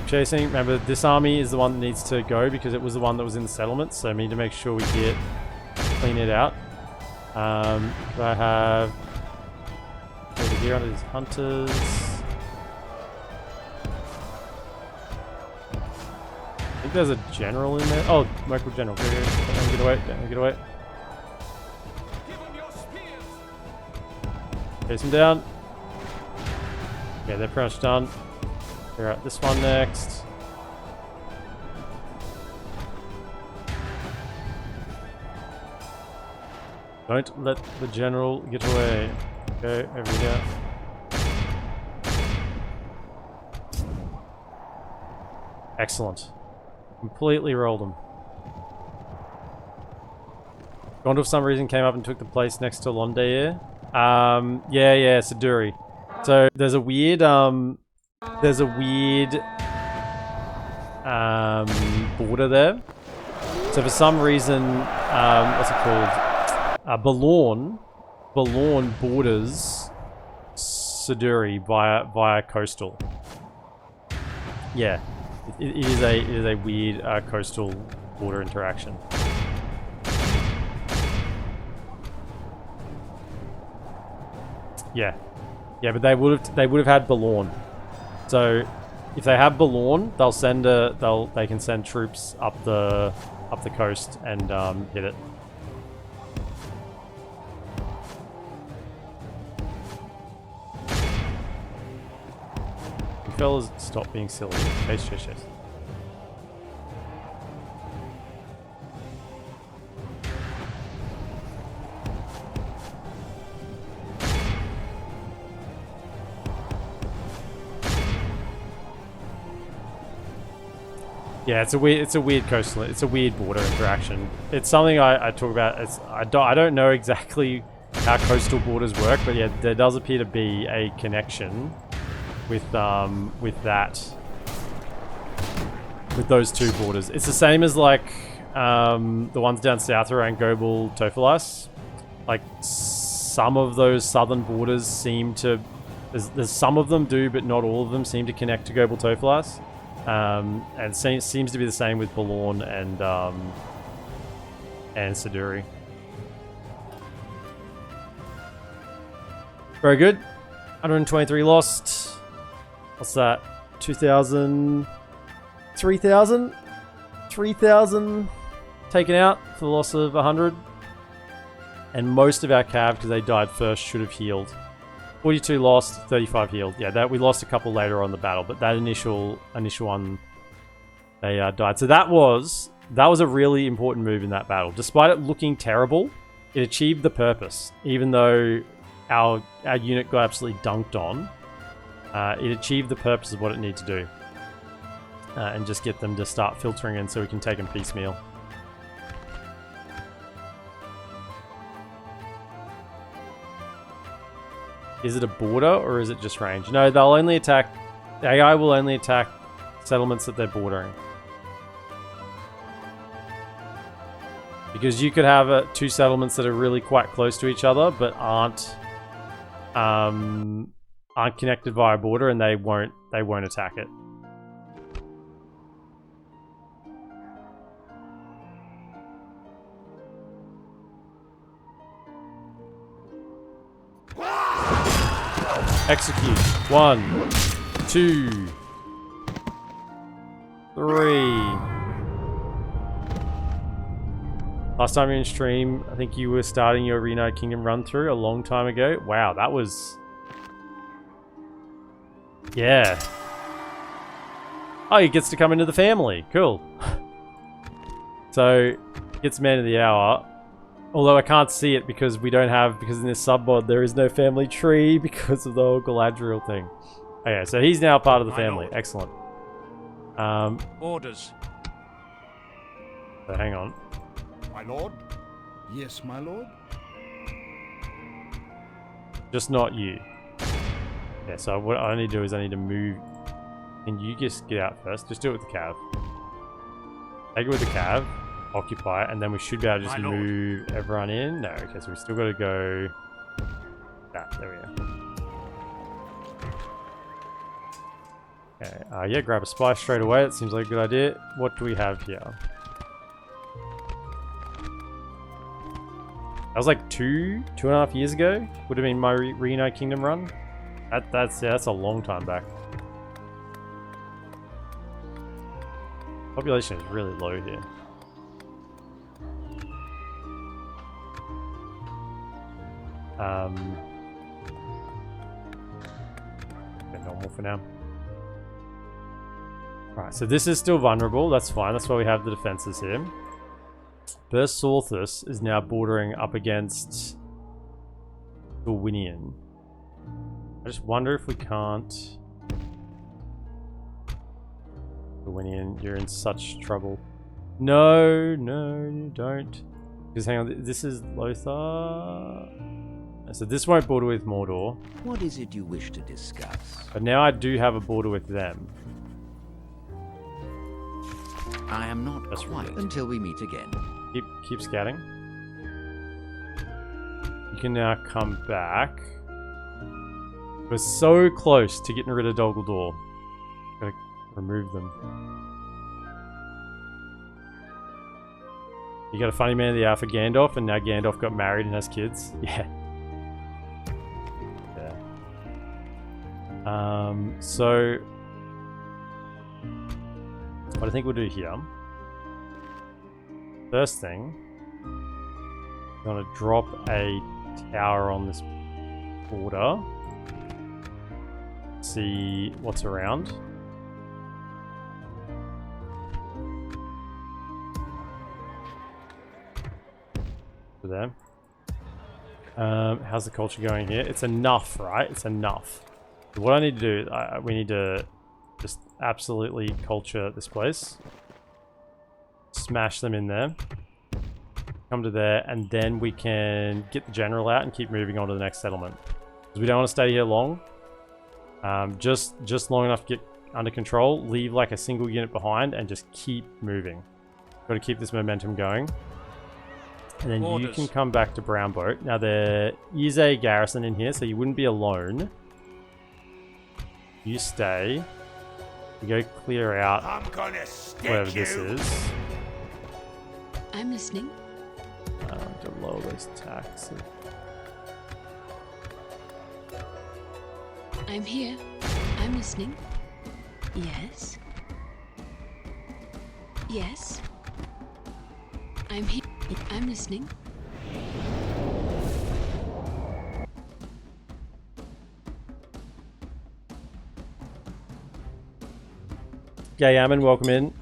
Chasing. Remember, this army is the one that needs to go because it was the one that was in the settlement, so we need to make sure we clean it out. I have over here under these hunters. I think there's a general in there. Oh, local general. Go. Don't get away. Don't get away. Chase him down. Okay, they're pretty much done. Clear out this one next. Don't let the general get away. Okay, over here. Excellent. Completely rolled them. Gondor for some reason came up and took the place next to Londair. Yeah, Siduri. So there's a weird border there. So for some reason, what's it called? Balorn borders Siduri via coastal. Yeah, it is a weird coastal border interaction. Yeah, but they would have had Balorn. So if they have Balorn, they can send troops up the coast and hit it. You fellas, stop being silly. Yes. Yeah, it's a weird coastal. It's a weird border interaction. It's something I talk about. I don't know exactly how coastal borders work, but yeah, there does appear to be a connection with those two borders. It's the same as like the ones down south around Gobel Tofalas. Like some of those southern borders seem to. There's some of them do, but not all of them seem to connect to Gobel Tofalas. And seems to be the same with Balorn and Siduri. Very good. 123 lost. What's that? 2,000... 3,000? 3,000 taken out for the loss of 100. And most of our cav, because they died first, should have healed. 42 lost, 35 healed. Yeah, that we lost a couple later on the battle, but that initial one, they died. So that was a really important move in that battle. Despite it looking terrible, it achieved the purpose. Even though our unit got absolutely dunked on, it achieved the purpose of what it needed to do, and just get them to start filtering in so we can take them piecemeal. Is it a border or is it just range? No, they'll only attack... The AI will only attack settlements that they're bordering. Because you could have two settlements that are really quite close to each other, but aren't connected via border, and they won't attack it. Execute. 1, 2, 3. Last time you were in stream, I think you were starting your Reunited Kingdom run through a long time ago. Wow, that was... Yeah. Oh, he gets to come into the family. Cool. So, gets man of the hour. Although I can't see it because because in this submod there is no family tree because of the whole Galadriel thing. Okay, so he's now part of the family. Excellent. Orders. So hang on. My lord? Yes, my lord? Just not you. Yeah, so what I need to do is I need to move. Can you just get out first? Just do it with the cav. Take it with the cav. Occupy it, and then we should be able to just move everyone in. No, okay, so we still got to go. There we go. Okay, yeah, grab a spice straight away. That seems like a good idea. What do we have here? That was like 2.5 years ago. Would have been my Reunited Kingdom run. That's a long time back. Population is really low here. Normal for now. Alright, so this is still vulnerable. That's fine. That's why we have the defenses here. Burst Sorthus is now bordering up against Dorwinion. I just wonder if we can't... Dorwinion, you're in such trouble. No, you don't. Because hang on, this is Lothar. So this won't border with Mordor. What is it you wish to discuss? But now I do have a border with them. I am not That's quite right. until we meet again. Keep scouting. You can now come back. We're so close to getting rid of Dol Guldur. Gotta remove them. You got a funny man of the hour for Gandalf, and now Gandalf got married and has kids. Yeah. Yeah. So what I think we'll do here. First thing, I'm gonna drop a tower on this border. See what's around. For them. How's the culture going here? It's enough, right? It's enough. So what I need to do, we need to just absolutely culture this place. Smash them in there. Come to there, and then we can get the general out and keep moving on to the next settlement. Because we don't want to stay here long. Just long enough to get under control. Leave like a single unit behind and just keep moving. Got to keep this momentum going. And then you can come back to Brown Boat. Now there is a garrison in here, so you wouldn't be alone. You stay. You go clear out I'm gonna stick whatever this you. is. I'm listening. To lower those taxes. I'm here. I'm listening. Yes. Yes. I'm here. I'm listening. Okay, Yaman, welcome in.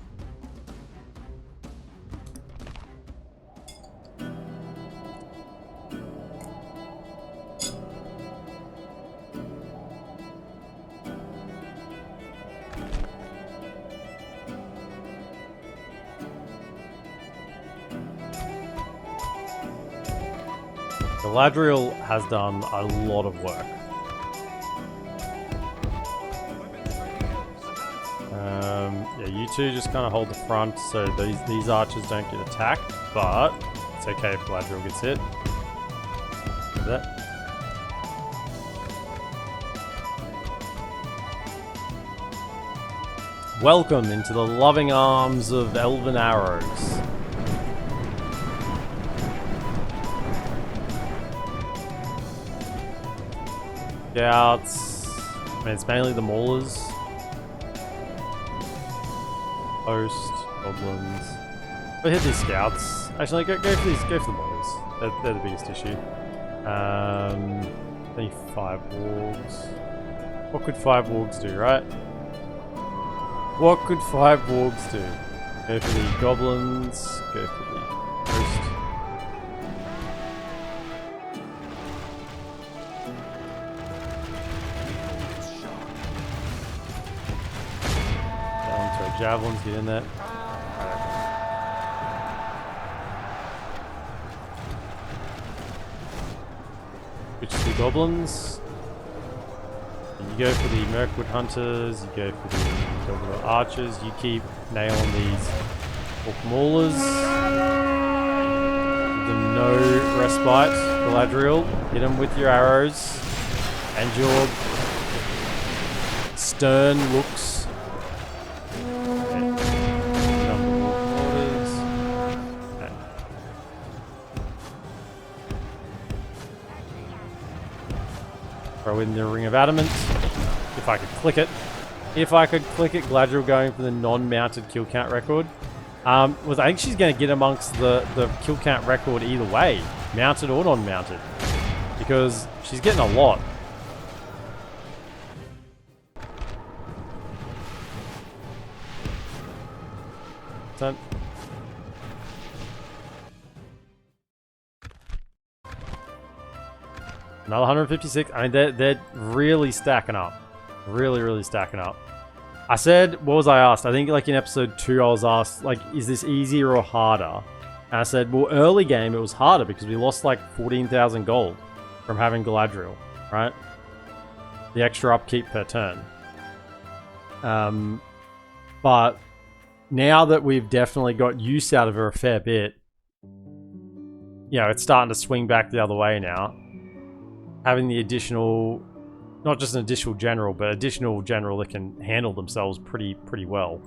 Galadriel has done a lot of work. Yeah, you two just kind of hold the front so these archers don't get attacked, but it's okay if Galadriel gets hit. Do that. Welcome into the loving arms of elven arrows. Scouts. I mean, it's mainly the maulers. Host, goblins. But hit these scouts. Actually, go for these. Go for the maulers. They're the biggest issue. I think 5 wargs. What could 5 wargs do, right? What could 5 wargs do? Go for the goblins. Go for the host. Javelins, get in there. Which is the goblins. And you go for the Mirkwood Hunters, you go for the Dogwood Archers, you keep nailing these Orc Maulers. Give them no respite. Galadriel, hit them with your arrows and your stern looks. Throw in the Ring of Adamant. If I could click it. If I could click it, Galadriel going for the non-mounted kill count record. I think she's going to get amongst the kill count record either way. Mounted or non-mounted. Because she's getting a lot. So, another 156. I mean, they're really stacking up. Really stacking up. I said, what was I asked? I think like in episode 2 I was asked, like, is this easier or harder? And I said, well, early game it was harder because we lost like 14,000 gold from having Galadriel, right? The extra upkeep per turn. But now that we've definitely got use out of her a fair bit, you know, it's starting to swing back the other way now. Having the additional, not just an additional general, but additional general that can handle themselves pretty well.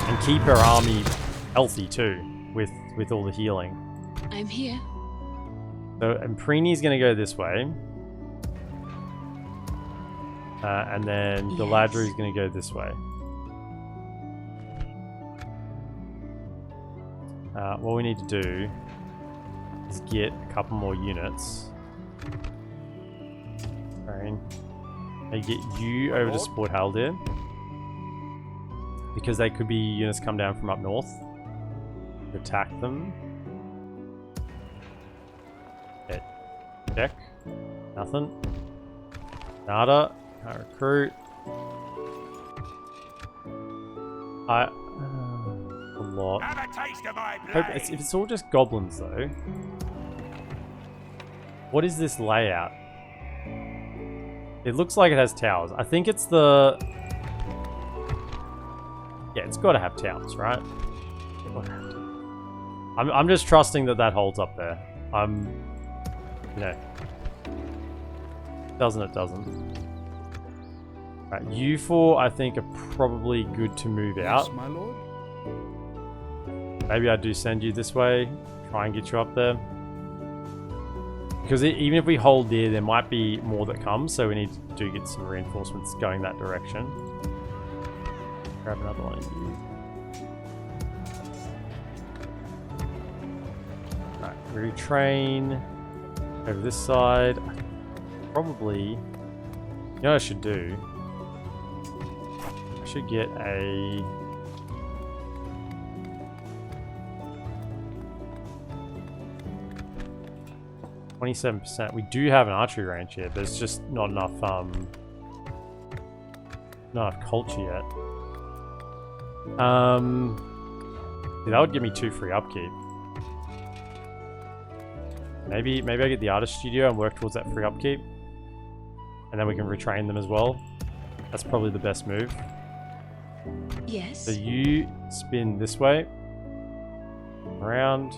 And keep her army healthy too, with all the healing. I'm here. So Emprini's going to go this way. And then Galadriel's going to go this way. What we need to do is get a couple more units. Right. And get you over to support Haldir. Because they could be units come down from up north. To attack them. Okay. Check. Nothing. Nada. Can't recruit. A lot. Have a taste of my Hope blade. if it's all just goblins though. What is this layout? It looks like it has towers. I think it's the... Yeah, it's got to have towers, right? I'm just trusting that holds up there. You know. Doesn't it? Doesn't. Right, you four I think are probably good to move out. Yes, my lord. Maybe I do send you this way. Try and get you up there. Because even if we hold there might be more that come, so we need to get some reinforcements going that direction. Grab another one of you. Alright, retrain over this side. Probably, you know what I should do? I should get a... 27%. We do have an archery range here, but it's just not enough culture yet. Yeah, that would give me 2 free upkeep. Maybe I get the artist studio and work towards that free upkeep. And then we can retrain them as well. That's probably the best move. Yes. So you spin this way. Around.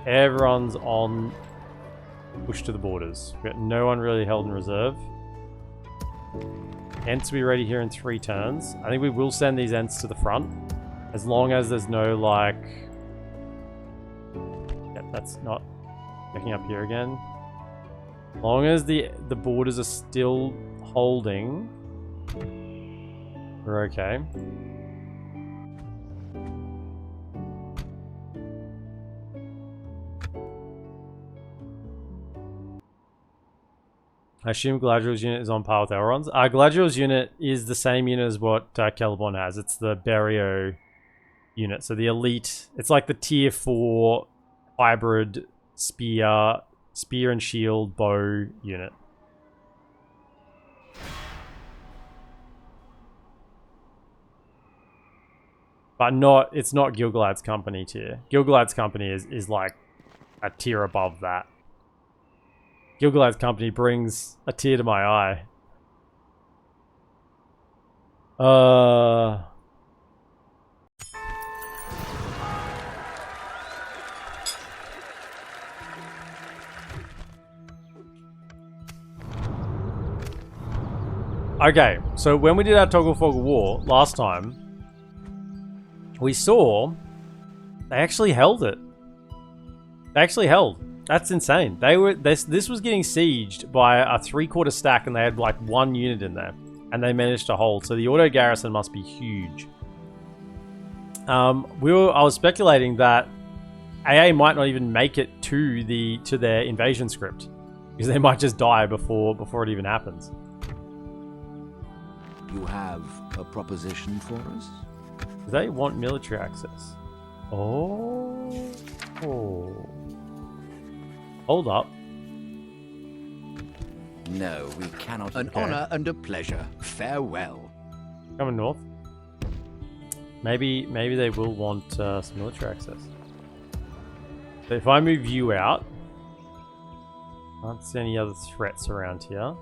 Everyone's on push to the borders. We've got no one really held in reserve. Ents will be ready here in 3 turns. I think we will send these Ents to the front. As long as there's no, like... Yep, that's not... Checking up here again. As long as the borders are still holding, we're okay. I assume Galadriel's unit is on par with Elrond's. Galadriel's unit is the same unit as what Celeborn has. It's the Barrio unit. So the elite, it's like the tier 4 hybrid spear and shield bow unit. But it's not Gil-galad's company tier. Gil-galad's company is like a tier above that. Gil-galad's company brings a tear to my eye. Okay, so when we did our Toggle-Foggle War last time, we saw they actually held it. They actually held. That's insane. This was getting sieged by a 3/4 stack, and they had like 1 unit in there, and they managed to hold. So the auto garrison must be huge. I was speculating that AA might not even make it to their invasion script, because they might just die before it even happens. You have a proposition for us? Do they want military access? Oh. Hold up. No, we cannot. An honor and a pleasure. Farewell. Coming north. Maybe they will want some military access. So if I move you out, I can't see any other threats around here.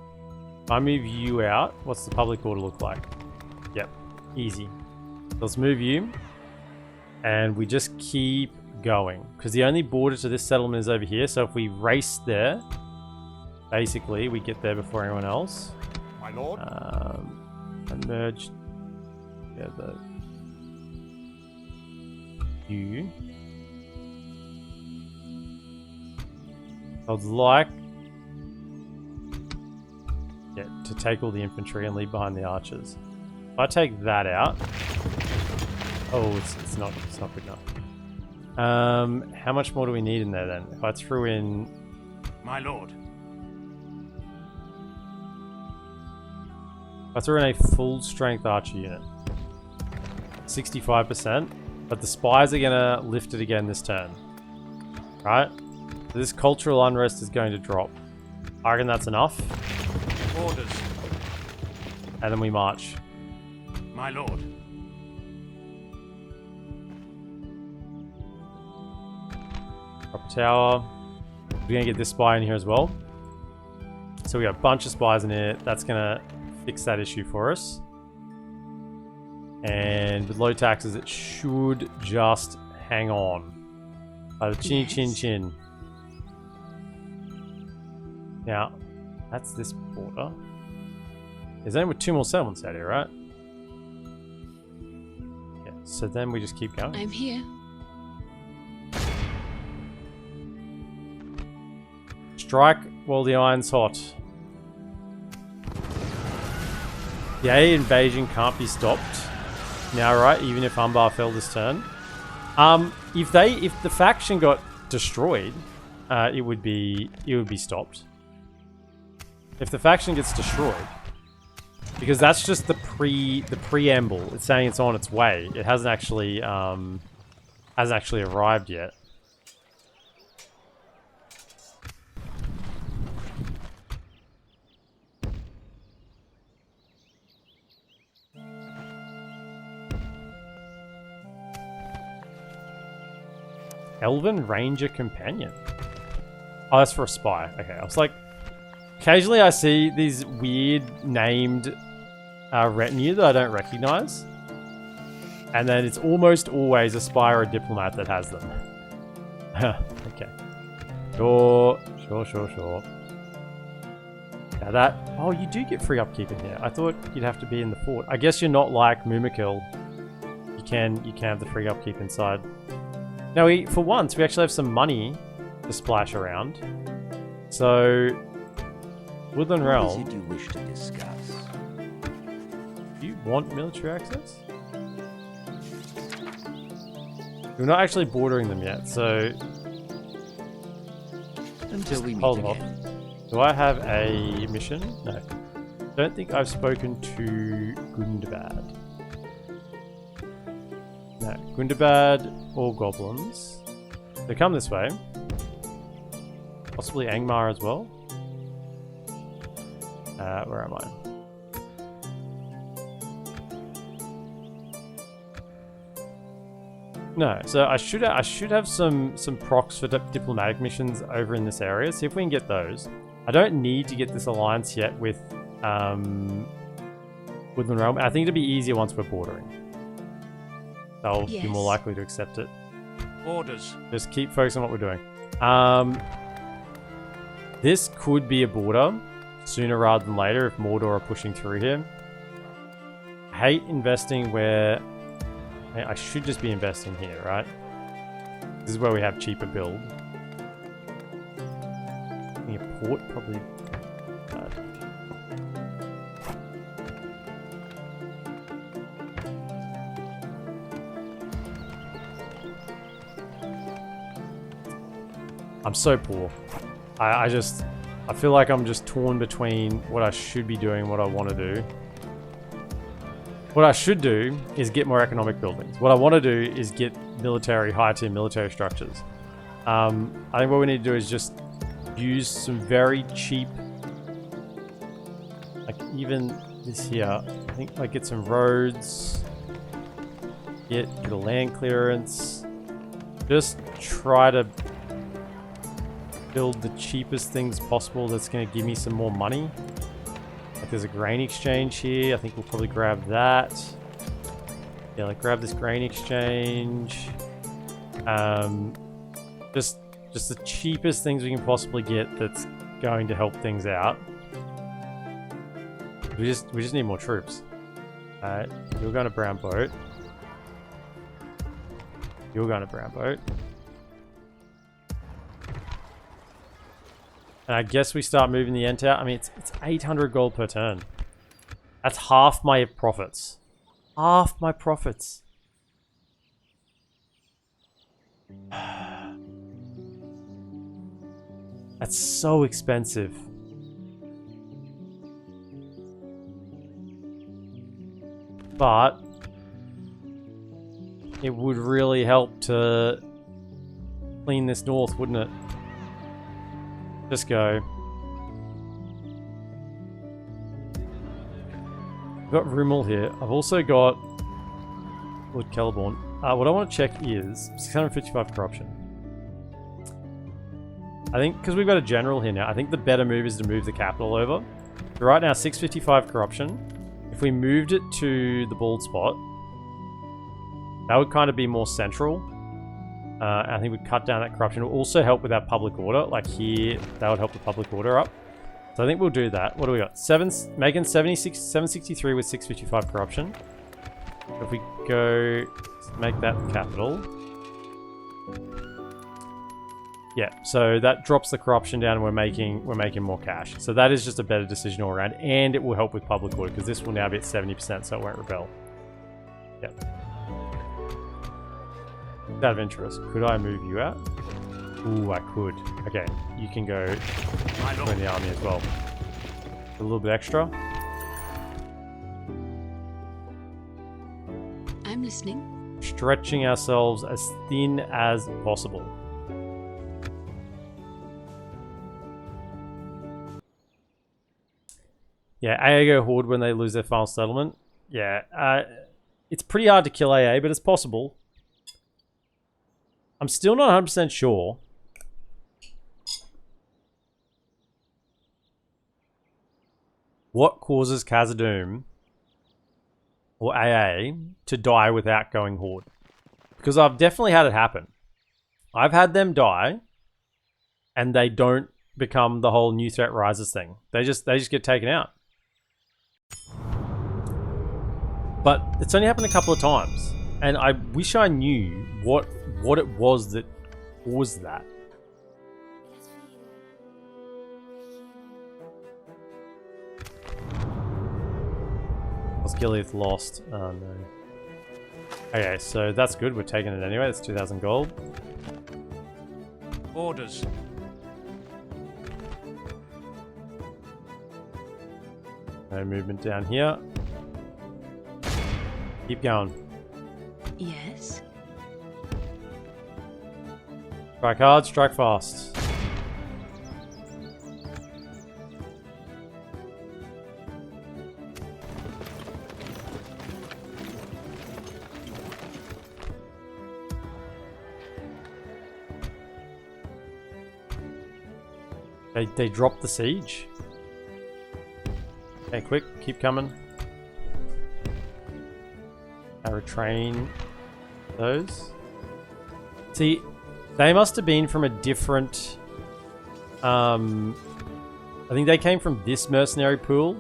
If I move you out, what's the public order look like? Yep, easy. Let's move you, and we just keep going because the only border to this settlement is over here. So if we race there, basically we get there before anyone else. My lord. And merge together. You. I would like to take all the infantry and leave behind the archers. If I take that out, oh, it's not good enough. How much more do we need in there then? If I threw in, My lord. if I threw in a full strength archer unit, 65%, but the spies are gonna lift it again this turn, right? So this cultural unrest is going to drop. I reckon that's enough. Orders. And then we march. My lord. Upper tower. We're going to get this spy in here as well. So we got a bunch of spies in here. That's going to fix that issue for us. And with low taxes, it should just hang on. By the chin, chin, chin. Now, that's this border. There's only 2 more settlements out here, right? Yeah, so then we just keep going. I'm here. Strike while the iron's hot. The A invasion can't be stopped now, right? Even if Umbar fell this turn. If the faction got destroyed, it would be stopped. If the faction gets destroyed, because that's just the preamble. It's saying it's on its way. It hasn't actually arrived yet. Elven Ranger Companion. Oh, that's for a spy. Okay, I was like, occasionally I see these weird named retinue that I don't recognize. And then it's almost always a spy or a diplomat that has them. Okay. Sure. Now that... Oh, you do get free upkeep in here. I thought you'd have to be in the fort. I guess you're not like Mumakil. You can have the free upkeep inside. Now, for once, we actually have some money to splash around. So... Woodland Realm. What is it you wish to discuss? Do you want military access? We're not actually bordering them yet, so... Until we meet hold again. on. Do I have a mission? No. Don't think I've spoken to Gundabad. No, Gundabad or goblins. They come this way. Possibly Angmar as well. Where am I? No, so I should have some procs for diplomatic missions over in this area. See if we can get those. I don't need to get this alliance yet with Woodland Realm. I think it'll be easier once we're bordering. They'll be more likely to accept it. Orders. Just keep focusing on what we're doing. This could be a border sooner rather than later if Mordor are pushing through here. I hate investing where... I should just be investing here, right? This is where we have cheaper build. I think a port probably... I'm so poor. I feel like I'm just torn between what I should be doing and what I want to do. What I should do is get more economic buildings. What I want to do is get high-tier military structures. I think what we need to do is just use some very cheap, like even this here. I think like get some roads. Get a land clearance. Just try to build the cheapest things possible that's going to give me some more money. Like there's a grain exchange here. I think we'll probably grab that. Yeah, like grab this grain exchange. Just the cheapest things we can possibly get that's going to help things out. We just need more troops. Alright, you're going to brown boat. You're going to brown boat. And I guess we start moving the ent out. I mean, it's 800 gold per turn. That's half my profits. Half my profits. That's so expensive. But it would really help to clean this north, wouldn't it? Just go. I've got Rimmel here. I've also got Lord Celeborn. What I want to check is 655 corruption. I think because we've got a general here now, I think the better move is to move the capital over. So right now, 655 corruption. If we moved it to the bald spot, that would kind of be more central. I think we'd cut down that corruption. It will also help with our public order. Like here, that would help the public order up. So I think we'll do that. What do we got? Making 763 with 655 corruption. If we go make that the capital. Yeah, so that drops the corruption down and we're making more cash. So that is just a better decision all around. And it will help with public order because this will now be at 70%, so it won't rebel. Yep. Out of interest, could I move you out? Ooh, I could. Okay, you can go join the army as well. A little bit extra. I'm listening. Stretching ourselves as thin as possible. Yeah, AA go horde when they lose their final settlement. Yeah, it's pretty hard to kill AA, but it's possible. I'm still not 100% sure. What causes Khazad-dûm or AA to die without going horde? Because I've definitely had it happen. I've had them die and they don't become the whole new threat rises thing. They just get taken out. But it's only happened a couple of times. And I wish I knew what it was that caused that. Osgiliath lost. Oh no. Okay, so that's good. We're taking it anyway. That's 2,000 gold. Orders. No movement down here. Keep going. Yes. Strike hard, strike fast. They dropped the siege. Okay, quick, keep coming. I retrain those. See, they must have been from a different... I think they came from this mercenary pool.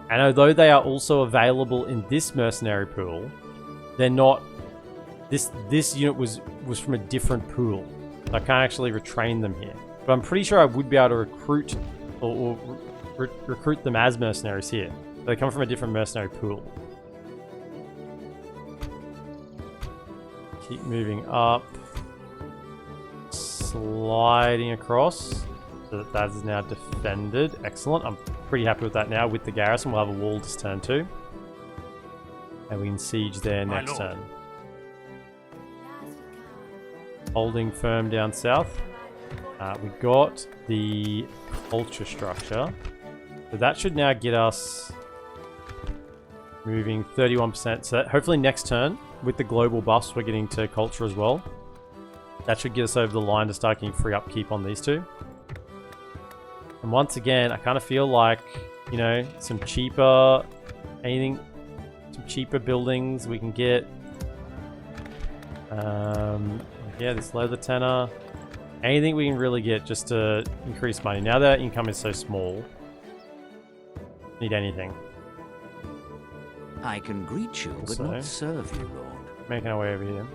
And although they are also available in this mercenary pool, they're not... This unit was from a different pool. So I can't actually retrain them here. But I'm pretty sure I would be able to recruit or recruit them as mercenaries here. They come from a different mercenary pool. Keep moving up. Sliding across. So that is now defended. Excellent. I'm pretty happy with that now. With the garrison, we'll have a wall to turn to. And we can siege there next turn. Holding firm down south. We got the culture structure. So that should now get us moving 31%. So that hopefully next turn with the global buffs we're getting to culture as well. That should get us over the line to start getting free upkeep on these two. And once again, I kind of feel like, you know, some cheaper buildings we can get. Yeah, this leather tenor. Anything we can really get just to increase money. Now that our income is so small, need anything. I can greet you, but Also, not serve you, Lord. Making our way over here.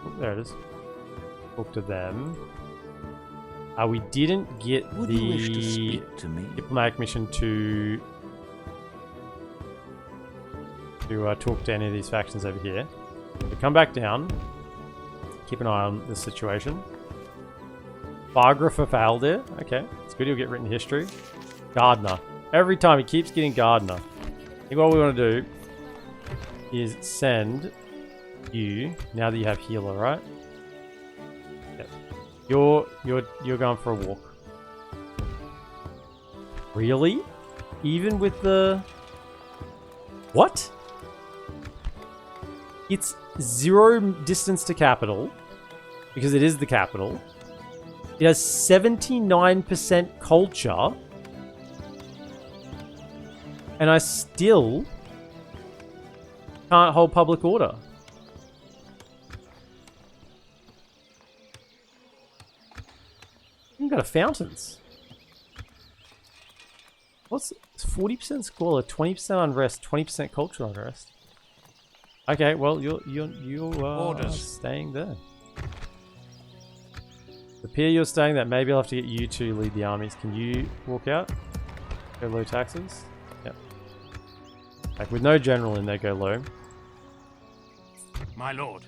Oh, there it is. Talk to them. We didn't get Would you wish to the speak to me? diplomatic mission to talk to any of these factions over here. So come back down. Keep an eye on this situation. Biographer for Haldir. Okay, it's good. He'll get written history. Gardener. Every time he keeps getting Gardener. I think what we want to do is send you, now that you have healer, right? Yep. You're going for a walk. Really? Even with the... What? It's 0 distance to capital, because it is the capital. It has 79% culture. And I still can't hold public order. You've got a fountains. What's 40% squalor, 20% unrest, 20% cultural unrest? Okay, well you're Orders. staying there. The peer you're staying there, maybe I'll have to get you to lead the armies. Can you walk out? Go low taxes? Yep. Like with no general in there, go low. My lord.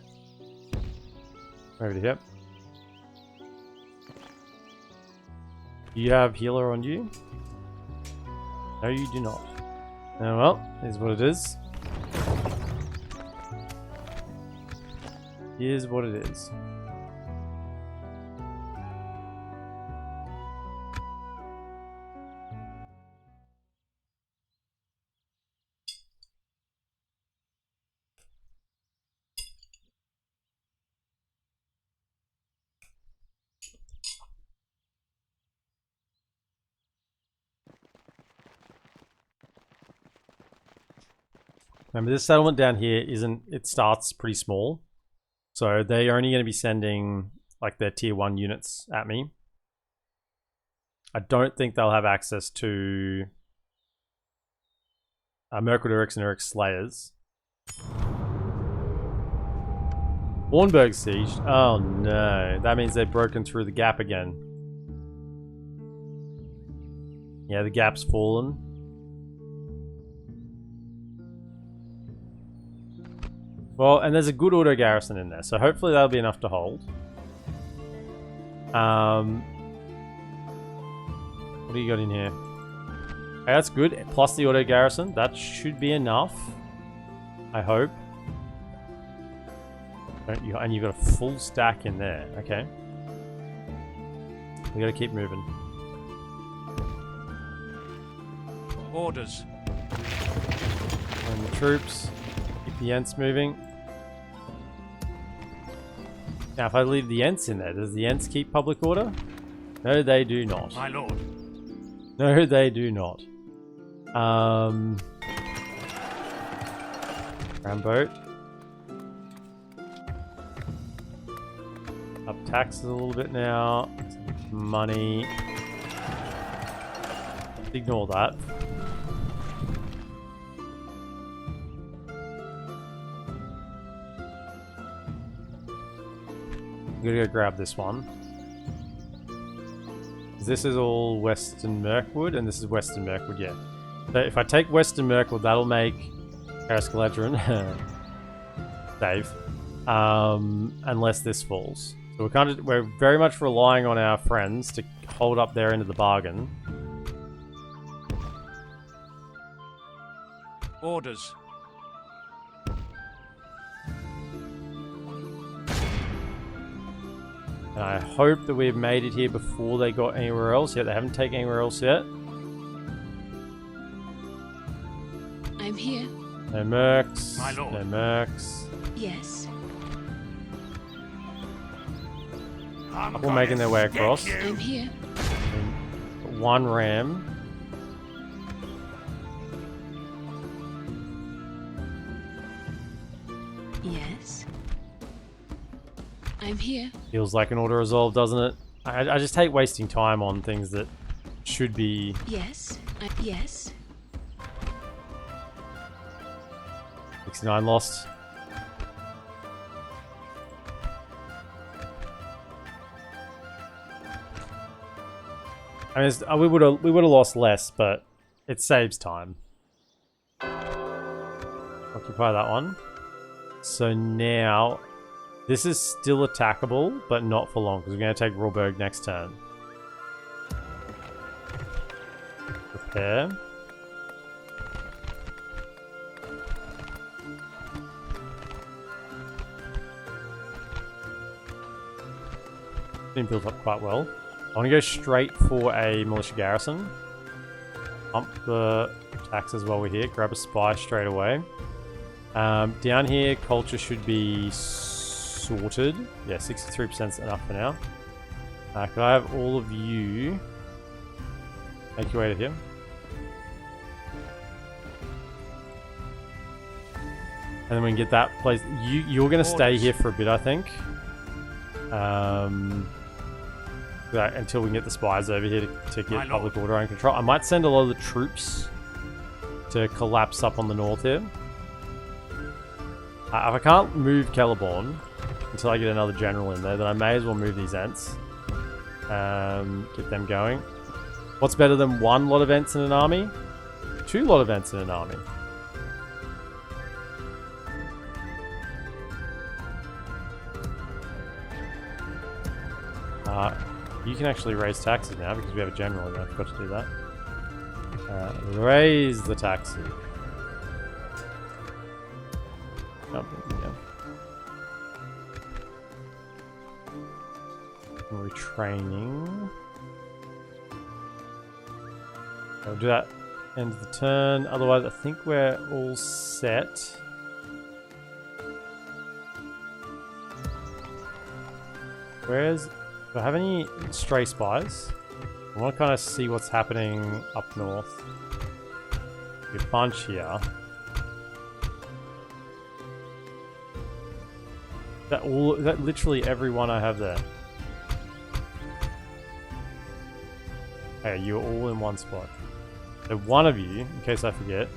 Over to here. Do you have healer on you? No, you do not. Oh well, here's what it is. Here's what it is. Remember, this settlement down here it starts pretty small. So they're only going to be sending like their tier 1 units at me. I don't think they'll have access to Mirkwood Urix and Urix Slayers. Warnberg Siege. Oh no. That means they've broken through the gap again. Yeah, the gap's fallen. Well, and there's a good auto garrison in there, so hopefully that'll be enough to hold. What do you got in here? Okay, that's good. Plus the auto garrison. That should be enough. I hope. And you've got a full stack in there. Okay. We gotta keep moving. Orders. And the troops. Keep the Ents moving. Now, if I leave the Ents in there, does the Ents keep public order? No, they do not. My lord. No, they do not. Ramboat. Up taxes a little bit now. Money. Ignore that. I'm gonna go grab this one. This is all Western Mirkwood, and this is Western Mirkwood, yeah. So if I take Western Mirkwood, that'll make Galadriel save. Unless this falls. So we're very much relying on our friends to hold up their end of the bargain. Orders. And I hope that we've made it here before they got anywhere else yet. They haven't taken anywhere else yet. I'm here. No mercs. My lord. No mercs. Yes. Couple making their way across. I'm here. And one ram. Yes. I'm here. Feels like an auto resolve, doesn't it? I just hate wasting time on things that should be. Yes. Yes. 69 lost. I mean, we would have lost less, but it saves time. Occupy that one. So now, this is still attackable, but not for long, because we're going to take Råberg next turn. Repair. Been built up quite well. I want to go straight for a militia garrison. Pump the taxes while we're here. Grab a spy straight away. Down here, culture should be sorted. Yeah, 63% is enough for now. Could I have all of you make your way to here? And then we can get that place. You're going to stay here for a bit, I think. Until we can get the spies over here to get public order and control. I might send a lot of the troops to collapse up on the north here. If I can't move Celeborn until I get another general in there, then I may as well move these Ents. Get them going. What's better than one lot of Ents in an army? 2 lot of Ents in an army. You can actually raise taxes now because we have a general. I forgot to do that. Raise the taxes. Retraining. I'll do that end of the turn. Otherwise, I think we're all set. Where's... Do I have any stray spies? I want to kind of see what's happening up north. A bunch here. Is that literally everyone I have there? Okay, you're all in one spot. So one of you, in case I forget,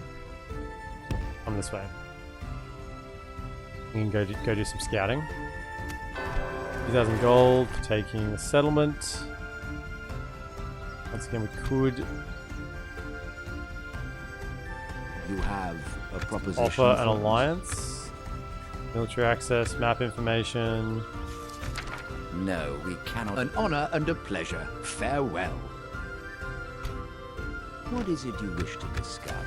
come this way. You can go do some scouting. 2,000 gold for taking the settlement. Once again, we could You have a proposition. offer an alliance. Military access, map information. No, we cannot. An honor and a pleasure. Farewell. What is it you wish to discuss?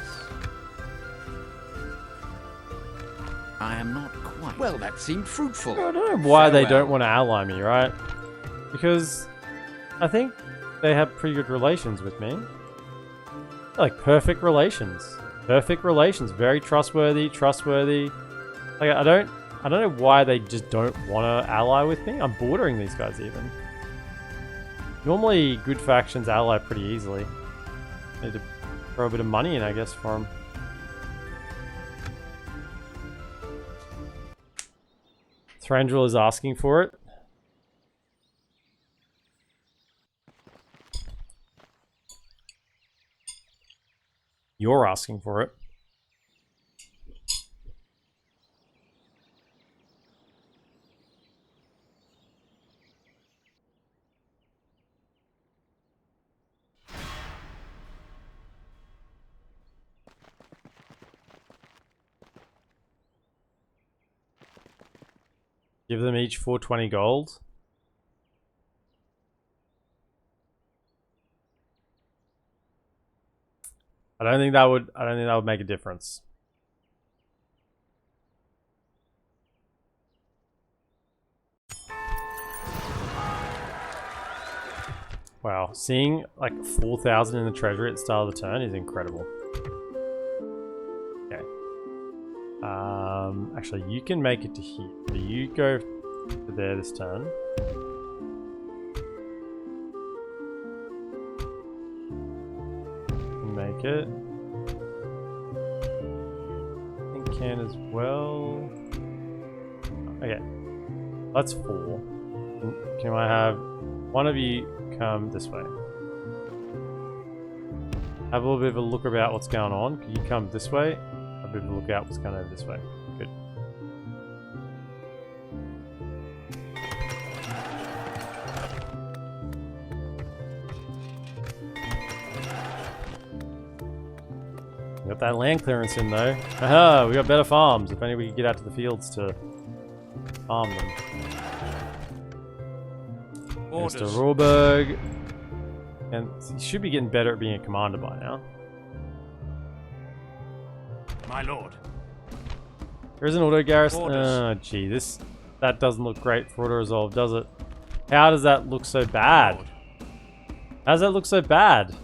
I am not quite. Well, that seemed fruitful. I don't know why they don't want to ally me, right? Because I think they have pretty good relations with me. Like perfect relations. Perfect relations. Very trustworthy. Like I don't know why they just don't want to ally with me. I'm bordering these guys even. Normally good factions ally pretty easily. Need to throw a bit of money in, I guess, for them. Thranduil is asking for it. You're asking for it. Give them each 420 gold. I don't think that would make a difference. Wow, seeing like 4,000 in the treasury at the start of the turn is incredible. Okay. Actually, you can make it to here. So you go to there this turn. Make it. I think can as well. Okay, that's 4. Can I have one of you come this way? Have a little bit of a look about what's going on. Can you come this way? Have a bit of a look out what's going over this way. Good. We got that land clearance in though. Aha! We got better farms. If only we could get out to the fields to farm them. Orders. Mr. Rohrberg. And he should be getting better at being a commander by now. My lord. There's an auto garrison. Orders. Oh, gee, that doesn't look great for auto resolve, does it? How does that look so bad? Lord. How does that look so bad?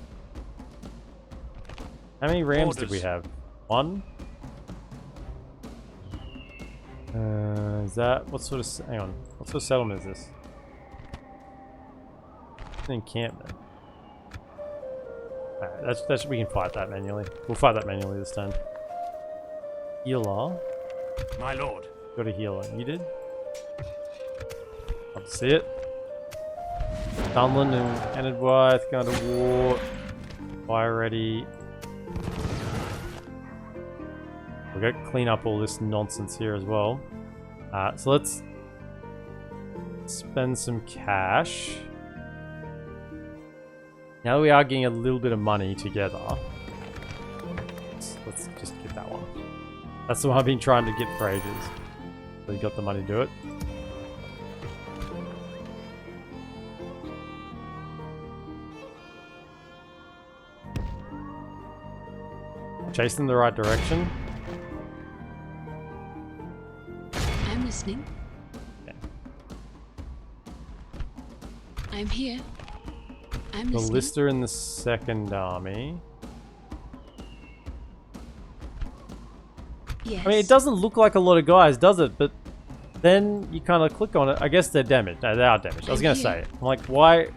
How many rams did Orders. we have? 1? Is that what sort of? Hang on. What sort of settlement is this? It's an encampment. Alright, that's we can fight that manually. We'll fight that manually this time. Healer. My lord. Got a healer. You did? Love to see it. Dunland and Enidwythe going to war. Fire ready. We've got to clean up all this nonsense here as well. So let's spend some cash. Now that we are getting a little bit of money together, let's just get that one. That's the one I've been trying to get for ages. So you got the money to do it. Chasing the right direction. I'm listening. Okay. I'm here. I'm listening. Ballista in the second army. Yes. I mean, it doesn't look like a lot of guys, does it? But then you kind of click on it. I guess they're damaged. No, they are damaged. I was I'm going to here. say. I'm like, why?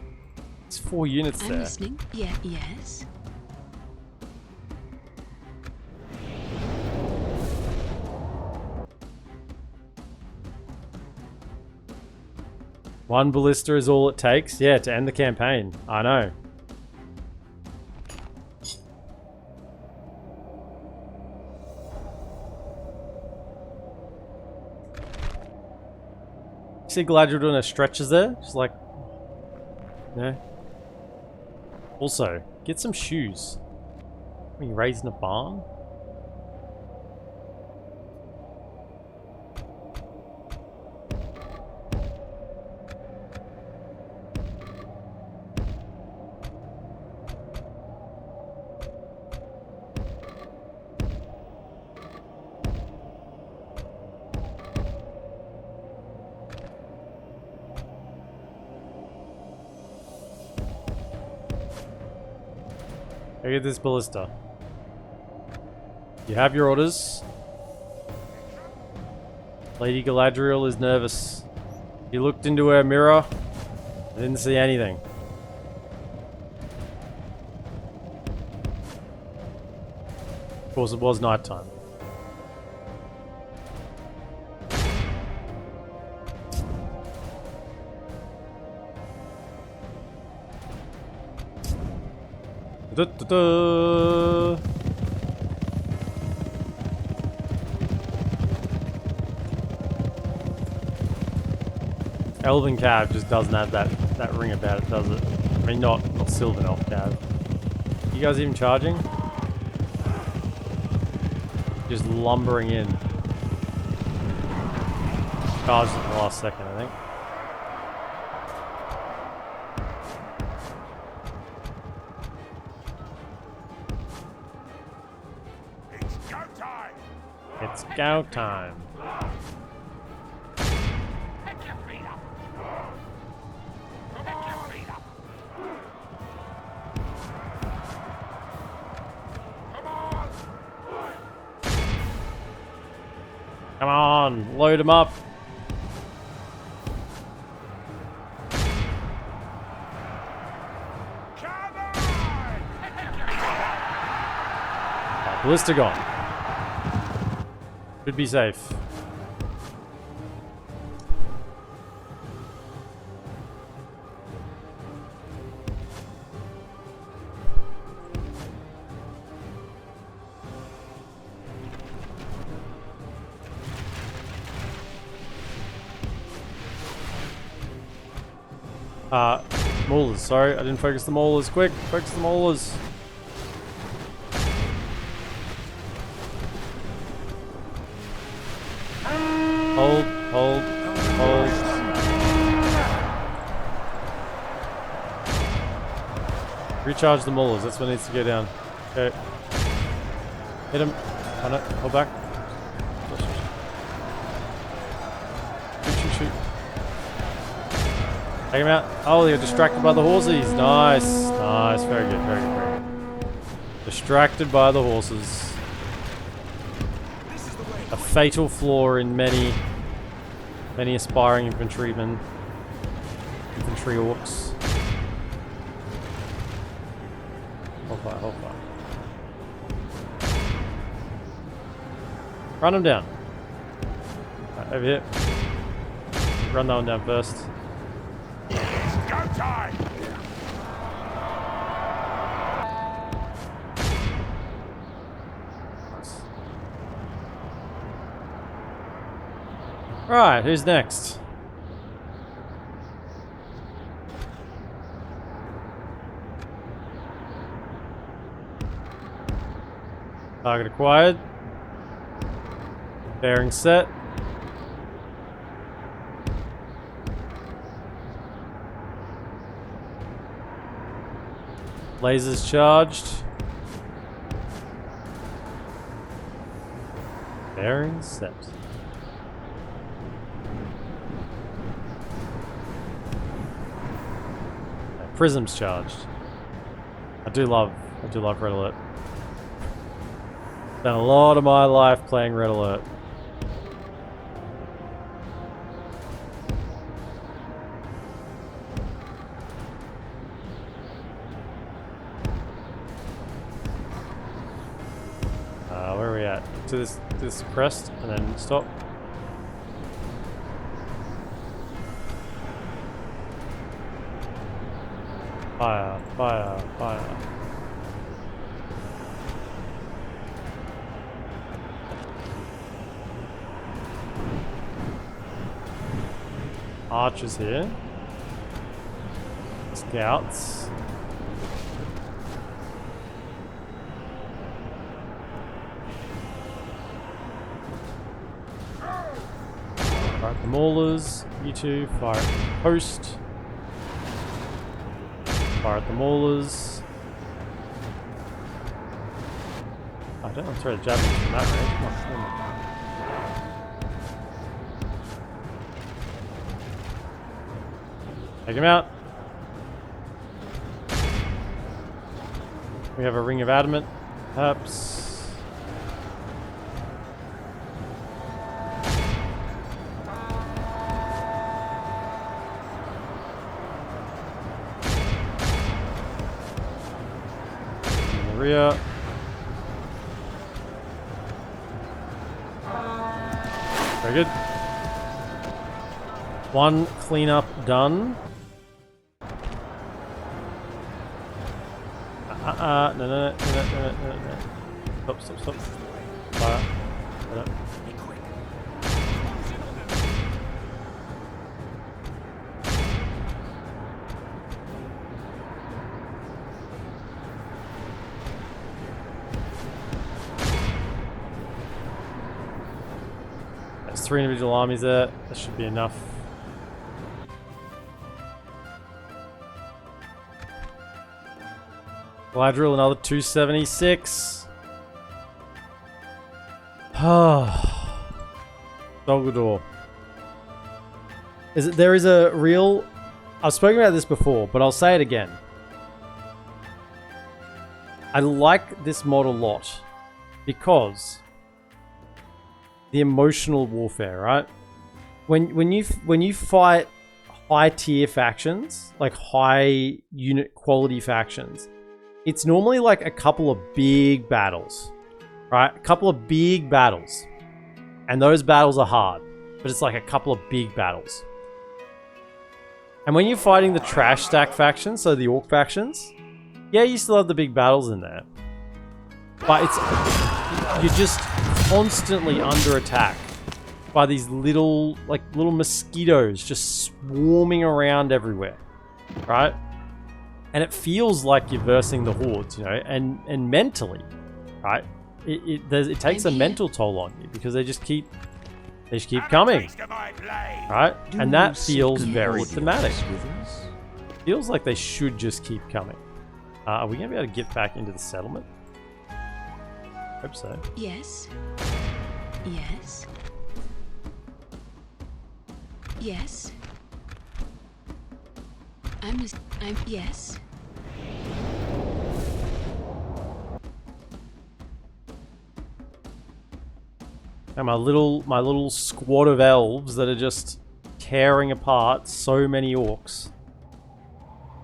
It's 4 units I'm there. listening. Yeah. Yes. One ballista is all it takes, yeah, to end the campaign. I know. See Galadriel doing her stretches there? Just like, no. Also, get some shoes. Are you raising a barn? Look at this ballista. You have your orders. Lady Galadriel is nervous. She looked into her mirror and didn't see anything. Of course, it was nighttime. Da-da-da. Elven Cav just doesn't have that ring about it, does it? I mean, not Sylvan Elf Cav. You guys even charging? Just lumbering in. Charged at the last second, I think. It's go time! It's go time. Pick your feet up! Pick your feet up! Come on! Come on, load them up. Ballista gone. Should be safe. Maulers, sorry, I didn't focus the maulers. Quick, focus the maulers. Hold. Recharge the maulers, that's what needs to go down. Okay. Hit him. Oh no, hold back. Shoot. Take him out. Oh, they got distracted by the horses. Nice. Very good. Distracted by the horses. A fatal flaw in many aspiring infantry orcs. Hold fire. Run them down. Right, over here. Run that one down first. Go time! Alright, who's next? Target acquired. Bearing set. Lasers charged. Bearing set. Prism's charged. I do love Red Alert. Spent a lot of my life playing Red Alert. Where are we at? To this crest and then stop. Fire. Archers here. Scouts. Fire at the maulers. You two, fire at the post. Fire at the maulers. I don't want to throw the javelins from that range. Come on. Take him out. We have a ring of adamant, perhaps. In the rear. Very good. One cleanup done. No. Stop. Fire. No. There's 3 individual armies there. That should be enough. Galadriel, another 276. Dolgador. There is a real... I've spoken about this before, but I'll say it again. I like this mod a lot because the emotional warfare, right? When you fight high tier factions, like high unit quality factions, it's normally like a couple of big battles, right? A couple of big battles, and those battles are hard, but it's like a couple of big battles. And when you're fighting the trash stack factions, so the orc factions, yeah, you still have the big battles in there, but you're just constantly under attack by these little mosquitoes just swarming around everywhere, right? And it feels like you're versing the hordes, you know, and mentally, right? It takes a mental toll on you because they just keep coming, right? And that feels very thematic. Feels like they should just keep coming. Are we gonna be able to get back into the settlement? Hope so. Yes. Yes. Yes. Yes. And my little squad of elves that are just tearing apart so many orcs.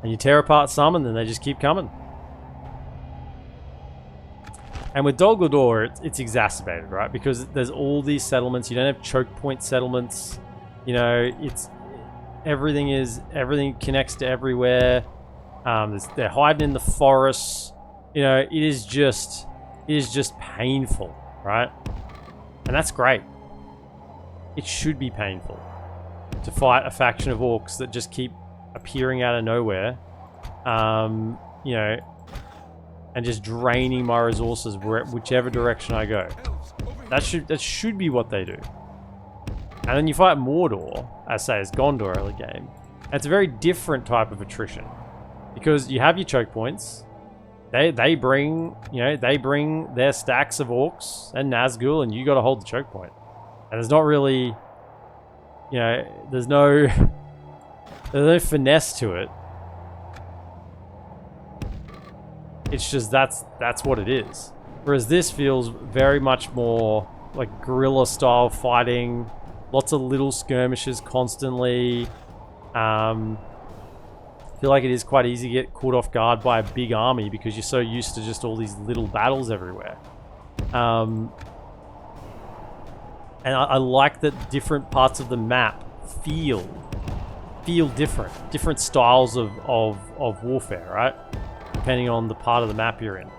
And you tear apart some and then they just keep coming. And with Dol Guldur, it's exacerbated, right? Because there's all these settlements. You don't have choke point settlements. You know, everything connects to everywhere. They're hiding in the forests. You know, it is just painful, right? And that's great. It should be painful to fight a faction of orcs that just keep appearing out of nowhere, you know, and just draining my resources whichever direction I go. That should be what they do. And then you fight Mordor, as Gondor early game. And it's a very different type of attrition because you have your choke points. They bring their stacks of orcs and Nazgul, and you got to hold the choke point. And there's not really, you know, there's no finesse to it. It's just that's what it is. Whereas this feels very much more like guerrilla style fighting, lots of little skirmishes constantly. I feel like it is quite easy to get caught off guard by a big army because you're so used to just all these little battles everywhere. And I like that different parts of the map feel different styles of warfare, right? Depending on the part of the map you're in.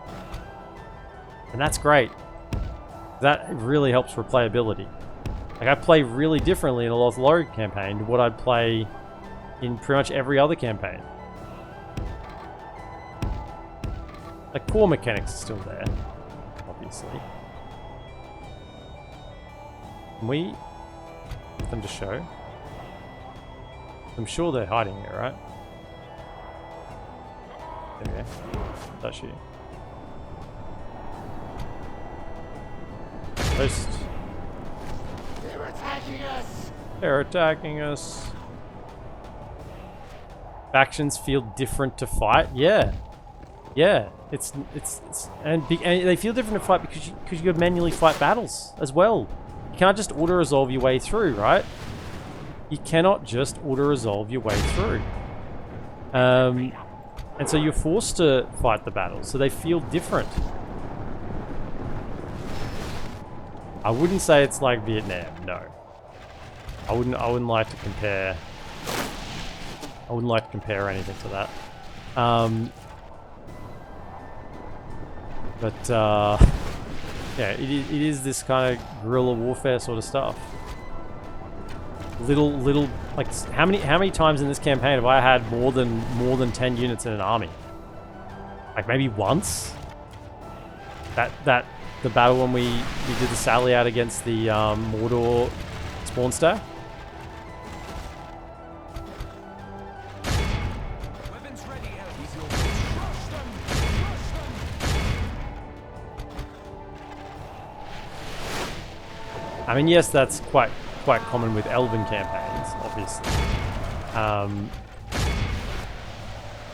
And that's great. That really helps replayability. Like, I play really differently in a Lothlorien campaign to what I'd play in pretty much every other campaign. The core mechanics are still there, obviously. Can we get them to show? I'm sure they're hiding here, right? There we go. That's you. Post. They're attacking us! They're attacking us. Factions feel different to fight. Yeah. It's and they feel different to fight because you manually fight battles as well. You can't just auto resolve your way through, right? You cannot just auto resolve your way through. And so you're forced to fight the battles, so they feel different. I wouldn't say it's like Vietnam, no. I wouldn't like to compare. I wouldn't like to compare anything to that. Yeah, it is this kind of guerrilla warfare sort of stuff. Little like how many times in this campaign have I had more than 10 units in an army? Like maybe once. That the battle when we did the sally out against the Mordor spawn stack. Weapons ready, Elves. Crush them! Crush them! I mean, yes, that's quite common with Elven campaigns, obviously.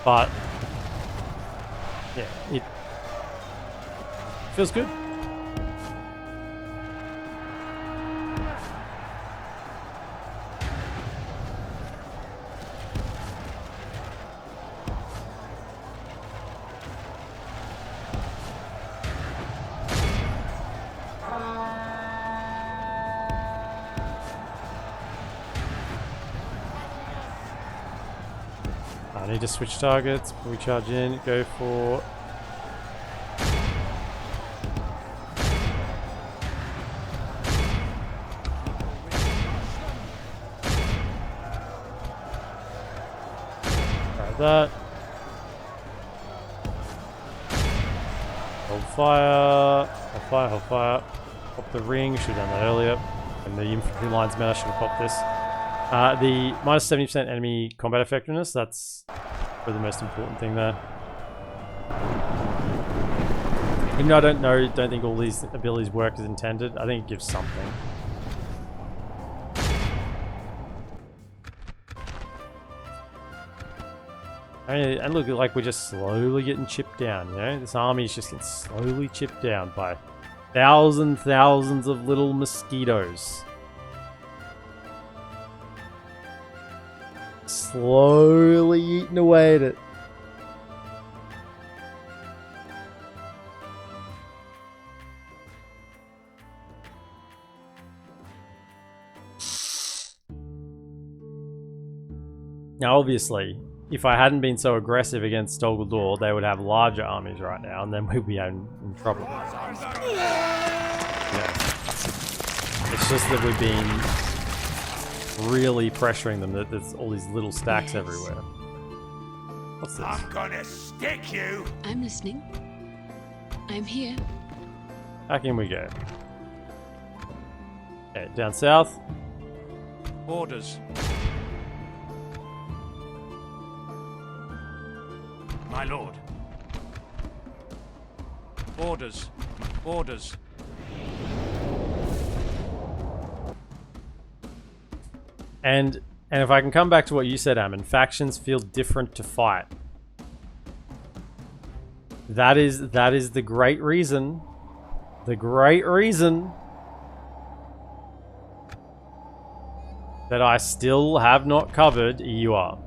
But yeah, it feels good. I need to switch targets before we charge in. Go for... Grab that. Hold fire. Hold fire, hold fire. Pop the ring. Should have done that earlier. And the infantry lines man, I should have popped this. The minus 70% enemy combat effectiveness, that's probably the most important thing there. Even though I don't think all these abilities work as intended, I think it gives something. And look, like we're just slowly getting chipped down, you know? This army is just getting slowly chipped down by thousands of little mosquitoes. Slowly eating away at it. Now, obviously, if I hadn't been so aggressive against Dol Guldur, they would have larger armies right now, and then we'd be in trouble. Yeah. It's just that we've been really pressuring them, that there's all these little stacks everywhere. What's this? I'm gonna stick you. I'm listening. I'm here. Back in we go. Okay, down south. Orders. My lord. Orders. Orders. And if I can come back to what you said, Ammon, factions feel different to fight. That is the great reason. The great reason that I still have not covered EUR.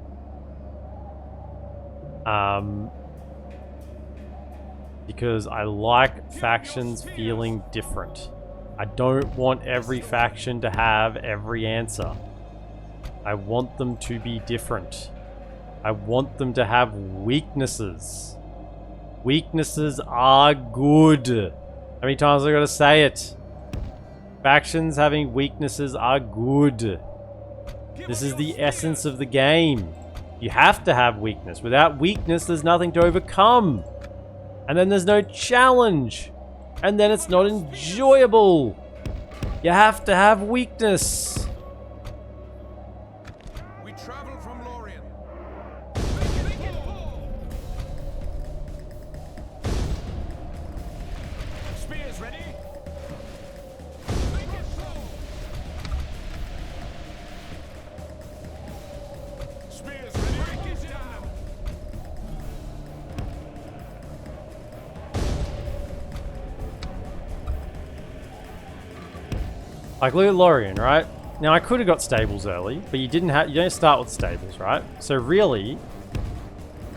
Because I like factions feeling different. I don't want every faction to have every answer. I want them to be different. I want them to have weaknesses. Weaknesses are good. How many times have I got to say it? Factions having weaknesses are good. This is the essence of the game. You have to have weakness. Without weakness, there's nothing to overcome. And then there's no challenge. And then it's not enjoyable. You have to have weakness. We travel from Lothlorien. Spears ready? Make it so. Spears ready. Break it down. Like, look at Lothlorien, right? Now, I could have got stables early, but you don't start with stables, right? So really,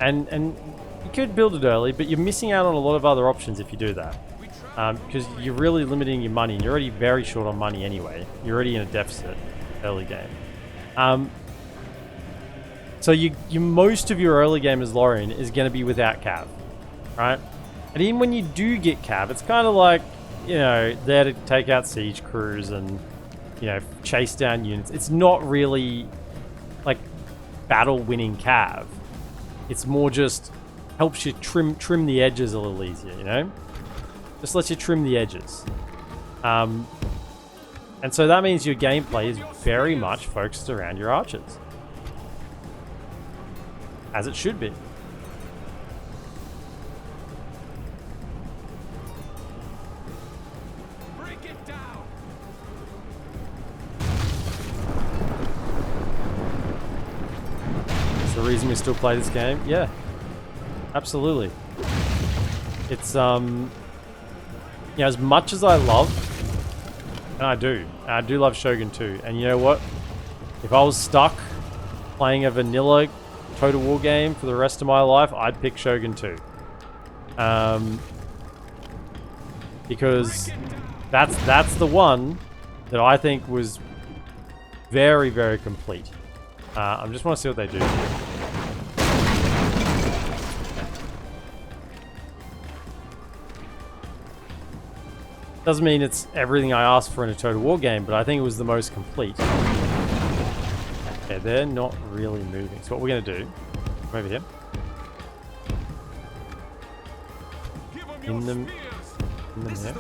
and you could build it early, but you're missing out on a lot of other options if you do that. Because you're really limiting your money, and you're already very short on money anyway. You're already in a deficit early game. So most of your early game as Lothlorien is going to be without cav, right? And even when you do get cav, it's kind of like, you know, there to take out siege crews and, you know, chase down units. It's not really like battle winning cav. It's more just helps you trim the edges a little easier, you know? Just lets you trim the edges. And so that means your gameplay is very much focused around your archers. As it should be. The reason we still play this game? Yeah, absolutely. It's you know, as much as I love, and I do love Shogun 2, and you know what, if I was stuck playing a vanilla Total War game for the rest of my life, I'd pick Shogun 2, because that's the one that I think was very, very complete. I just want to see what they do. Doesn't mean it's everything I asked for in a Total War game, but I think it was the most complete. Okay, they're not really moving. So what we're going to do, come over here. In them here.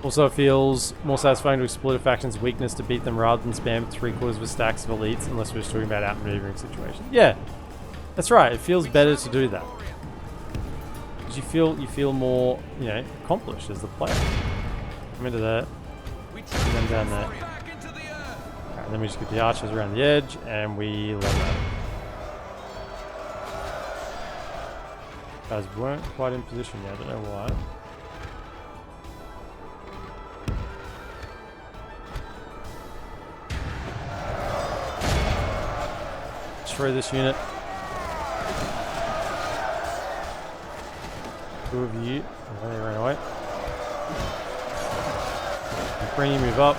Also feels more satisfying to exploit a faction's weakness to beat them rather than spam 3/4 of a stacks of elites, unless we're just talking about outmaneuvering situations. Yeah, that's right. It feels better to do that because you feel more, you know, accomplished as the player. Come into there, and then down there. Alright, then we just get the archers around the edge, and we let them out. Guys weren't quite in position yet. I don't know why. Destroy this unit. Two of you. Oh, they ran away. Bring you, move up.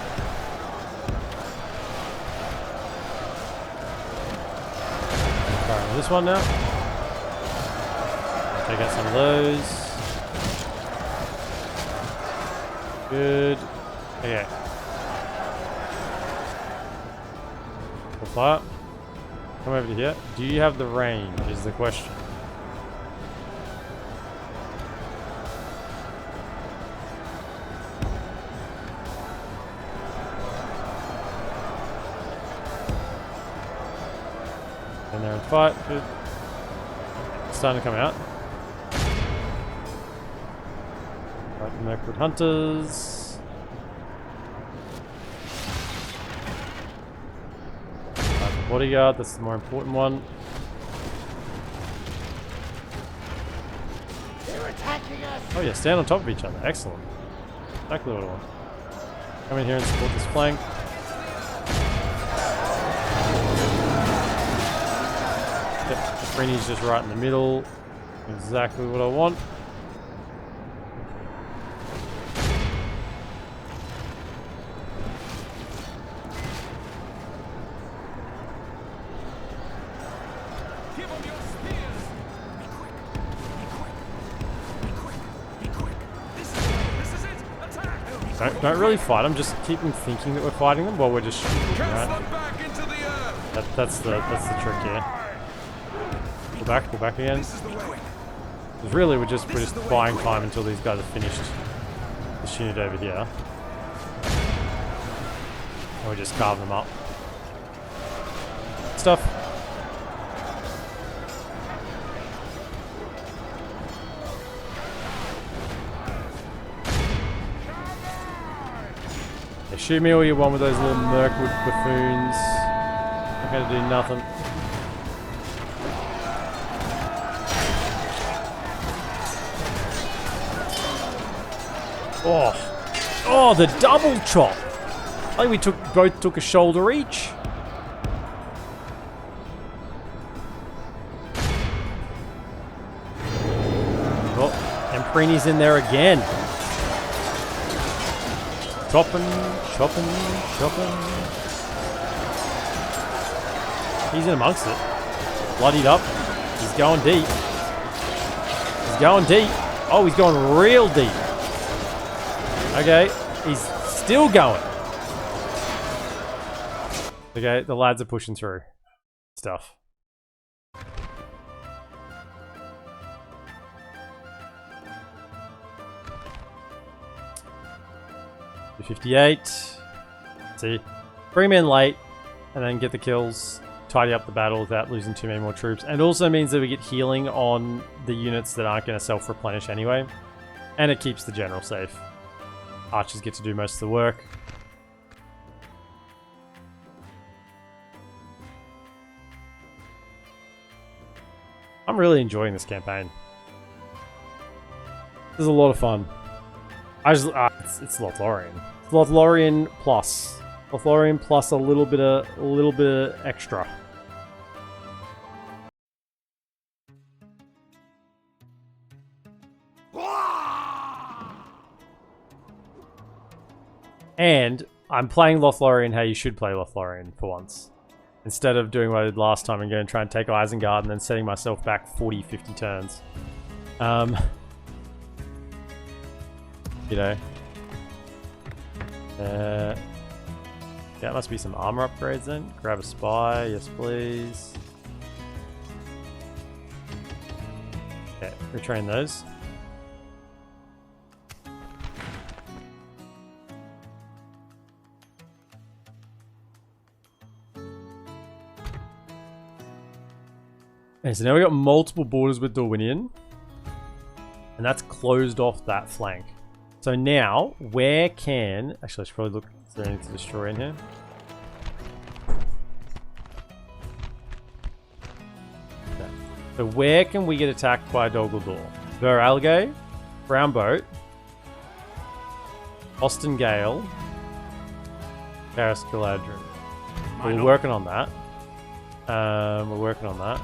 Fire on this one now. Take out some of those. Good. Okay. Full fire. Come over to here. Do you have the range is the question. And they're in fight. Good. It's starting to come out. Like the Mirkwood Hunters. Bodyguard, that's the more important one. They're attacking us. Oh yeah, stand on top of each other. Excellent. Exactly what I want. Come in here and support this flank. Yep, the Freeney's just right in the middle. Exactly what I want. Don't really fight them, just keep them thinking that we're fighting them while we're just shooting them, right? That's the trick here. Pull back again. Because really we're just buying time until these guys are finished this unit over here. And we just carve them up. Stuff. Shoot me all you want with those little Mirkwood buffoons. Not gonna do nothing. Oh, the double chop! I think we both took a shoulder each. Oh, and Preeney's in there again. Chopping. He's in amongst it. Bloodied up. He's going deep. Oh, he's going real deep. Okay, he's still going. Okay, the lads are pushing through stuff. The 58. See, bring him in late, and then get the kills, tidy up the battle without losing too many more troops. And also means that we get healing on the units that aren't going to self-replenish anyway. And it keeps the general safe. Archers get to do most of the work. I'm really enjoying this campaign. This is a lot of fun. It's Lothlorien. It's Lothlorien plus. Lothlorien plus a little bit of extra. And I'm playing Lothlorien how you should play Lothlorien for once. Instead of doing what I did last time and going to try and take Isengard and then setting myself back 40, 50 turns. You know. That must be some armor upgrades then. Grab a spy, yes please. Okay, retrain those. Okay, so now we've got multiple borders with Dorwinion. And that's closed off that flank. So now, where can... Actually, I should probably look... Is there anything to destroy in here? Okay. So where can we get attacked by Dol Guldur? Ver Algae, Brown Boat, Boston Gale, Karis Galadriel. We're working on that. We're working on that.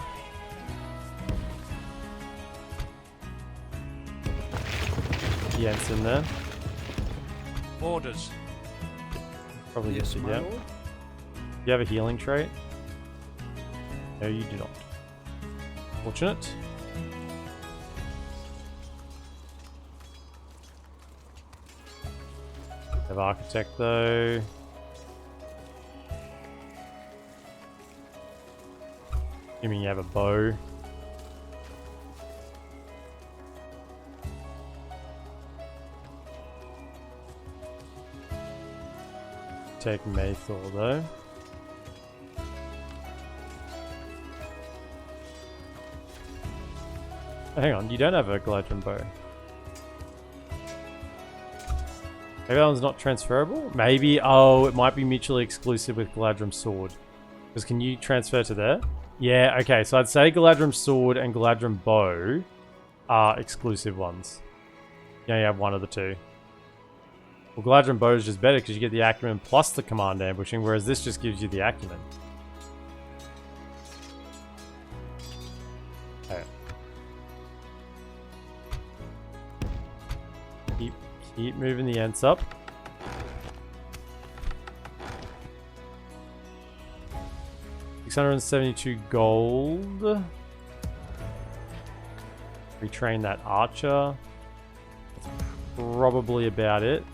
Jens in there. Orders. Probably Yes, yes, my yeah. lord. Do you have a healing trait? No, you do not. Fortunate. Have Architect though. Assuming you have a bow. Take Maythor though. Oh, hang on, you don't have a Galadriel bow. Maybe that one's not transferable? Maybe, oh, it might be mutually exclusive with Galadriel's sword. Because can you transfer to there? Yeah, okay, so I'd say Galadriel's sword and Galadriel bow are exclusive ones. You only have one of the two. Well, Galadriel bow is just better because you get the acumen plus the command ambushing, whereas this just gives you the acumen. Okay. Keep moving the Ents up. $672 gold. Retrain that archer. That's probably about it.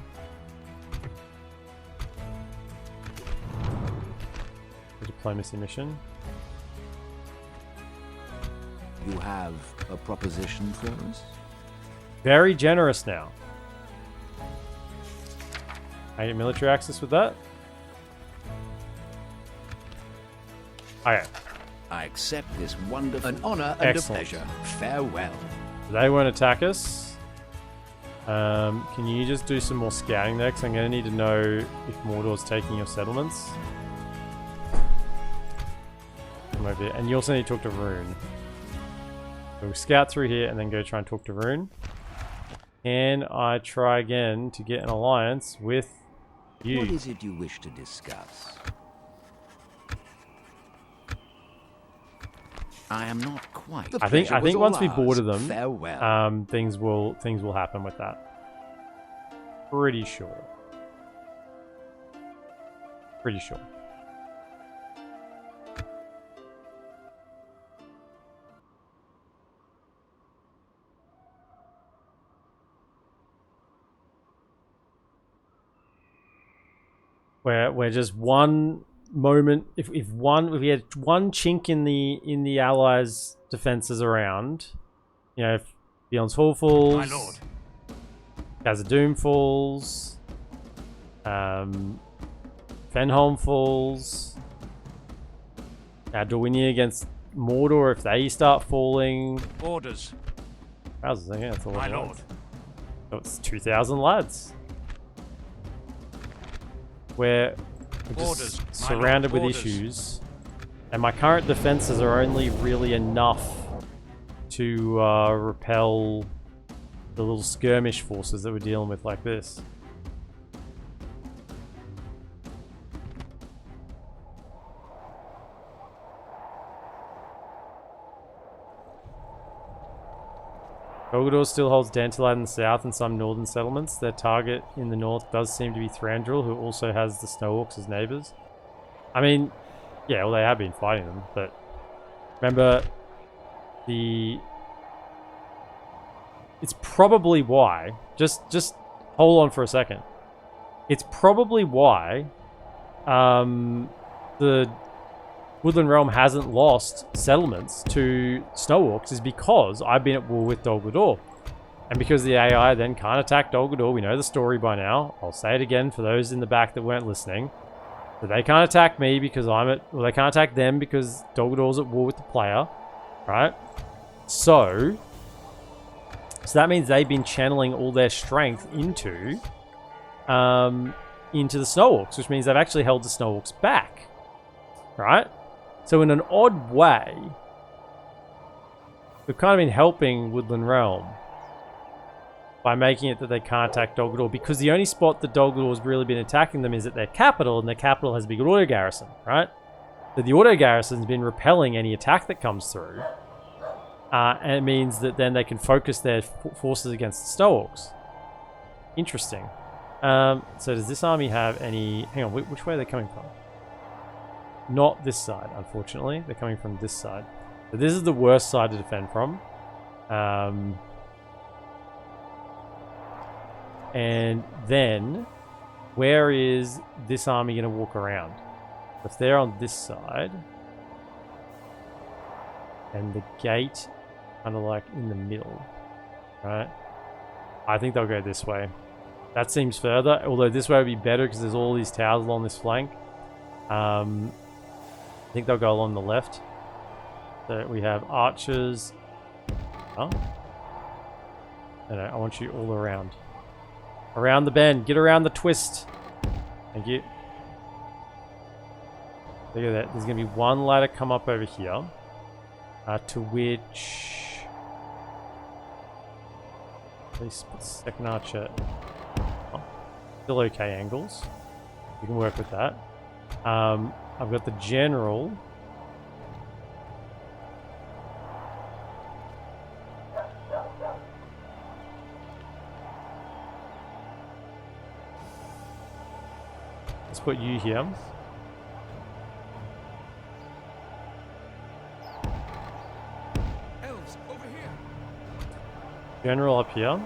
Diplomacy mission. You have a proposition for us? Very generous now. I get military access with that? Okay. I accept this wonderful... An honor and Excellent. a pleasure. Farewell. They won't attack us. Can you just do some more scouting there? Because I'm going to need to know if Mordor's taking your settlements. Come over here. And you also need to talk to Rune. So we'll scout through here and then go try and talk to Rune. Can I try again to get an alliance with you? What is it you wish to discuss? I am not quite... I think once we border them, Farewell. things will happen with that. Pretty sure. Pretty sure. We're just one moment. If we had one chink in the allies' defenses around, you know, if Beyond's Hall falls, My lord. Khazad-dûm falls, Fenholm falls, Dorwinion against Mordor if they start falling. Orders. How's it? That's all My I want. lord. So it's 2,000 lads. We're just Orders, my surrounded lord, with orders. issues, and my current defenses are only really enough to repel the little skirmish forces that we're dealing with like this. Dol Guldur still holds Dantelad in the south and some northern settlements. Their target in the north does seem to be Thranduil, who also has the Snow Orcs as neighbours. I mean, yeah, well, they have been fighting them, but remember, it's probably why, just hold on for a second. It's probably why the Woodland Realm hasn't lost settlements to Snow Orcs, is because I've been at war with Dol Guldur. And because the AI then can't attack Dol Guldur, we know the story by now. I'll say it again for those in the back that weren't listening. But they can't attack me because they can't attack them because Dol Guldur's at war with the player. Right? So that means they've been channeling all their strength into the Snow Orcs, which means they've actually held the Snow Orcs back. Right? So in an odd way, we've kind of been helping Woodland Realm by making it that they can't attack Dol Guldur, because the only spot that Dol Guldur has really been attacking them is at their capital, and their capital has a big auto garrison, right? So the auto garrison's been repelling any attack that comes through, and it means that then they can focus their forces against the Snow Orcs. Interesting. So does this army have any... Hang on, which way are they coming from? Not this side, unfortunately. They're coming from this side. So this is the worst side to defend from. And then, where is this army going to walk around? If they're on this side, and the gate kind of like in the middle, right? I think they'll go this way. That seems further, although this way would be better because there's all these towers along this flank. I think they'll go along the left. So we have archers. Oh. No, I want you all around. Around the bend. Get around the twist. Thank you. Look at that. There's going to be one ladder come up over here. To which... At least put second archer... Oh, still okay angles. We can work with that. I've got the general. Let's put you here. Elves, over here. General up here.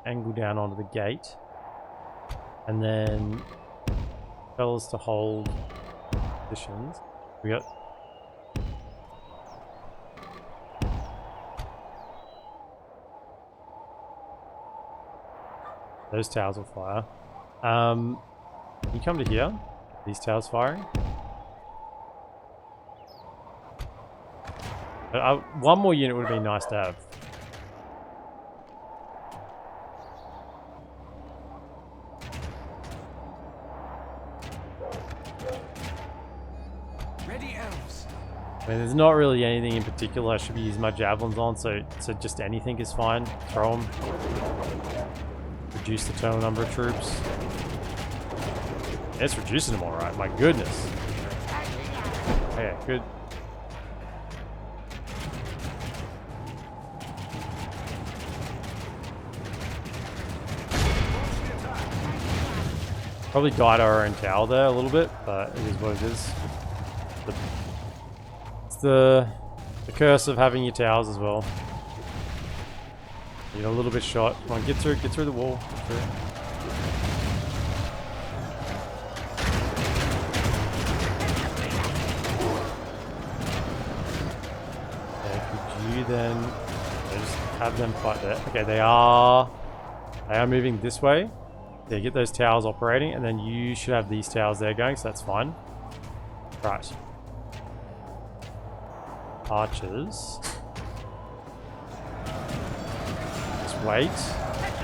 Angle down onto the gate. And then fellas to hold positions. We got those towers will fire. You come to here. These towers firing. One more unit would have been nice to have. Ready, elves. I mean, there's not really anything in particular I should be using my javelins on, so just anything is fine. Throw them. Reduce the total number of troops. Yeah, it's reducing them alright, my goodness. Okay, good. Probably died our own tower there a little bit, but it is what it is. It's the curse of having your towers as well. You get a little bit shot. Come on, get through the wall. Get through. Okay, could you then just have them fight there? Okay, they are moving this way. Yeah, get those towers operating, and then you should have these towers there going, so that's fine. Right. Archers. Just wait.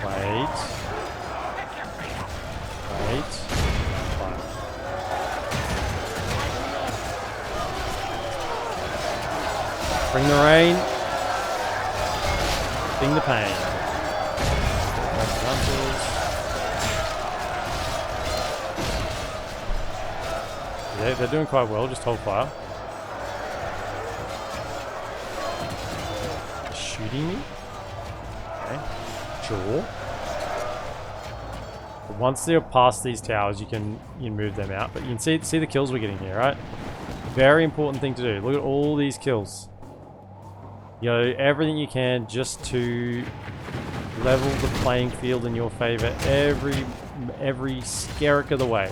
Wait. Wait. Fine. Bring the rain. Bring the pain. They're doing quite well, just hold fire. shooting me? Okay, sure. But once they're past these towers, you can move them out. But you can see the kills we're getting here, right? Very important thing to do. Look at all these kills. You know, everything you can just to level the playing field in your favor every skerrick of the way.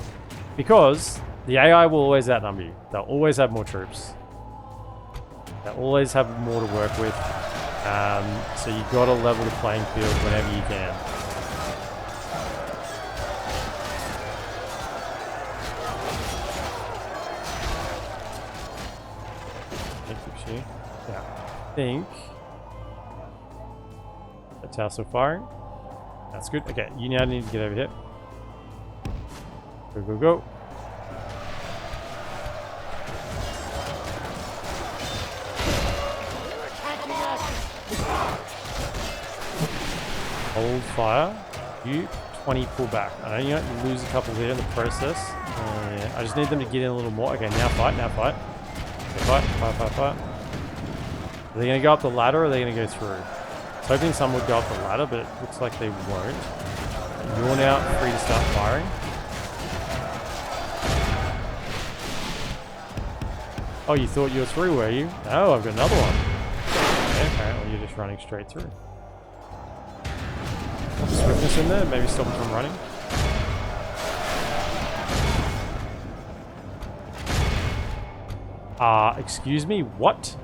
Because the AI will always outnumber you. They'll always have more troops. They'll always have more to work with. So you gotta level the playing field whenever you can. Yeah, I think that's how still firing. That's good. Okay, you now need to get over here. Go, go, go. Hold fire. You 20 pull back. I know you might lose a couple here in the process. Yeah, I just need them to get in a little more. Okay, now fight, now fight. Okay, fight. Are they going to go up the ladder or are they going to go through? I was hoping some would go up the ladder, but it looks like they won't. You're now free to start firing. Oh, you thought you were through, were you? No, I've got another one. Okay, apparently you're just running straight through. Swiftness in there, maybe stop them from running. Excuse me, what?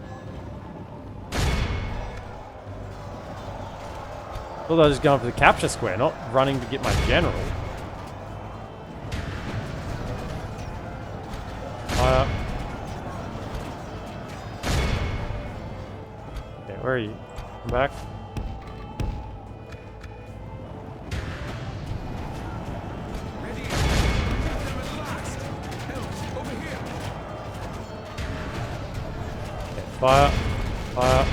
I thought I was just going for the capture square, not running to get my general. Fire. Okay, where are you? Come back. Ready? Meet them at last. Elves, over here. Okay, fire. Fire.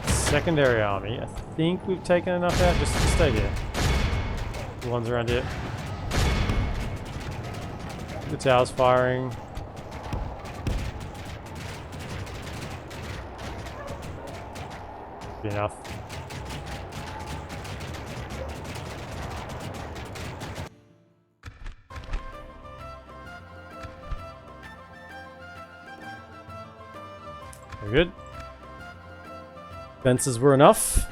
Secondary army. I think we've taken enough out just to stay here. The ones around here. The tower's firing. Be enough. We're good. Fences were enough.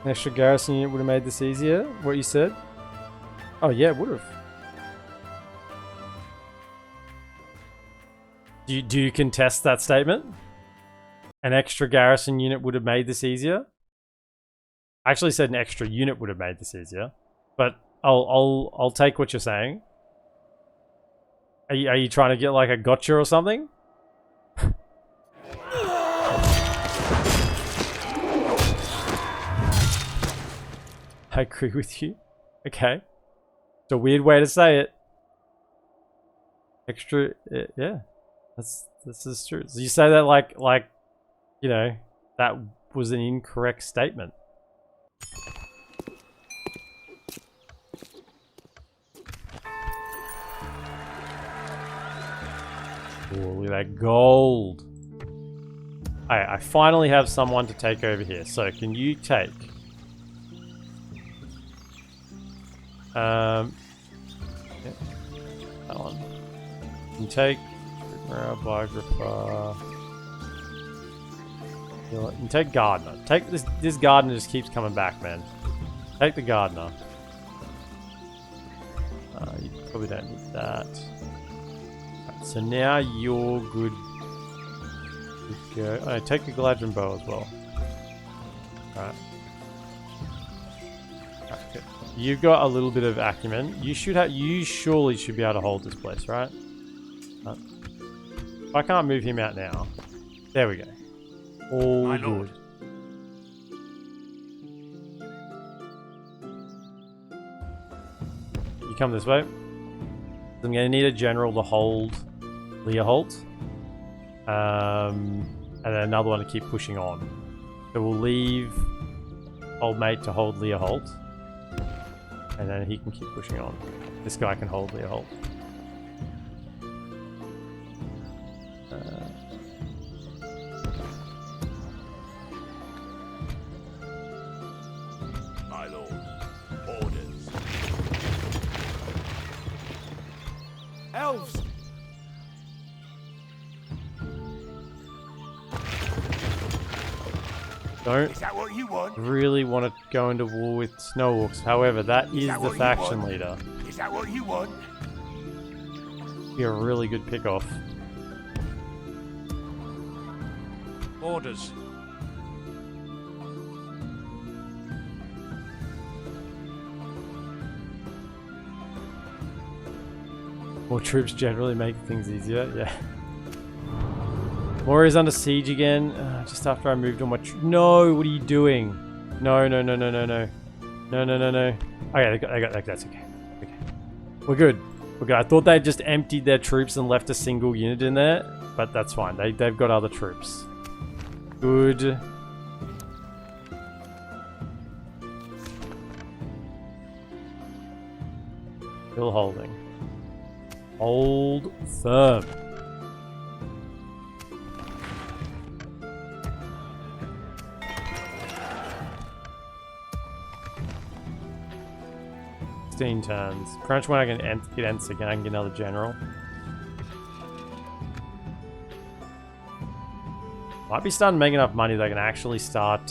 An extra garrison unit would have made this easier, what you said? Oh yeah, it would have. Do you contest that statement? An extra garrison unit would have made this easier? I actually said an extra unit would have made this easier. But I'll take what you're saying. Are you trying to get like a gotcha or something? I agree with you. Okay. It's a weird way to say it. Extra, yeah. This is true. So you say that like, you know, that was an incorrect statement. Oh, look at that gold. Alright, I finally have someone to take over here. So, can you take... yeah, that one. You can take... Biographer... You can take Gardener. Take this Gardener just keeps coming back, man. Take the Gardener. You probably don't need that. So now you're good to go. Oh, take the Galadriel bow as well. Alright. Okay. You've got a little bit of acumen. You surely should be able to hold this place, right? If I can't move him out now. There we go. All My good. lord. You come this way. I'm going to need a general to hold Leoholt. And then another one to keep pushing on. So we'll leave old mate to hold Leoholt. And then he can keep pushing on. This guy can hold Leoholt. My lord. Orders. Elves! Don't Is that what you want? really want to go into war with Snowhawks. However, that is that the what you faction want? leader. Is that what you want? Be a really good pick-off. Orders. More troops generally make things easier, yeah. Warriors under siege again. Just after I moved all my no, what are you doing? No, no, no, no, no, no. No, no, no, no. Okay, that's okay. Okay. We're good. We're good. I thought they just emptied their troops and left a single unit in there, but that's fine. They've got other troops. Good. Still holding. Hold firm. Turns. Crunch when I can get Ents again, I can get another general. Might be starting to make enough money that I can actually start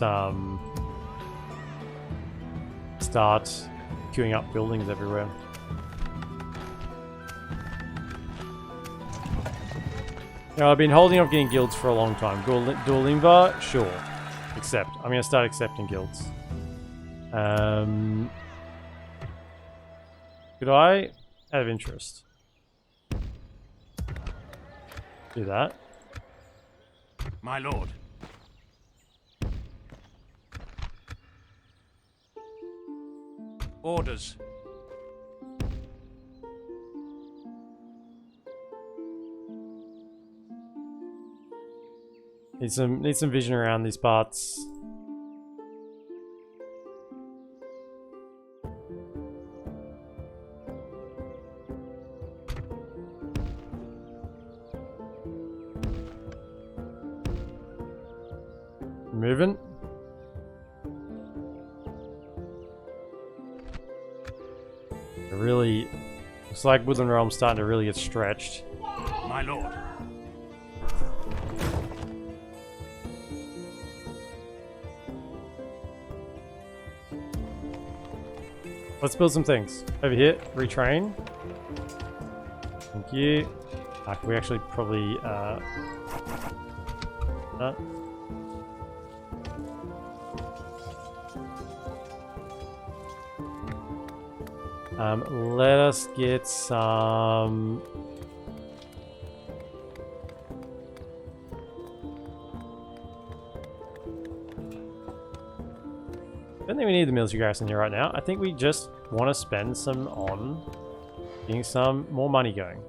queuing up buildings everywhere. You know, I've been holding off getting guilds for a long time. Duolinva? Sure. Accept. I'm going to start accepting guilds. Could I, out of interest, do that? My lord. Orders. Need some vision around these parts. Moving. Really, it's like Woodland Realm's starting to really get stretched. My lord. Let's build some things. Over here, retrain. Thank you. We actually probably let us get some. I don't think we need the military garrison here right now. I think we just want to spend some on getting some more money going.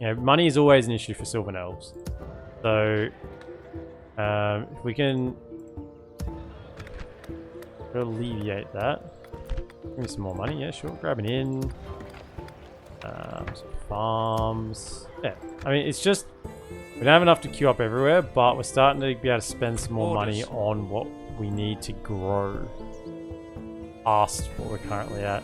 You know, money is always an issue for Sylvan Elves. So, if we can alleviate that. Give me some more money, yeah, sure. Grabbing in. Some farms. Yeah, I mean, it's just, we don't have enough to queue up everywhere, but we're starting to be able to spend some more money on what we need to grow past what we're currently at.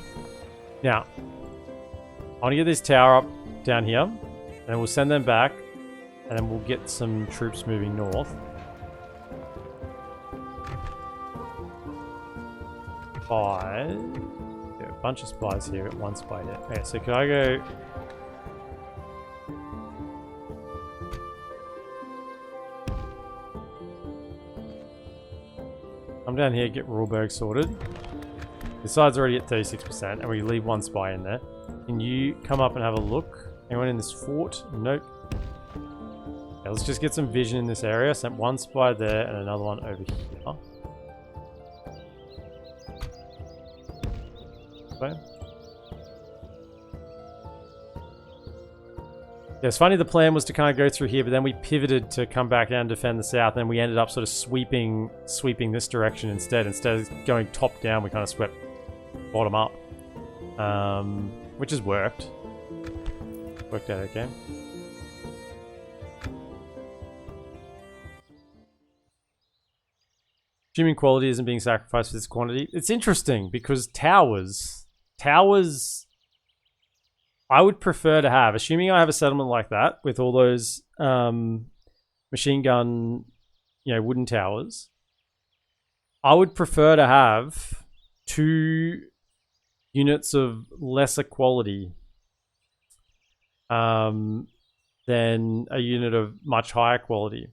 Now, I want to get this tower up down here, and then we'll send them back, and then we'll get some troops moving north. Spies. Yeah, a bunch of spies here, got one spy here. Okay, so could I go... Come down here, get Rulberg sorted. This side's already at 36%, and we leave one spy in there. Can you come up and have a look? Anyone in this fort? Nope. Okay, let's just get some vision in this area. Sent one spy there and another one over here. Okay. Yeah, it's funny, the plan was to kind of go through here, but then we pivoted to come back down and defend the south, and we ended up sort of sweeping this direction instead. Instead of going top down, we kind of swept bottom up. Which has worked. Worked out okay. Assuming quality isn't being sacrificed for this quantity. It's interesting because towers, I would prefer to have, assuming I have a settlement like that with all those machine gun, wooden towers, I would prefer to have 2 units of lesser quality than a unit of much higher quality,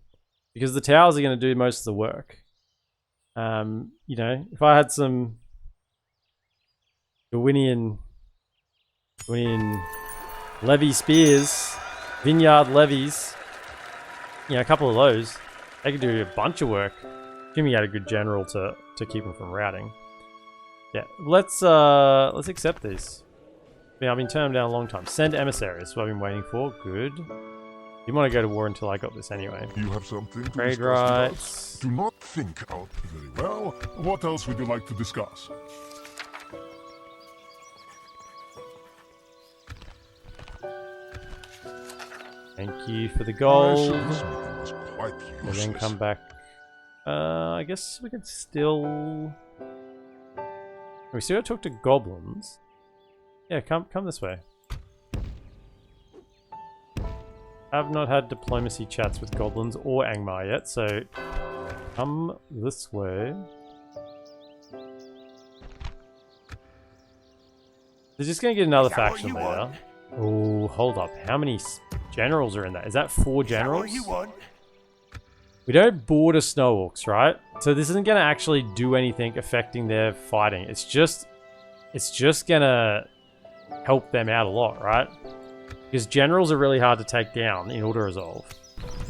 because the towers are going to do most of the work. If I had some Darwinian levy spears, vineyard levies, a couple of those, they could do a bunch of work. Assuming you had a good general to keep them from routing. Yeah, let's accept these. Yeah, I've been turned down a long time. Send emissaries, what I've been waiting for. Good. You want to go to war until I got this anyway. You have something to Trade discuss with us? rights. Do not think out very well. What else would you like to discuss? Thank you for the I gold. said this meeting was quite And then useless. come back. I guess we could still... We still gotta talk to goblins. Yeah, come this way. I've not had diplomacy chats with goblins or Angmar yet, so come this way. They're just gonna get another Is that what faction you later. want? Oh, hold up. How many generals are in that? Is that 4 Is that generals? what you want? We don't border snow orcs, right? So this isn't gonna actually do anything affecting their fighting. It's just gonna help them out a lot, right? Because generals are really hard to take down in auto-resolve.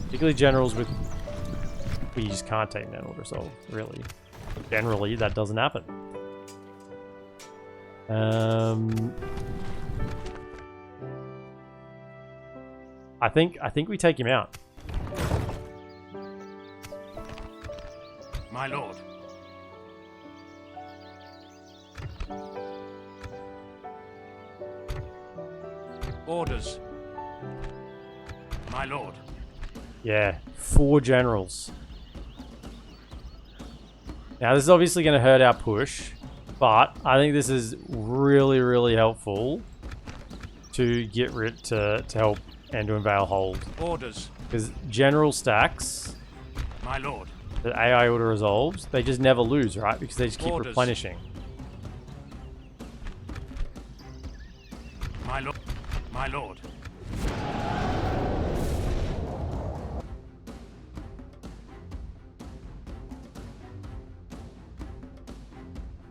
Particularly generals with... Well, you just can't take them down in auto-resolve, really. Generally, that doesn't happen. I think we take him out. My lord. Orders. My lord. Yeah, 4 generals. Now, this is obviously going to hurt our push, but I think this is really, really helpful to get rid to help and to Vale hold. Orders. Because general stacks, My lord. the AI auto resolves, they just never lose, right? Because they just keep Orders. replenishing. My lord. My lord.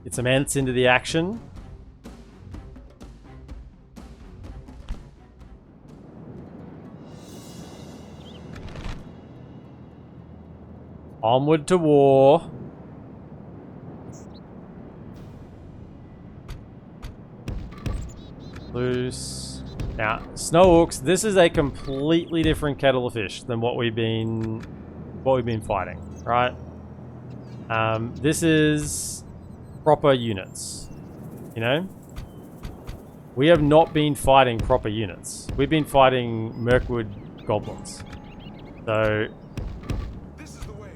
Get some Ents into the action. Onward to war. Loose. Now, snow orcs, this is a completely different kettle of fish than what we've been fighting, right? This is proper units, you know? We have not been fighting proper units. We've been fighting Mirkwood goblins. So, This is the way.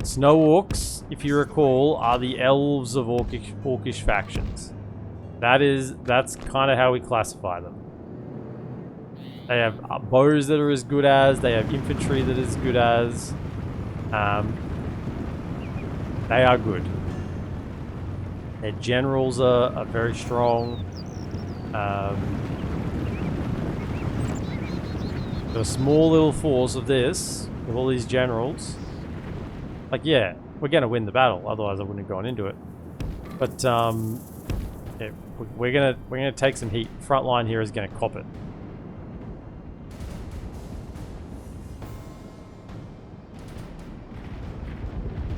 snow orcs, if you recall, are the elves of orcish factions. That's kind of how we classify them. They have bows that are as good as, they have infantry that is good as. They are good. Their generals are very strong. So a small little force of this, with all these generals, like, yeah, we're gonna win the battle. Otherwise, I wouldn't have gone into it. But yeah, we're gonna take some heat. Front line here is gonna cop it.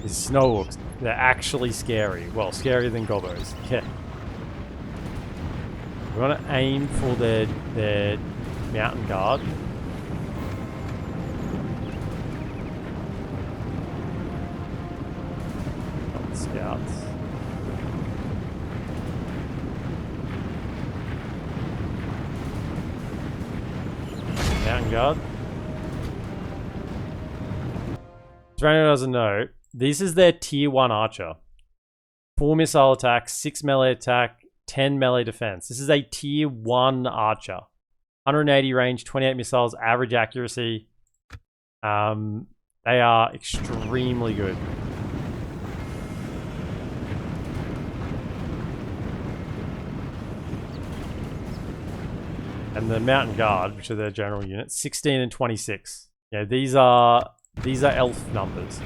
These snow orcs, they're actually scary. Well, scarier than gobos. Yeah. We want to aim for their mountain guard. scouts. Mountain guard. For anyone who doesn't know, this is their tier 1 archer. 4 missile attack, 6 melee attack, 10 melee defense. This is a tier 1 archer. 180 range, 28 missiles, average accuracy. They are extremely good. And the Mountain Guard, which are their general unit, 16 and 26. Yeah, these are elf numbers.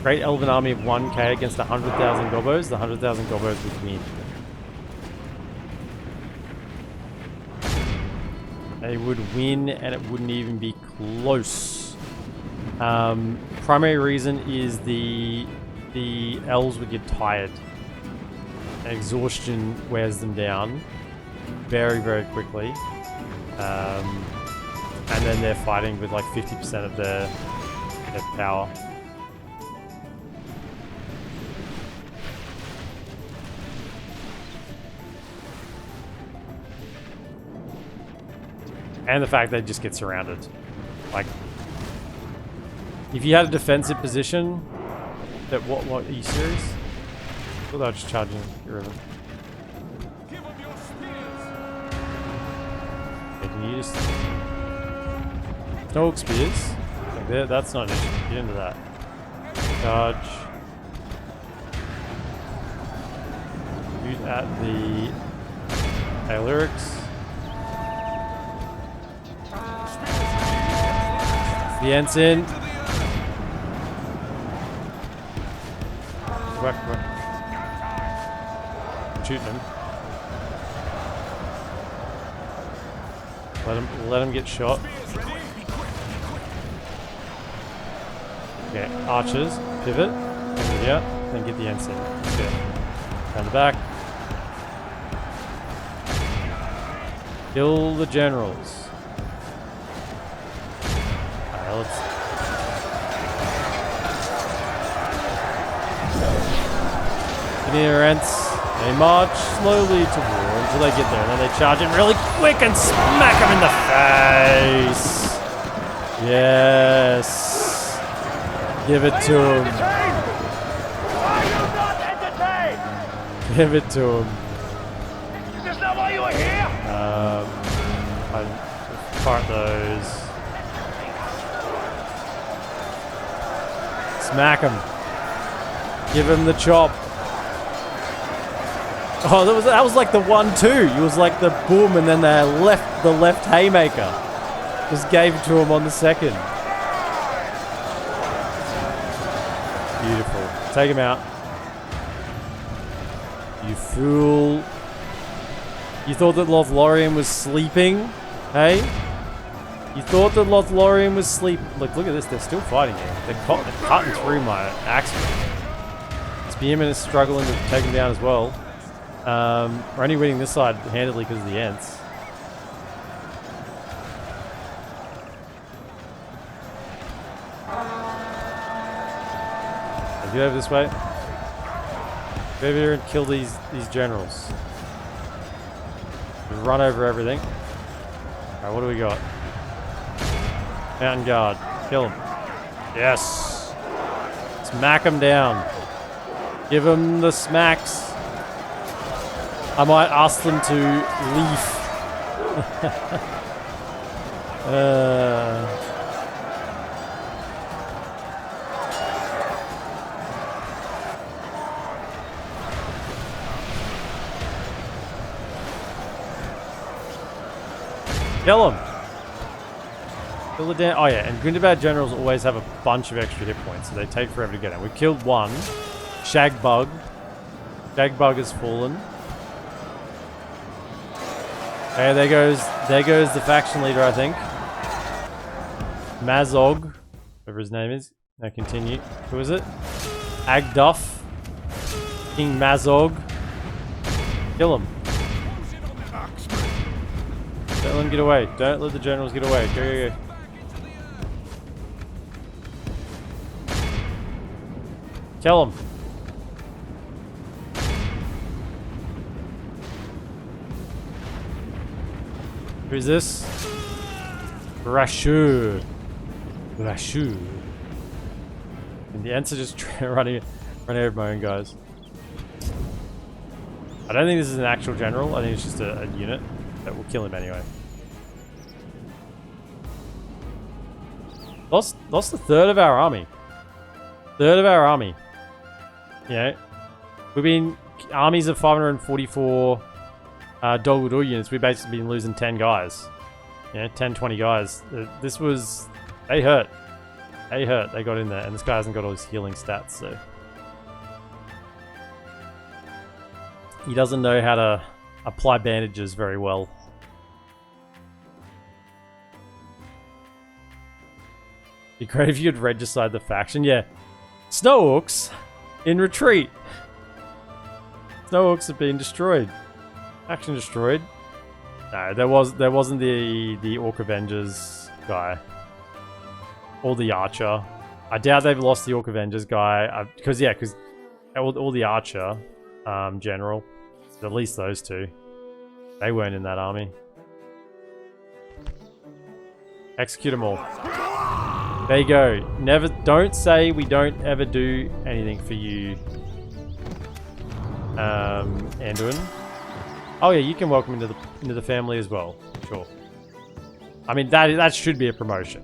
Great elven army of 1k against 100,000 gobos. The 100,000 gobos would win. They would win, and it wouldn't even be close. Primary reason is the elves would get tired. And exhaustion wears them down very, very quickly. And then they're fighting with like 50% of their power. And the fact they just get surrounded. Like, if you had a defensive position, that what are you serious? I thought they were just charging. Get rid of them. Give them your spears. Yeah, can you just no spears? Like there, that's not an issue. Get into that. Charge. Shoot at the Lyrics. The ensign. Whack. I'm shooting him. Let him get shot. Okay, archers, pivot, yeah, then get the ensign. Okay. Down the back. Kill the generals. Alright, let's. Rents. They march slowly towards until they get there, and then they charge in really quick and smack them in the face. Yes. Give it to him. Are you not entertained? Give it to him. Is this not why you are here? I part those. Smack him. Give him the chop. Oh, that was like the 1-2. It was like the boom, and then the left haymaker. Just gave it to him on the second. Beautiful. Take him out. You fool. You thought that Lothlorien was sleeping? Hey? You thought that Lothlorien was sleeping? Look at this. They're still fighting here. They're cutting through my axeman. Spearman is struggling to take him down as well. We're only winning this side handedly because of the Ents. Get over this way. Get over here and kill these generals. Just run over everything. Alright, what do we got? Mountain Guard. Kill him. Yes! Smack him down. Give him the smacks. I might ask them to leave. Kill him. Kill the damn. Oh yeah, and Gundabad generals always have a bunch of extra hit points, so they take forever to get out. We've killed one. Shagbug. Shagbug has fallen. Okay, there goes the faction leader, I think. Mazog, whatever his name is. Now continue. Who is it? Agduff. King Mazog. Kill him. Don't let him get away. Don't let the generals get away. Go. Kill him. Who's this? Rashur. Rashur. And the Ents are just running over my own guys. I don't think this is an actual general. I think it's just a unit that will kill him anyway. Lost a third of our army. Third of our army. You know, we've been armies of 544 Dol Guldur units. We've basically been losing 10 guys. You know, 10, 20 guys. This was... They hurt. They hurt. They got in there. And this guy hasn't got all his healing stats, so... He doesn't know how to apply bandages very well. Be great if you could regicide the faction. Yeah. Snow Orcs in retreat. Snow Orcs have been destroyed. Faction destroyed. No, there wasn't the Orc Avengers guy. Or the Archer. I doubt they've lost the Orc Avengers guy. Because all the Archer general. At least those two. They weren't in that army. Execute them all. There you go. Don't say we don't ever do anything for you, Anduin. Oh yeah, you can welcome into the family as well. Sure. I mean that should be a promotion.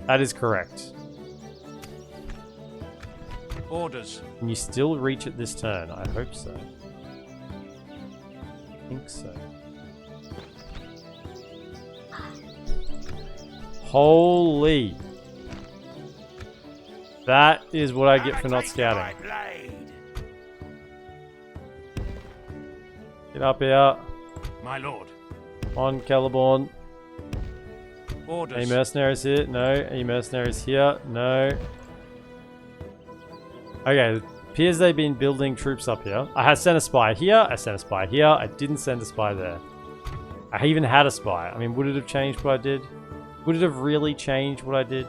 That is correct. Orders. Can you still reach it this turn? I hope so. I think so. Holy. That is what I get for not scouting. Get up here. My lord. On Celeborn. Orders. Any mercenaries here? No. Any mercenaries here? No. Okay, it appears they've been building troops up here. I had sent a spy here. I sent a spy here. I didn't send a spy there. I even had a spy. I mean, would it have changed what I did? Would it have really changed what I did?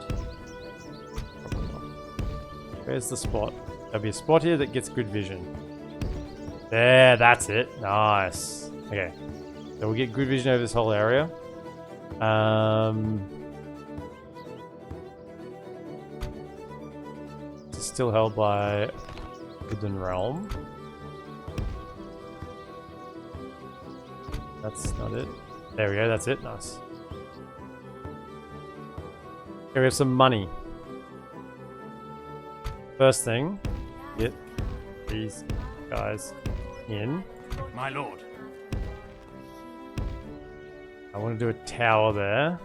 Where's the spot? There'll be a spot here that gets good vision. There, that's it. Nice. Okay. So we'll get good vision over this whole area. It's still held by Wooden Realm. That's not it. There we go, that's it. Nice. Okay, we have some money. First thing, get these guys in. My lord. I want to do a tower there.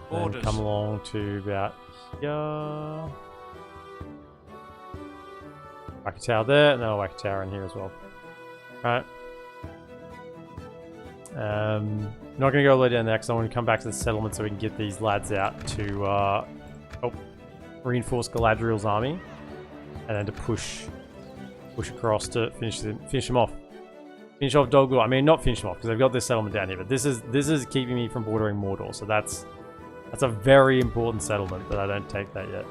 Orders. And come along to about here. Whack a tower there, and then I'll whack a tower in here as well. Right. Not going to go low down there because I want to come back to the settlement so we can get these lads out to reinforce Galadriel's army, and then to push across to finish them off. Finish off Dol Guldur. I mean, not finish them off because they've got this settlement down here, but this is keeping me from bordering Mordor, so that's a very important settlement, but I don't take that yet.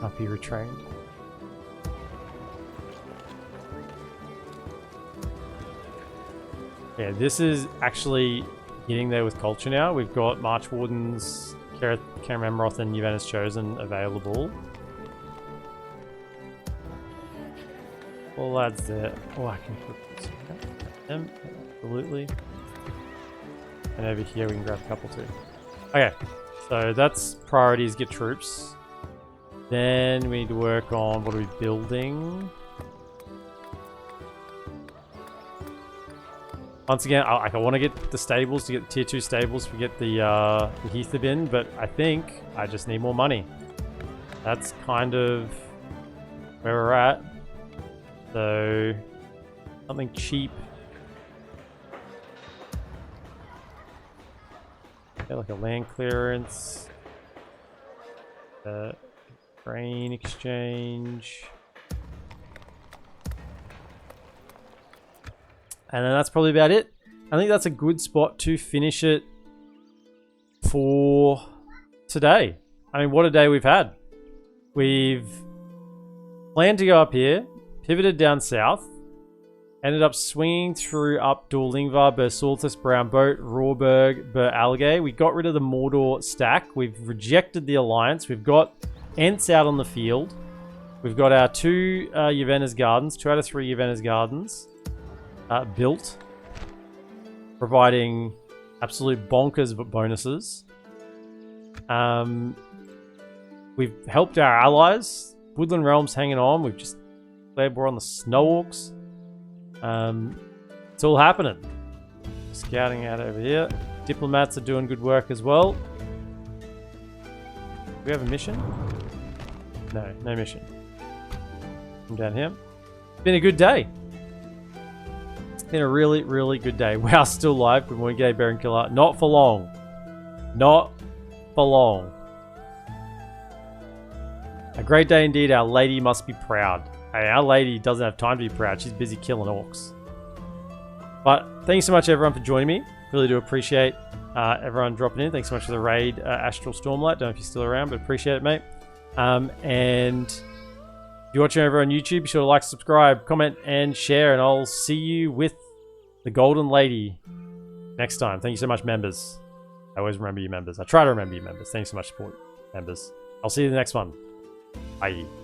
Up here retrained. Yeah, this is actually getting there with culture now. We've got March Wardens, Karam Emroth, and Yvanis Chosen available. All lads there. Oh, I can put them, absolutely. And over here we can grab a couple too. Okay, so that's priorities, get troops. Then we need to work on what are we building. Once again, I want to get the stables, to get tier 2 stables to get the Heather bin, but I think I just need more money. That's kind of where we're at. So, something cheap. Okay, like a land clearance. Grain exchange. And then that's probably about it. I think that's a good spot to finish it for today. I mean, what a day we've had. we've planned to go up here, pivoted down south, ended up swinging through up Dorlingvar, Bersulthus, Brown Boat, Rawberg, Ber Algae. We got rid of the Mordor stack. We've rejected the Alliance. We've got Ents out on the field. We've got our 2 Yvenna's Gardens, 2 out of 3 Yvenna's Gardens built, providing absolute bonkers bonuses. We've helped our allies. Woodland Realms hanging on. We've just declared war on the Snow Orcs. It's all happening. Scouting out over here. Diplomats are doing good work as well. Do we have a mission? No, no mission. Come down here. It's been a good day. It's been a really, really good day. Wow, still live. Good morning, Gay Baron Killer. Not for long. Not for long. A great day indeed. Our lady must be proud. Hey, our lady doesn't have time to be proud. She's busy killing orcs. But thanks so much, everyone, for joining me. Really do appreciate everyone dropping in. Thanks so much for the raid, Astral Stormlight. Don't know if you're still around, but appreciate it, mate. And if you're watching over on YouTube, be sure to like, subscribe, comment, and share. And I'll see you with the Golden Lady next time. Thank you so much, members. I always remember you, members. I try to remember you, members. Thanks so much, support, members. I'll see you in the next one. Bye.